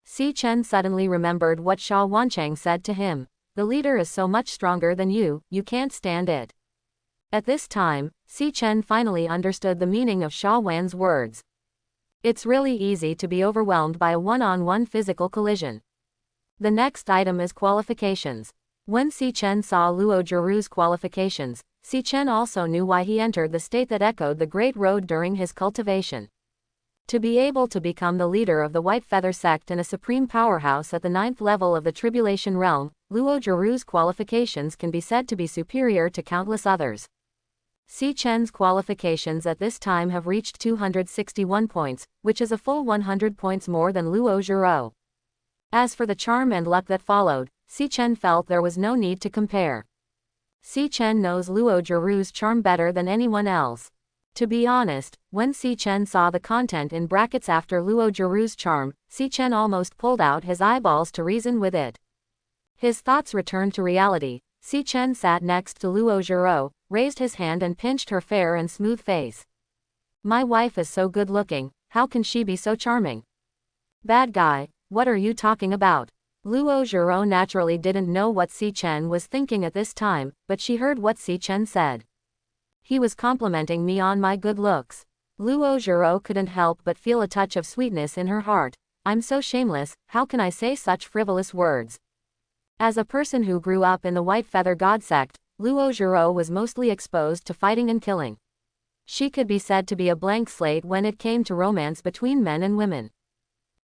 Si Chen suddenly remembered what Sha Wancheng said to him. The leader is so much stronger than you can't stand it. At this time, Si Chen finally understood the meaning of Sha Wan's words. It's really easy to be overwhelmed by a one-on-one physical collision. The next item is qualifications. When Si Chen saw Luo Zhiro's qualifications, Si Chen also knew why he entered the state that echoed the Great Road during his cultivation. To be able to become the leader of the White Feather sect and a supreme powerhouse at the 9th level of the Tribulation Realm, Luo Zhiro's qualifications can be said to be superior to countless others. Si Chen's qualifications at this time have reached 261 points, which is a full 100 points more than Luo Zhiro. As for the charm and luck that followed, Si Chen felt there was no need to compare. Si Chen knows Luo Zhiro's charm better than anyone else. To be honest, when Si Chen saw the content in brackets after Luo Zhiro's charm, Si Chen almost pulled out his eyeballs to reason with it. His thoughts returned to reality. Si Chen sat next to Luo Zhiro, raised his hand and pinched her fair and smooth face. My wife is so good looking, how can she be so charming? Bad guy, what are you talking about? Luo Zhiro naturally didn't know what Si Chen was thinking at this time, but she heard what Si Chen said. He was complimenting me on my good looks. Luo Zhiro couldn't help but feel a touch of sweetness in her heart. I'm so shameless, how can I say such frivolous words? As a person who grew up in the White Feather God sect, Luo Zhiro was mostly exposed to fighting and killing. She could be said to be a blank slate when it came to romance between men and women.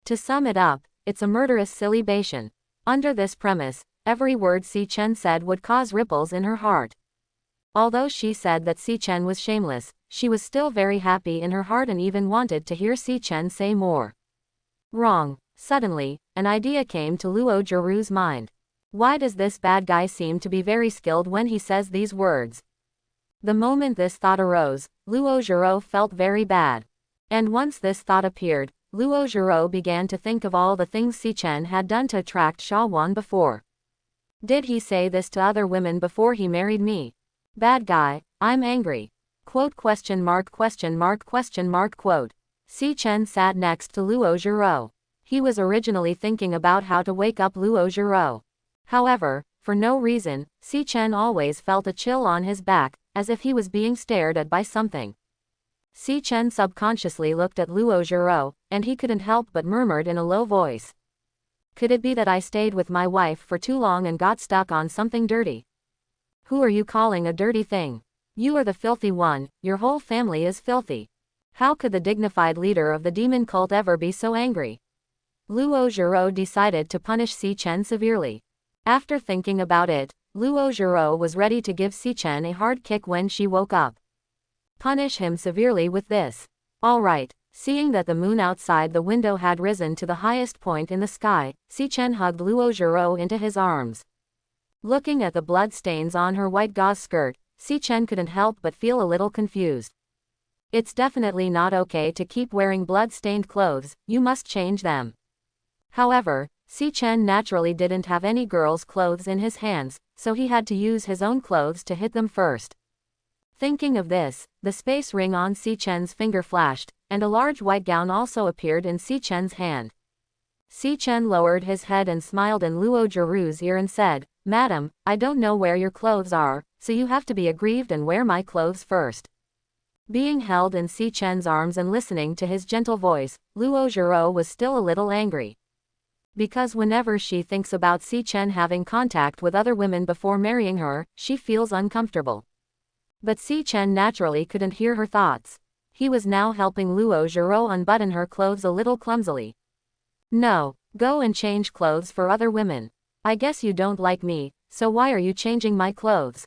To sum it up, it's a murderous silly bation. Under this premise, every word Si Chen said would cause ripples in her heart. Although she said that Si Chen was shameless, she was still very happy in her heart and even wanted to hear Si Chen say more. Wrong. Suddenly, an idea came to Luo Zhiro's mind. Why does this bad guy seem to be very skilled when he says these words? The moment this thought arose, Luo Zhiro felt very bad. And once this thought appeared, Luo Zhiro began to think of all the things Xichen had done to attract Shawan before. Did he say this to other women before he married me? Bad guy, I'm angry. Quote question mark question mark question mark quote. Xichen sat next to Luo Zhiro. He was originally thinking about how to wake up Luo Zhiro. However, for no reason, Xichen always felt a chill on his back, as if he was being stared at by something. Xichen subconsciously looked at Luo Zhiro, and he couldn't help but murmured in a low voice. Could it be that I stayed with my wife for too long and got stuck on something dirty? Who are you calling a dirty thing? You are the filthy one, your whole family is filthy. How could the dignified leader of the demon cult ever be so angry? Luo Zhiro decided to punish Xichen severely. After thinking about it, Luo Zhiro was ready to give Xichen a hard kick when she woke up. Punish him severely with this. Alright. Seeing that the moon outside the window had risen to the highest point in the sky, Xichen hugged Luo Zhiro into his arms. Looking at the blood stains on her white gauze skirt, Xichen couldn't help but feel a little confused. It's definitely not okay to keep wearing blood-stained clothes, you must change them. However, Xichen naturally didn't have any girl's clothes in his hands, so he had to use his own clothes to hit them first. Thinking of this, the space ring on Xichen's finger flashed, and a large white gown also appeared in Xichen's hand. Xichen lowered his head and smiled in Luo Zhirou's ear and said, Madam, I don't know where your clothes are, so you have to be aggrieved and wear my clothes first. Being held in Xichen's arms and listening to his gentle voice, Luo Zhiro was still a little angry. Because whenever she thinks about Xichen having contact with other women before marrying her, she feels uncomfortable. But Xichen naturally couldn't hear her thoughts. He was now helping Luo Zhiro unbutton her clothes a little clumsily. No, go and change clothes for other women. I guess you don't like me, so why are you changing my clothes?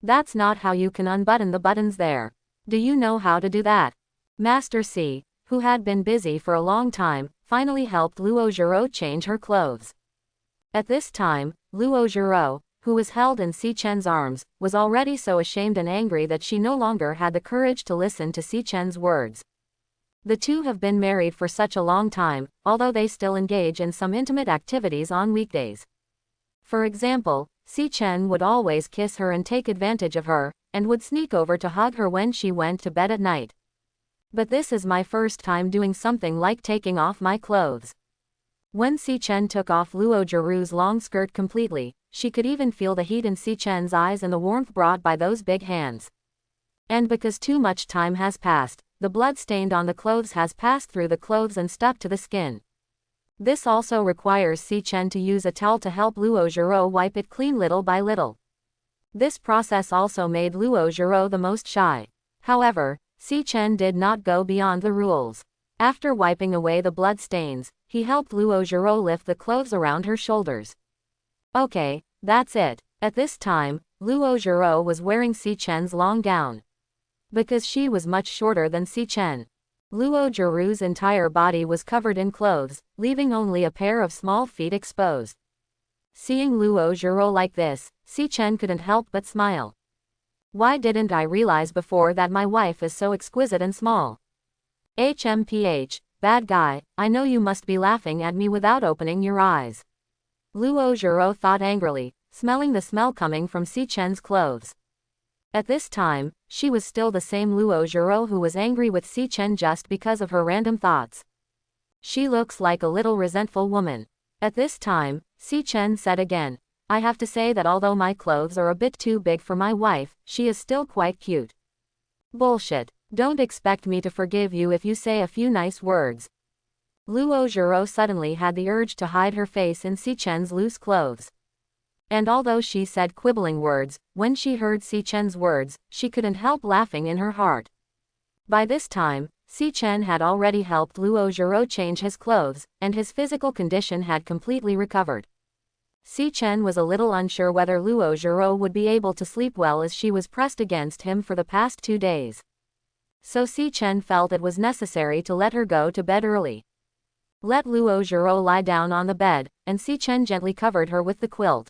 That's not how you can unbutton the buttons there. Do you know how to do that? Master C, who had been busy for a long time, finally helped Luo Zhiro change her clothes. At this time, Luo Zhiro, who was held in Xichen's arms, was already so ashamed and angry that she no longer had the courage to listen to Xichen's words. The two have been married for such a long time, although they still engage in some intimate activities on weekdays. For example, Xichen would always kiss her and take advantage of her, and would sneak over to hug her when she went to bed at night. But this is my first time doing something like taking off my clothes. When Xichen took off Luo Zhirou's long skirt completely, she could even feel the heat in Xichen's eyes and the warmth brought by those big hands. And because too much time has passed, the blood stained on the clothes has passed through the clothes and stuck to the skin. This also requires Xichen to use a towel to help Luo Zhiro wipe it clean little by little. This process also made Luo Zhiro the most shy. However, Xichen did not go beyond the rules. After wiping away the blood stains, he helped Luo Zhiro lift the clothes around her shoulders. Okay, that's it. At this time, Luo Zhiro was wearing Xichen's long gown. Because she was much shorter than Xichen, Luo Zhirou's entire body was covered in clothes, leaving only a pair of small feet exposed. Seeing Luo Zhiro like this, Xichen couldn't help but smile. Why didn't I realize before that my wife is so exquisite and small? HMPH, bad guy, I know you must be laughing at me without opening your eyes. Luo Zhiro thought angrily, smelling the smell coming from Xichen's clothes. At this time, she was still the same Luo Zhiro who was angry with Xichen just because of her random thoughts. She looks like a little resentful woman. At this time, Xichen said again, I have to say that although my clothes are a bit too big for my wife, she is still quite cute. Bullshit. Don't expect me to forgive you if you say a few nice words. Luo Zhiro suddenly had the urge to hide her face in Xichen's loose clothes. And although she said quibbling words, when she heard Xichen's words, she couldn't help laughing in her heart. By this time, Xichen had already helped Luo Zhiro change his clothes, and his physical condition had completely recovered. Xichen was a little unsure whether Luo Zhiro would be able to sleep well as she was pressed against him for the past 2 days. So Xichen felt it was necessary to let her go to bed early. Let Luo Zhiro lie down on the bed, and Si Chen gently covered her with the quilt.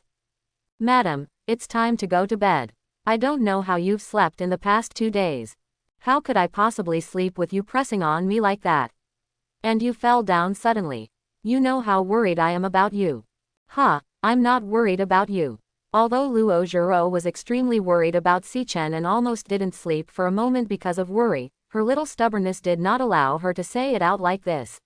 Madam, it's time to go to bed. I don't know how you've slept in the past 2 days. How could I possibly sleep with you pressing on me like that? And you fell down suddenly. You know how worried I am about you. Huh, I'm not worried about you. Although Luo Zhiro was extremely worried about Si Chen and almost didn't sleep for a moment because of worry, her little stubbornness did not allow her to say it out like this.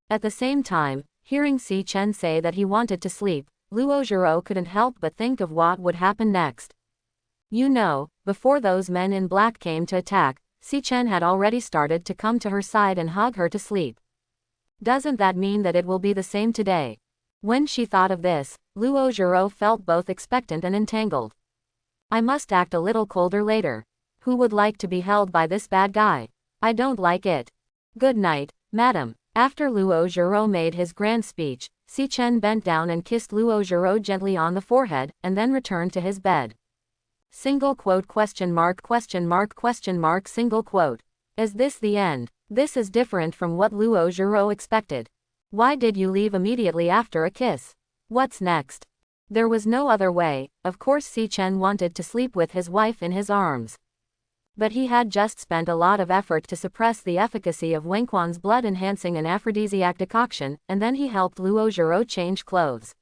At the same time, hearing Si Chen say that he wanted to sleep, Luo Zhiro couldn't help but think of what would happen next. You know, before those men in black came to attack, Si Chen had already started to come to her side and hug her to sleep. Doesn't that mean that it will be the same today? When she thought of this, Luo Zhiro felt both expectant and entangled. I must act a little colder later. Who would like to be held by this bad guy? I don't like it. Good night, madam. After Luo Zhiro made his grand speech, Si Chen bent down and kissed Luo Zhiro gently on the forehead, and then returned to his bed. Single quote question mark question mark question mark single quote. Is this the end? This is different from what Luo Zhiro expected. Why did you leave immediately after a kiss? What's next? There was no other way. Of course Si Chen wanted to sleep with his wife in his arms. But he had just spent a lot of effort to suppress the efficacy of Wenquan's blood-enhancing and aphrodisiac decoction, and then he helped Luo Zhiro change clothes.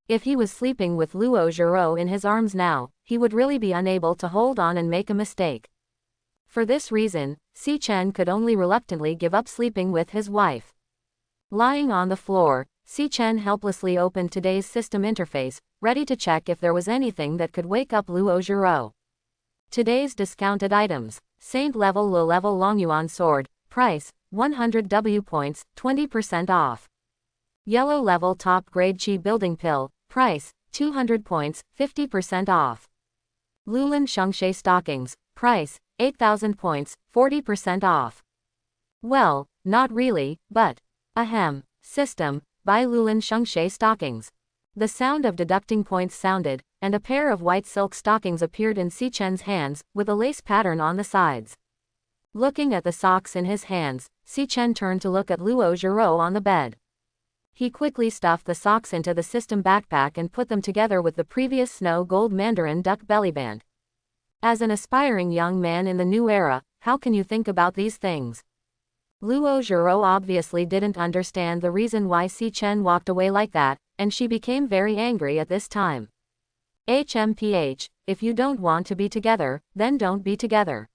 If he was sleeping with Luo Zhiro in his arms now, he would really be unable to hold on and make a mistake. For this reason, Si Chen could only reluctantly give up sleeping with his wife. Lying on the floor, Si Chen helplessly opened today's system interface, ready to check if there was anything that could wake up Luo Zhiro. Today's discounted items: Saint level low level Longyuan sword, price, 100 W points, 20% off. Yellow level top grade Chi building pill, price, 200 points, 50% off. Lulin Shengxie stockings, price, 8,000 points, 40% off. Well, not really, but, ahem, system, buy Lulin Shengxie stockings. The sound of deducting points sounded, and a pair of white silk stockings appeared in Si Chen's hands, with a lace pattern on the sides. Looking at the socks in his hands, Si Chen turned to look at Luo Zhiro on the bed. He quickly stuffed the socks into the system backpack and put them together with the previous snow gold mandarin duck bellyband. As an aspiring young man in the new era, how can you think about these things? Luo Zhiro obviously didn't understand the reason why Si Chen walked away like that, and she became very angry at this time. HMPH, if you don't want to be together, then don't be together.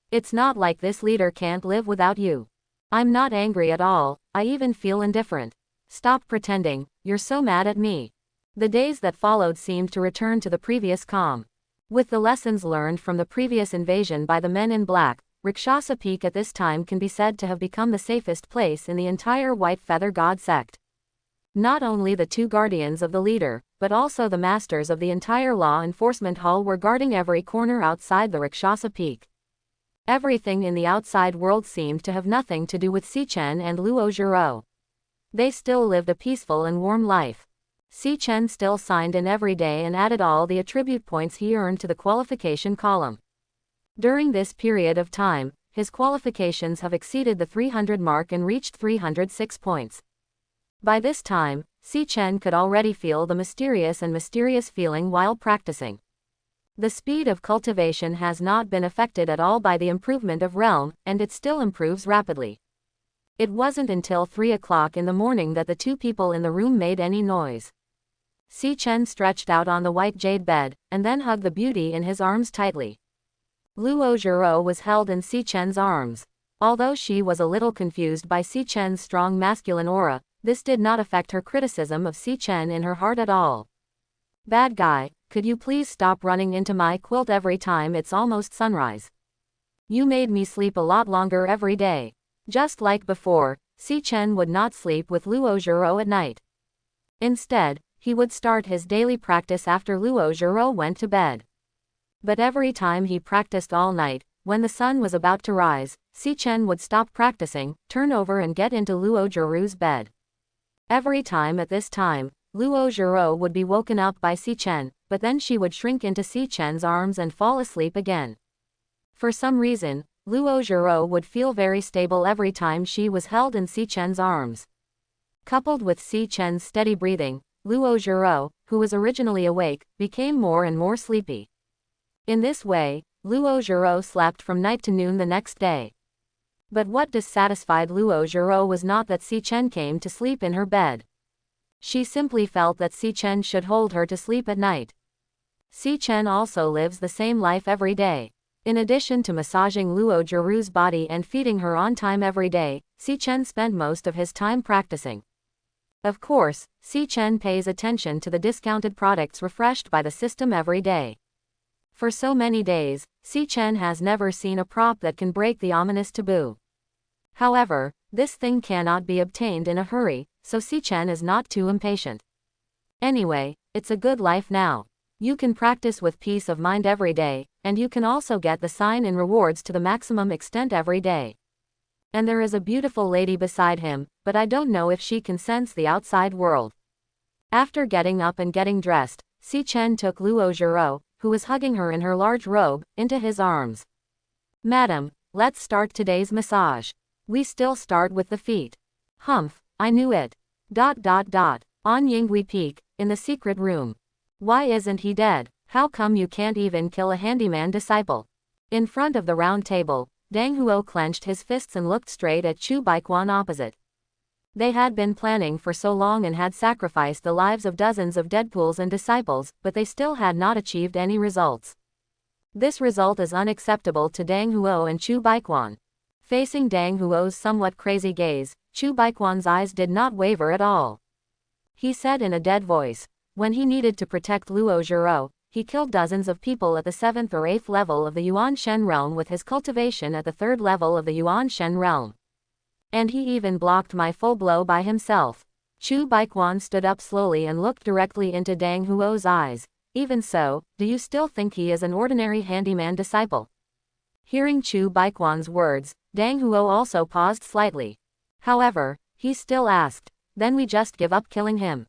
It's not like this leader can't live without you. I'm not angry at all, I even feel indifferent. Stop pretending, you're so mad at me. The days that followed seemed to return to the previous calm. With the lessons learned from the previous invasion by the men in black, Rakshasa Peak at this time can be said to have become the safest place in the entire White Feather God sect. Not only the 2 guardians of the leader, but also the masters of the entire law enforcement hall were guarding every corner outside the Rakshasa Peak. Everything in the outside world seemed to have nothing to do with Si Chen and Luo Zhiro. They still lived a peaceful and warm life. Si Chen still signed in every day and added all the attribute points he earned to the qualification column. During this period of time, his qualifications have exceeded the 300 mark and reached 306 points. By this time, Si Chen could already feel the mysterious feeling while practicing. The speed of cultivation has not been affected at all by the improvement of realm, and it still improves rapidly. It wasn't until 3 o'clock in the morning that the 2 people in the room made any noise. Si Chen stretched out on the white jade bed, and then hugged the beauty in his arms tightly. Luo Zhiro was held in Si Chen's arms. Although she was a little confused by Si Chen's strong masculine aura, this did not affect her criticism of Si Chen in her heart at all. Bad guy, could you please stop running into my quilt every time it's almost sunrise? You made me sleep a lot longer every day. Just like before, Si Chen would not sleep with Luo Zhiro at night. Instead, he would start his daily practice after Luo Zhiro went to bed. But every time he practiced all night, when the sun was about to rise, Si Chen would stop practicing, turn over and get into Luo Zhiro's bed. Every time at this time, Luo Zhiro would be woken up by Si Chen, but then she would shrink into Si Chen's arms and fall asleep again. For some reason, Luo Zhiro would feel very stable every time she was held in Si Chen's arms. Coupled with Si Chen's steady breathing, Luo Zhiro, who was originally awake, became more and more sleepy. In this way, Luo Zhiro slept from night to noon the next day. But what dissatisfied Luo Zhiro was not that Si Chen came to sleep in her bed. She simply felt that Si Chen should hold her to sleep at night. Si Chen also lives the same life every day. In addition to massaging Luo Zhirou's body and feeding her on time every day, Si Chen spent most of his time practicing. Of course, Si Chen pays attention to the discounted products refreshed by the system every day. For so many days, Si Chen has never seen a prop that can break the ominous taboo. However, this thing cannot be obtained in a hurry, so Si Chen is not too impatient. Anyway, it's a good life now. You can practice with peace of mind every day, and you can also get the sign in rewards to the maximum extent every day. And there is a beautiful lady beside him, but I don't know if she can sense the outside world. After getting up and getting dressed, Si Chen took Luo Zhiro, who was hugging her in her large robe, into his arms. Madam, let's start today's massage. We still start with the feet. Humph, I knew it. On Yinghui Peak, in the secret room. Why isn't he dead? How come you can't even kill a handyman disciple? In front of the round table, Dang Huo clenched his fists and looked straight at Chu Baiquan opposite. They had been planning for so long and had sacrificed the lives of dozens of Deadpools and disciples, but they still had not achieved any results. This result is unacceptable to Dang Huo and Chu Baiquan. Facing Dang Huo's somewhat crazy gaze, Chu Baiquan's eyes did not waver at all. He said in a dead voice, when he needed to protect Luo Zhiro, he killed dozens of people at the 7th or 8th level of the Yuan Shen realm with his cultivation at the 3rd level of the Yuan Shen realm. And he even blocked my full blow by himself. Chu Baiquan stood up slowly and looked directly into Dang Huo's eyes. Even so, do you still think he is an ordinary handyman disciple? Hearing Chu Baiquan's words, Dang Huo also paused slightly. However, he still asked, then we just give up killing him.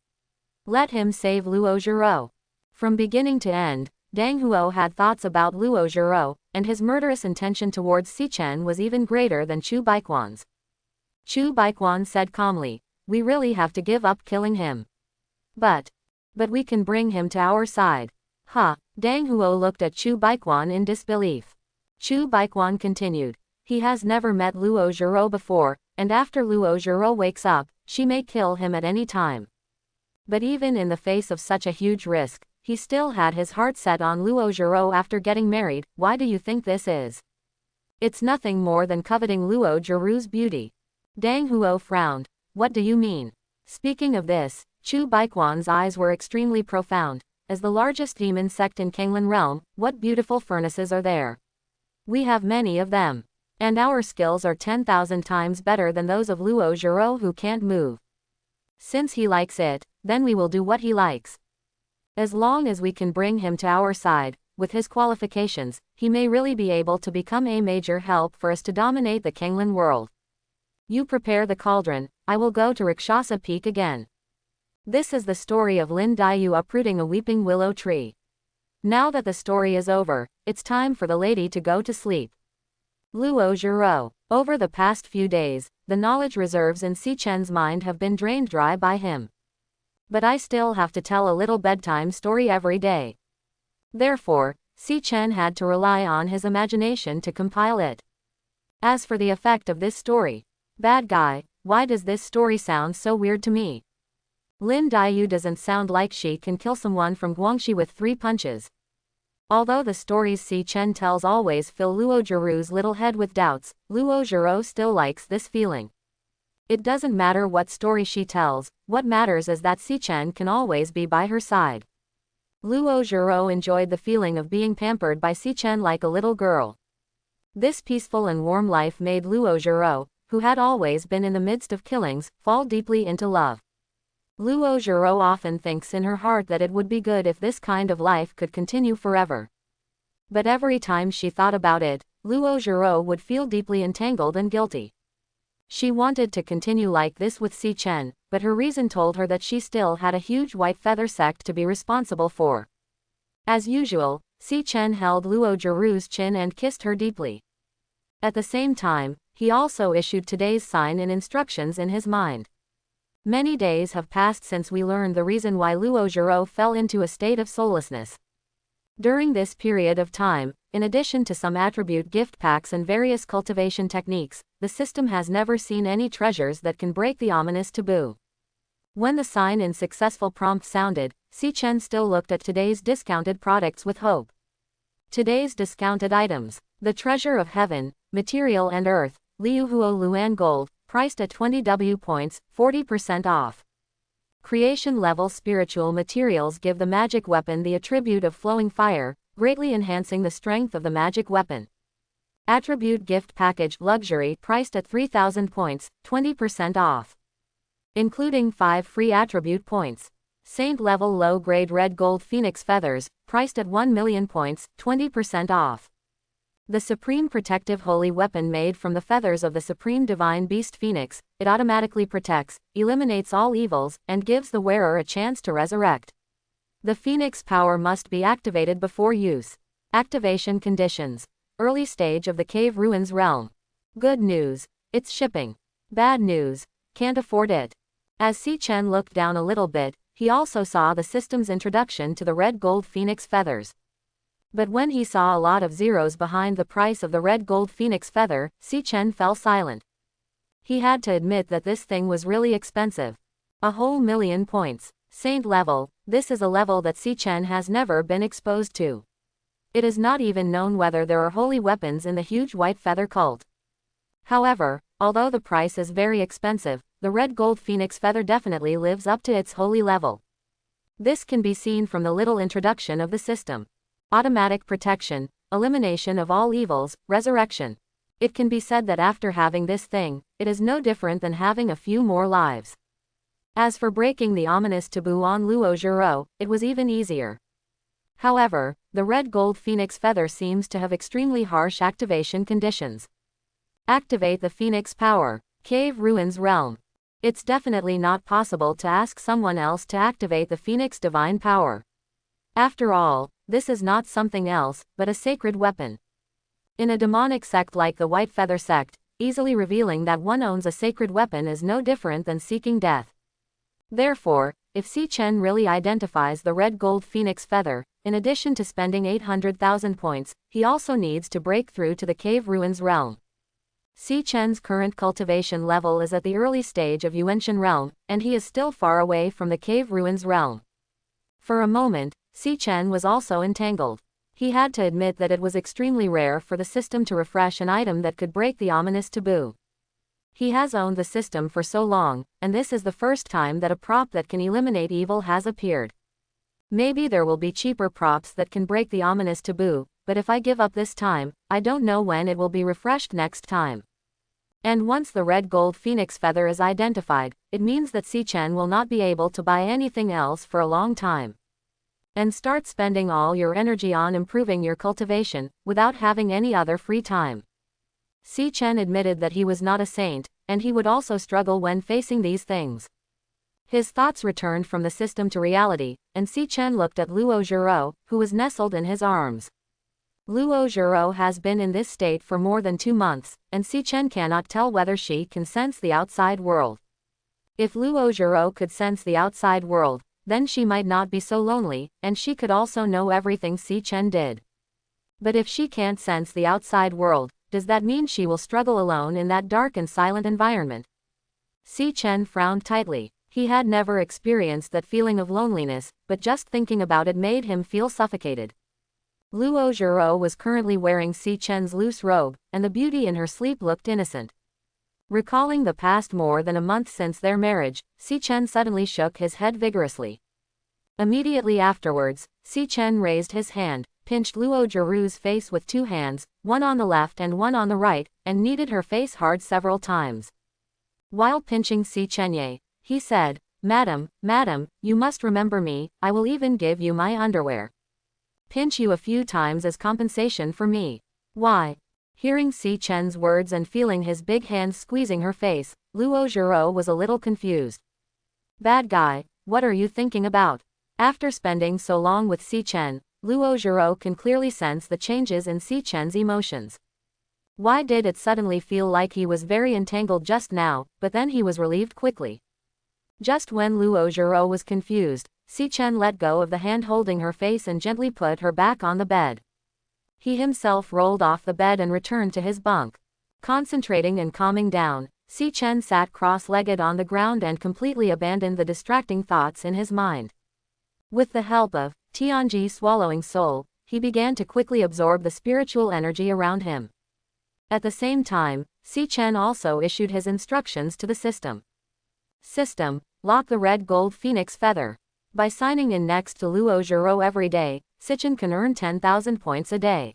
Let him save Luo Zhiro. From beginning to end, Dang Huo had thoughts about Luo Zhiro, and his murderous intention towards Si Chen was even greater than Chu Baiquan's. Chu Baiquan said calmly, we really have to give up killing him. But we can bring him to our side. Dang Huo looked at Chu Baiquan in disbelief. Chu Baiquan continued, he has never met Luo Zhiro before, and after Luo Zhiro wakes up, she may kill him at any time. But even in the face of such a huge risk, he still had his heart set on Luo Zhiro after getting married. Why do you think this is? It's nothing more than coveting Luo Zhirou's beauty. Dang Huo frowned. What do you mean? Speaking of this, Chu Baiquan's eyes were extremely profound. As the largest demon sect in Kanglan realm, what beautiful furnaces are there? We have many of them. And our skills are 10,000 times better than those of Luo Zhiro who can't move. Since he likes it, then we will do what he likes. As long as we can bring him to our side, with his qualifications, he may really be able to become a major help for us to dominate the Kanglan world. You prepare the cauldron, I will go to Rakshasa Peak again. This is the story of Lin Daiyu uprooting a weeping willow tree. Now that the story is over, it's time for the lady to go to sleep. Luo Zhiro. Over the past few days, the knowledge reserves in Si Chen's mind have been drained dry by him. But I still have to tell a little bedtime story every day. Therefore, Si Chen had to rely on his imagination to compile it. As for the effect of this story, bad guy, why does this story sound so weird to me? Lin Daiyu doesn't sound like she can kill someone from Guangxi with 3 punches. Although the stories Si Chen tells always fill Luo Zhirou's little head with doubts, Luo Zhiro still likes this feeling. It doesn't matter what story she tells, what matters is that Si Chen can always be by her side. Luo Zhiro enjoyed the feeling of being pampered by Si Chen like a little girl. This peaceful and warm life made Luo Zhiro, who had always been in the midst of killings, fall deeply into love. Luo Zhiro often thinks in her heart that it would be good if this kind of life could continue forever. But every time she thought about it, Luo Zhiro would feel deeply entangled and guilty. She wanted to continue like this with Si Chen, but her reason told her that she still had a huge white feather sect to be responsible for. As usual, Si Chen held Luo Zhirou's chin and kissed her deeply. At the same time, he also issued today's sign and instructions in his mind. Many days have passed since we learned the reason why Luo Zhiro fell into a state of soullessness. During this period of time, in addition to some attribute gift packs and various cultivation techniques, the system has never seen any treasures that can break the ominous taboo. When the sign in successful prompt sounded, Si Chen still looked at today's discounted products with hope. Today's discounted items: the treasure of heaven, material and earth, Liuhuo Luan gold, priced at 20 W points, 40% off. Creation level spiritual materials give the magic weapon the attribute of flowing fire, greatly enhancing the strength of the magic weapon. Attribute gift package luxury priced at 3,000 points, 20% off. Including 5 free attribute points. Saint level low grade red gold phoenix feathers, priced at 1 million points, 20% off. The supreme protective holy weapon made from the feathers of the supreme divine beast phoenix, it automatically protects, eliminates all evils, and gives the wearer a chance to resurrect. The phoenix power must be activated before use. Activation conditions. Early stage of the cave ruins realm. Good news, it's shipping. Bad news, can't afford it. As Si Chen looked down a little bit, he also saw the system's introduction to the red gold phoenix feathers. But when he saw a lot of zeros behind the price of the red gold phoenix feather, Si Chen fell silent. He had to admit that this thing was really expensive. A whole million points. Saint level, this is a level that Si Chen has never been exposed to. It is not even known whether there are holy weapons in the huge white feather cult. However, although the price is very expensive, the red gold phoenix feather definitely lives up to its holy level. This can be seen from the little introduction of the system. Automatic protection, elimination of all evils, resurrection. It can be said that after having this thing, it is no different than having a few more lives. As for breaking the ominous taboo on Luo Zhiro, it was even easier. However, the red gold phoenix feather seems to have extremely harsh activation conditions. Activate the phoenix power. Cave ruins realm. It's definitely not possible to ask someone else to activate the phoenix divine power. After all, this is not something else, but a sacred weapon. In a demonic sect like the White Feather sect, easily revealing that one owns a sacred weapon is no different than seeking death. Therefore, if Si Chen really identifies the red gold phoenix feather, in addition to spending 800,000 points, he also needs to break through to the cave ruins realm. Si Chen's current cultivation level is at the early stage of Yuanshan realm, and he is still far away from the cave ruins realm. For a moment, Si Chen was also entangled. He had to admit that it was extremely rare for the system to refresh an item that could break the ominous taboo. He has owned the system for so long, and this is the first time that a prop that can eliminate evil has appeared. Maybe there will be cheaper props that can break the ominous taboo, but if I give up this time, I don't know when it will be refreshed next time. And once the red gold phoenix feather is identified, it means that Si Chen will not be able to buy anything else for a long time. And start spending all your energy on improving your cultivation, without having any other free time. Si Chen admitted that he was not a saint, and he would also struggle when facing these things. His thoughts returned from the system to reality, and Si Chen looked at Luo Zhiro, who was nestled in his arms. Luo Zhiro has been in this state for more than 2 months, and Si Chen cannot tell whether she can sense the outside world. If Luo Zhiro could sense the outside world, then she might not be so lonely, and she could also know everything Si Chen did. But if she can't sense the outside world, does that mean she will struggle alone in that dark and silent environment? Si Chen frowned tightly. He had never experienced that feeling of loneliness, but just thinking about it made him feel suffocated. Luo Zhiro was currently wearing Si Chen's loose robe, and the beauty in her sleep looked innocent. Recalling the past more than a month since their marriage, Si Chen suddenly shook his head vigorously. Immediately afterwards, Si Chen raised his hand, pinched Luo Zhiro's face with 2 hands, one on the left and one on the right, and kneaded her face hard several times. While pinching Si Chenye, he said, "Madam, you must remember me, I will even give you my underwear. Pinch you a few times as compensation for me." "Why?" Hearing Si Chen's words and feeling his big hands squeezing her face, Luo Zhiro was a little confused. "Bad guy, what are you thinking about?" After spending so long with Si Chen, Luo Zhiro can clearly sense the changes in Si Chen's emotions. Why did it suddenly feel like he was very entangled just now, but then he was relieved quickly? Just when Luo Zhiro was confused, Si Chen let go of the hand holding her face and gently put her back on the bed. He himself rolled off the bed and returned to his bunk. Concentrating and calming down, Si Chen sat cross-legged on the ground and completely abandoned the distracting thoughts in his mind. With the help of Tianji swallowing soul, he began to quickly absorb the spiritual energy around him. At the same time, Si Chen also issued his instructions to the system. System, lock the red gold phoenix feather. By signing in next to Luo Zhiro every day, Si Chen can earn 10,000 points a day.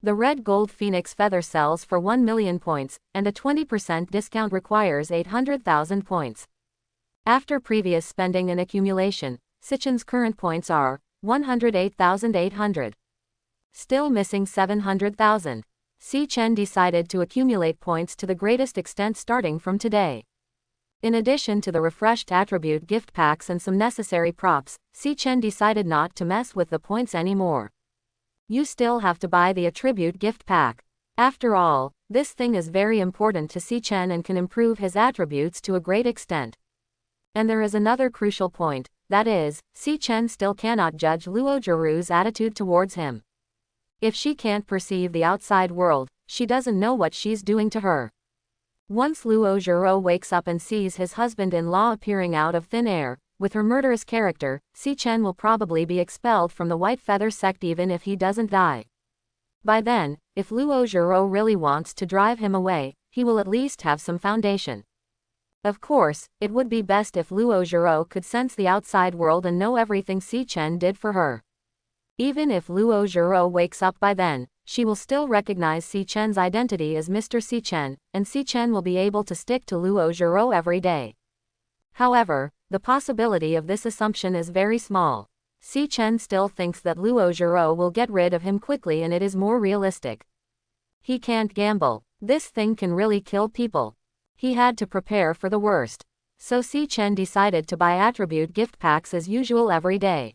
The red gold phoenix feather sells for 1 million points, and a 20% discount requires 800,000 points. After previous spending and accumulation, Si Chen's current points are 108,800. Still missing 700,000. Si Chen decided to accumulate points to the greatest extent starting from today. In addition to the refreshed attribute gift packs and some necessary props, Si Chen decided not to mess with the points anymore. You still have to buy the attribute gift pack. After all, this thing is very important to Si Chen and can improve his attributes to a great extent. And there is another crucial point, that is, Si Chen still cannot judge Luo Zhirou's attitude towards him. If she can't perceive the outside world, she doesn't know what she's doing to her. Once Luo Zhirou wakes up and sees his husband-in-law appearing out of thin air, with her murderous character, Si Chen will probably be expelled from the White Feather sect even if he doesn't die. By then, if Luo Zhirou really wants to drive him away, he will at least have some foundation. Of course, it would be best if Luo Zhirou could sense the outside world and know everything Si Chen did for her. Even if Luo Zhirou wakes up by then, she will still recognize Si Chen's identity as Mr. Si Chen, and Si Chen will be able to stick to Luo Zhirou every day. However, the possibility of this assumption is very small. Si Chen still thinks that Luo Zhirou will get rid of him quickly and it is more realistic. He can't gamble. This thing can really kill people. He had to prepare for the worst. So Si Chen decided to buy attribute gift packs as usual every day.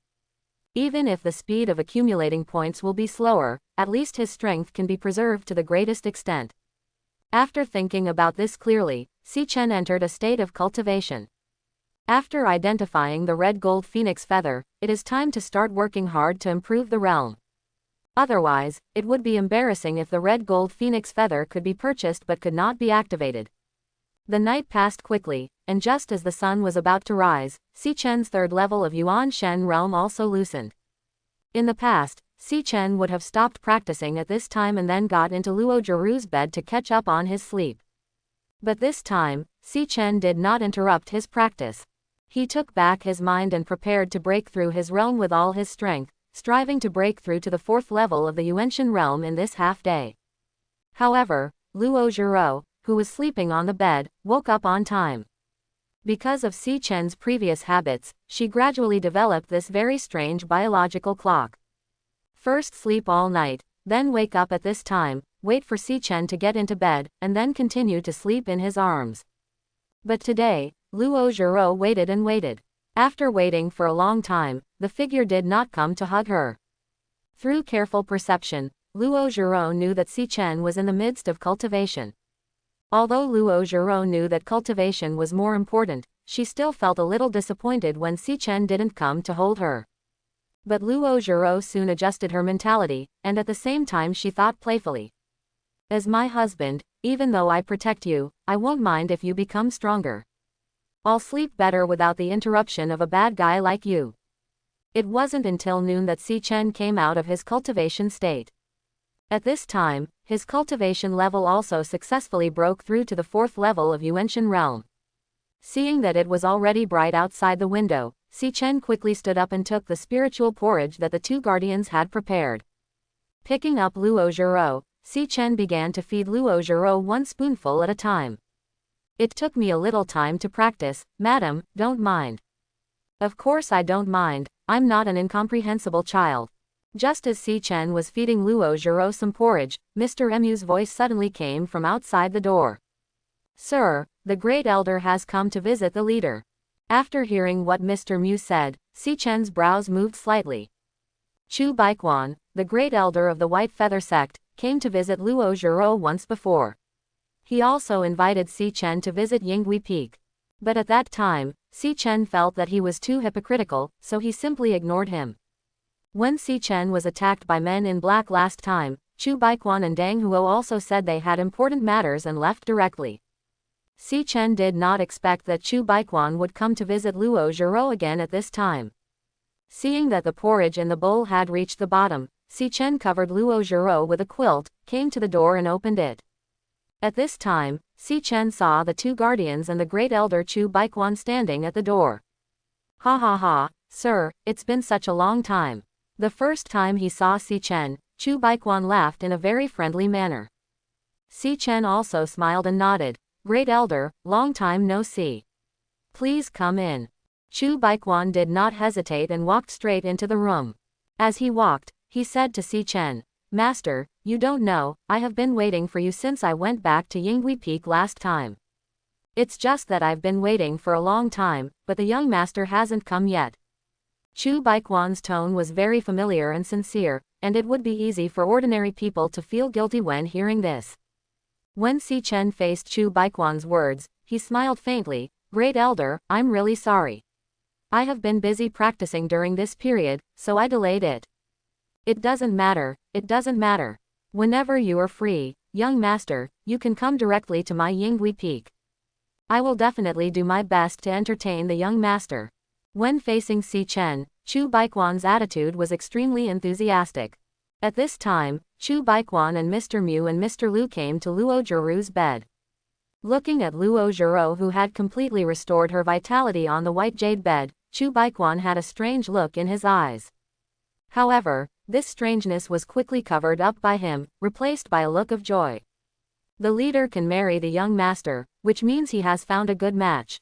Even if the speed of accumulating points will be slower, at least his strength can be preserved to the greatest extent. After thinking about this clearly, Si Chen entered a state of cultivation. After identifying the red gold phoenix feather, it is time to start working hard to improve the realm. Otherwise, it would be embarrassing if the red gold phoenix feather could be purchased but could not be activated. The night passed quickly, and just as the sun was about to rise, Si Chen's third level of Yuan Shen realm also loosened. In the past, Si Chen would have stopped practicing at this time and then got into Luo Zhirou's bed to catch up on his sleep. But this time, Si Chen did not interrupt his practice. He took back his mind and prepared to break through his realm with all his strength, striving to break through to the fourth level of the Yuanshan realm in this half-day. However, Luo Zhirou, who was sleeping on the bed, woke up on time. Because of Si Chen's previous habits, she gradually developed this very strange biological clock. First sleep all night, then wake up at this time, wait for Si Chen to get into bed, and then continue to sleep in his arms. But today, Luo Zhirou waited and waited. After waiting for a long time, the figure did not come to hug her. Through careful perception, Luo Zhirou knew that Si Chen was in the midst of cultivation. Although Luo Zhirou knew that cultivation was more important, she still felt a little disappointed when Si Chen didn't come to hold her. But Luo Zhirou soon adjusted her mentality, and at the same time she thought playfully. As my husband, even though I protect you, I won't mind if you become stronger. I'll sleep better without the interruption of a bad guy like you. It wasn't until noon that Si Chen came out of his cultivation state. At this time, his cultivation level also successfully broke through to the fourth level of Yuanshan realm. Seeing that it was already bright outside the window, Si Chen quickly stood up and took the spiritual porridge that the two guardians had prepared. Picking up Luo Zhirou, Si Chen began to feed Luo Zhirou one spoonful at a time. It took me a little time to practice, madam, don't mind. Of course I don't mind, I'm not an incomprehensible child. Just as Si Chen was feeding Luo Zhirou some porridge, Mr. Mu's voice suddenly came from outside the door. Sir, the great elder has come to visit the leader. After hearing what Mr. Mu said, Si Chen's brows moved slightly. Chu Baiquan, the great elder of the White Feather sect, came to visit Luo Zhirou once before. He also invited Si Chen to visit Yinghui Peak. But at that time, Si Chen felt that he was too hypocritical, so he simply ignored him. When Si Chen was attacked by men in black last time, Chu Baiquan and Dang Huo also said they had important matters and left directly. Si Chen did not expect that Chu Baiquan would come to visit Luo Zhiro again at this time. Seeing that the porridge in the bowl had reached the bottom, Si Chen covered Luo Zhiro with a quilt, came to the door and opened it. At this time, Si Chen saw the two guardians and the great elder Chu Baiquan standing at the door. Ha ha ha, sir, it's been such a long time. The first time he saw Si Chen, Chu Baiquan laughed in a very friendly manner. Si Chen also smiled and nodded. Great elder, long time no see. Please come in. Chu Baiquan did not hesitate and walked straight into the room. As he walked, he said to Si Chen, Master, you don't know, I have been waiting for you since I went back to Yinghui Peak last time. It's just that I've been waiting for a long time, but the young master hasn't come yet. Chu Baiquan's tone was very familiar and sincere, and it would be easy for ordinary people to feel guilty when hearing this. When Si Chen faced Chu Baiquan's words, he smiled faintly. Great elder, I'm really sorry. I have been busy practicing during this period, so I delayed it. It doesn't matter, it doesn't matter. Whenever you are free, young master, you can come directly to my Yinghui Peak. I will definitely do my best to entertain the young master. When facing Si Chen, Chu Baiquan's attitude was extremely enthusiastic. At this time, Chu Baiquan and Mr. Mu and Mr. Lu came to Luo Zhirou's bed. Looking at Luo Zhirou, who had completely restored her vitality on the white jade bed, Chu Baiquan had a strange look in his eyes. However, this strangeness was quickly covered up by him, replaced by a look of joy. The leader can marry the young master, which means he has found a good match.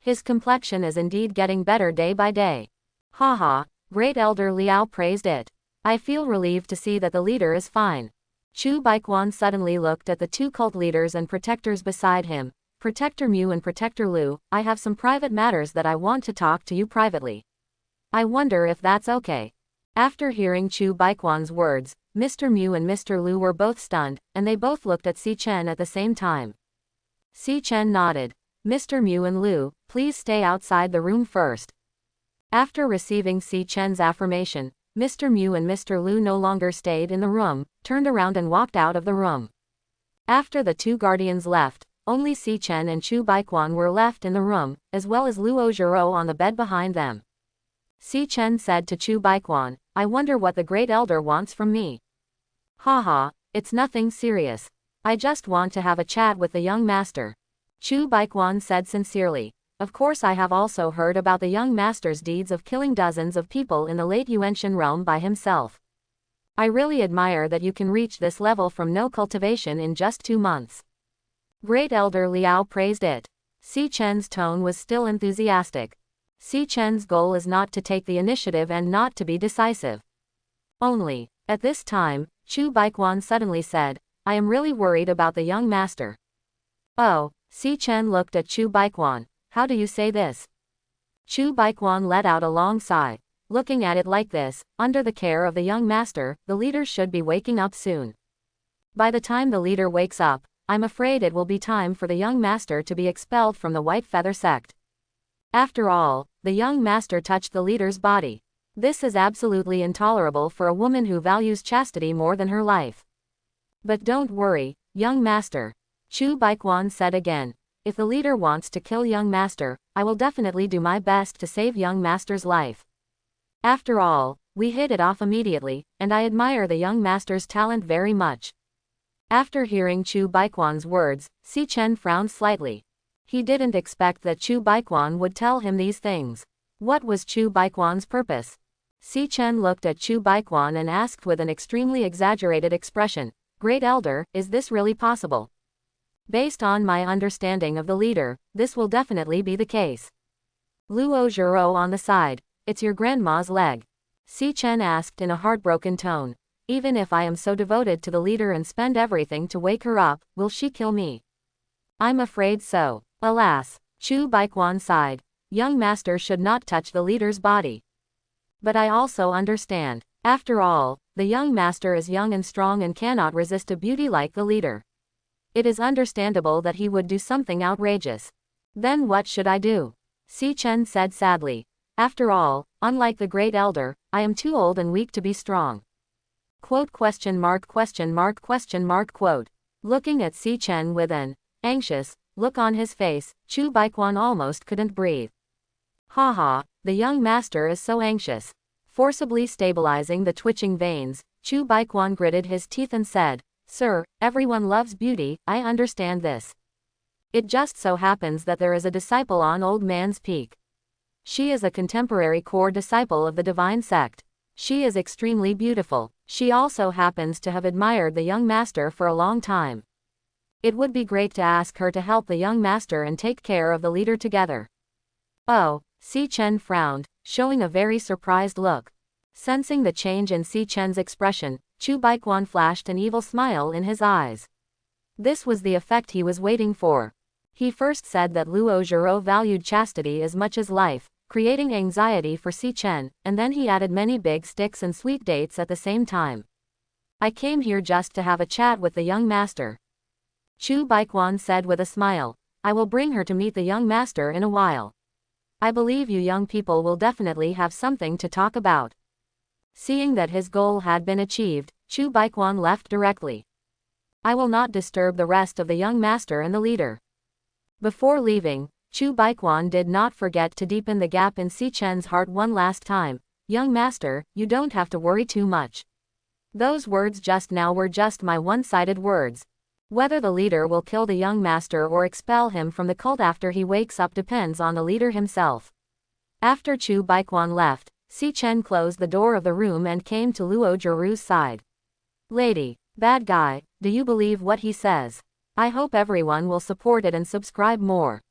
His complexion is indeed getting better day by day. Haha, great elder Liao praised it. I feel relieved to see that the leader is fine. Chu Baiquan suddenly looked at the two cult leaders and protectors beside him. Protector Mu and Protector Lu, I have some private matters that I want to talk to you privately. I wonder if that's okay. After hearing Chu Baiquan's words, Mr. Mu and Mr. Lu were both stunned, and they both looked at Si Chen at the same time. Si Chen nodded. Mr. Mu and Lu, please stay outside the room first. After receiving Si Chen's affirmation, Mr. Mu and Mr. Lu no longer stayed in the room, turned around and walked out of the room. After the two guardians left, only Si Chen and Chu Baiquan were left in the room, as well as Luo Zhirou on the bed behind them. Si Chen said to Chu Baiquan, I wonder what the great elder wants from me. Haha, it's nothing serious. I just want to have a chat with the young master. Chu Baiquan said sincerely. Of course I have also heard about the young master's deeds of killing dozens of people in the late Yuanshan realm by himself. I really admire that you can reach this level from no cultivation in just 2 months. Great elder Liao praised it. Si Chen's tone was still enthusiastic. Si Chen's goal is not to take the initiative and not to be decisive. Only, at this time, Chu Baiquan suddenly said, I am really worried about the young master. Oh, Si Chen looked at Chu Baiquan. How do you say this? Chu Baiquan let out a long sigh. Looking at it like this, under the care of the young master, the leader should be waking up soon. By the time the leader wakes up, I'm afraid it will be time for the young master to be expelled from the White Feather sect. After all, the young master touched the leader's body. This is absolutely intolerable for a woman who values chastity more than her life. But don't worry, young master. Chu Baiquan said again. If the leader wants to kill young master, I will definitely do my best to save young master's life. After all, we hit it off immediately, and I admire the young master's talent very much. After hearing Chu Baiquan's words, Si Chen frowned slightly. He didn't expect that Chu Baiquan would tell him these things. What was Chu Baiquan's purpose? Si Chen looked at Chu Baiquan and asked with an extremely exaggerated expression, Great elder, is this really possible? Based on my understanding of the leader, this will definitely be the case. Luo Zhirou on the side, it's your grandma's leg. Si Chen asked in a heartbroken tone. Even if I am so devoted to the leader and spend everything to wake her up, will she kill me? I'm afraid so. Alas, Chu Baiquan sighed. Young master should not touch the leader's body. But I also understand. After all, the young master is young and strong and cannot resist a beauty like the leader. It is understandable that he would do something outrageous. Then what should I do? Si Chen said sadly. After all, unlike the great elder, I am too old and weak to be strong. Quote question mark question mark question mark quote. Looking at Si Chen with an anxious look on his face, Chu Baiquan almost couldn't breathe. Haha, the young master is so anxious. Forcibly stabilizing the twitching veins, Chu Baiquan gritted his teeth and said, Sir, everyone loves beauty, I understand this. It just so happens that there is a disciple on Old Man's Peak. She is a contemporary core disciple of the divine sect. She is extremely beautiful. She also happens to have admired the young master for a long time. It would be great to ask her to help the young master and take care of the leader together. Oh, Si Chen frowned, showing a very surprised look. Sensing the change in Si Chen's expression, Chu Baiquan flashed an evil smile in his eyes. This was the effect he was waiting for. He first said that Luo Zhiro valued chastity as much as life, creating anxiety for Si Chen, and then he added many big sticks and sweet dates at the same time. I came here just to have a chat with the young master. Chu Baiquan said with a smile. I will bring her to meet the young master in a while. I believe you young people will definitely have something to talk about. Seeing that his goal had been achieved, Chu Baiquan left directly. I will not disturb the rest of the young master and the leader. Before leaving, Chu Baiquan did not forget to deepen the gap in Si Chen's heart one last time. Young master, you don't have to worry too much. Those words just now were just my one-sided words. Whether the leader will kill the young master or expel him from the cult after he wakes up depends on the leader himself. After Chu Baiquan left, Si Chen closed the door of the room and came to Luo Zhiru's side. Lady, bad guy, do you believe what he says? I hope everyone will support it and subscribe more.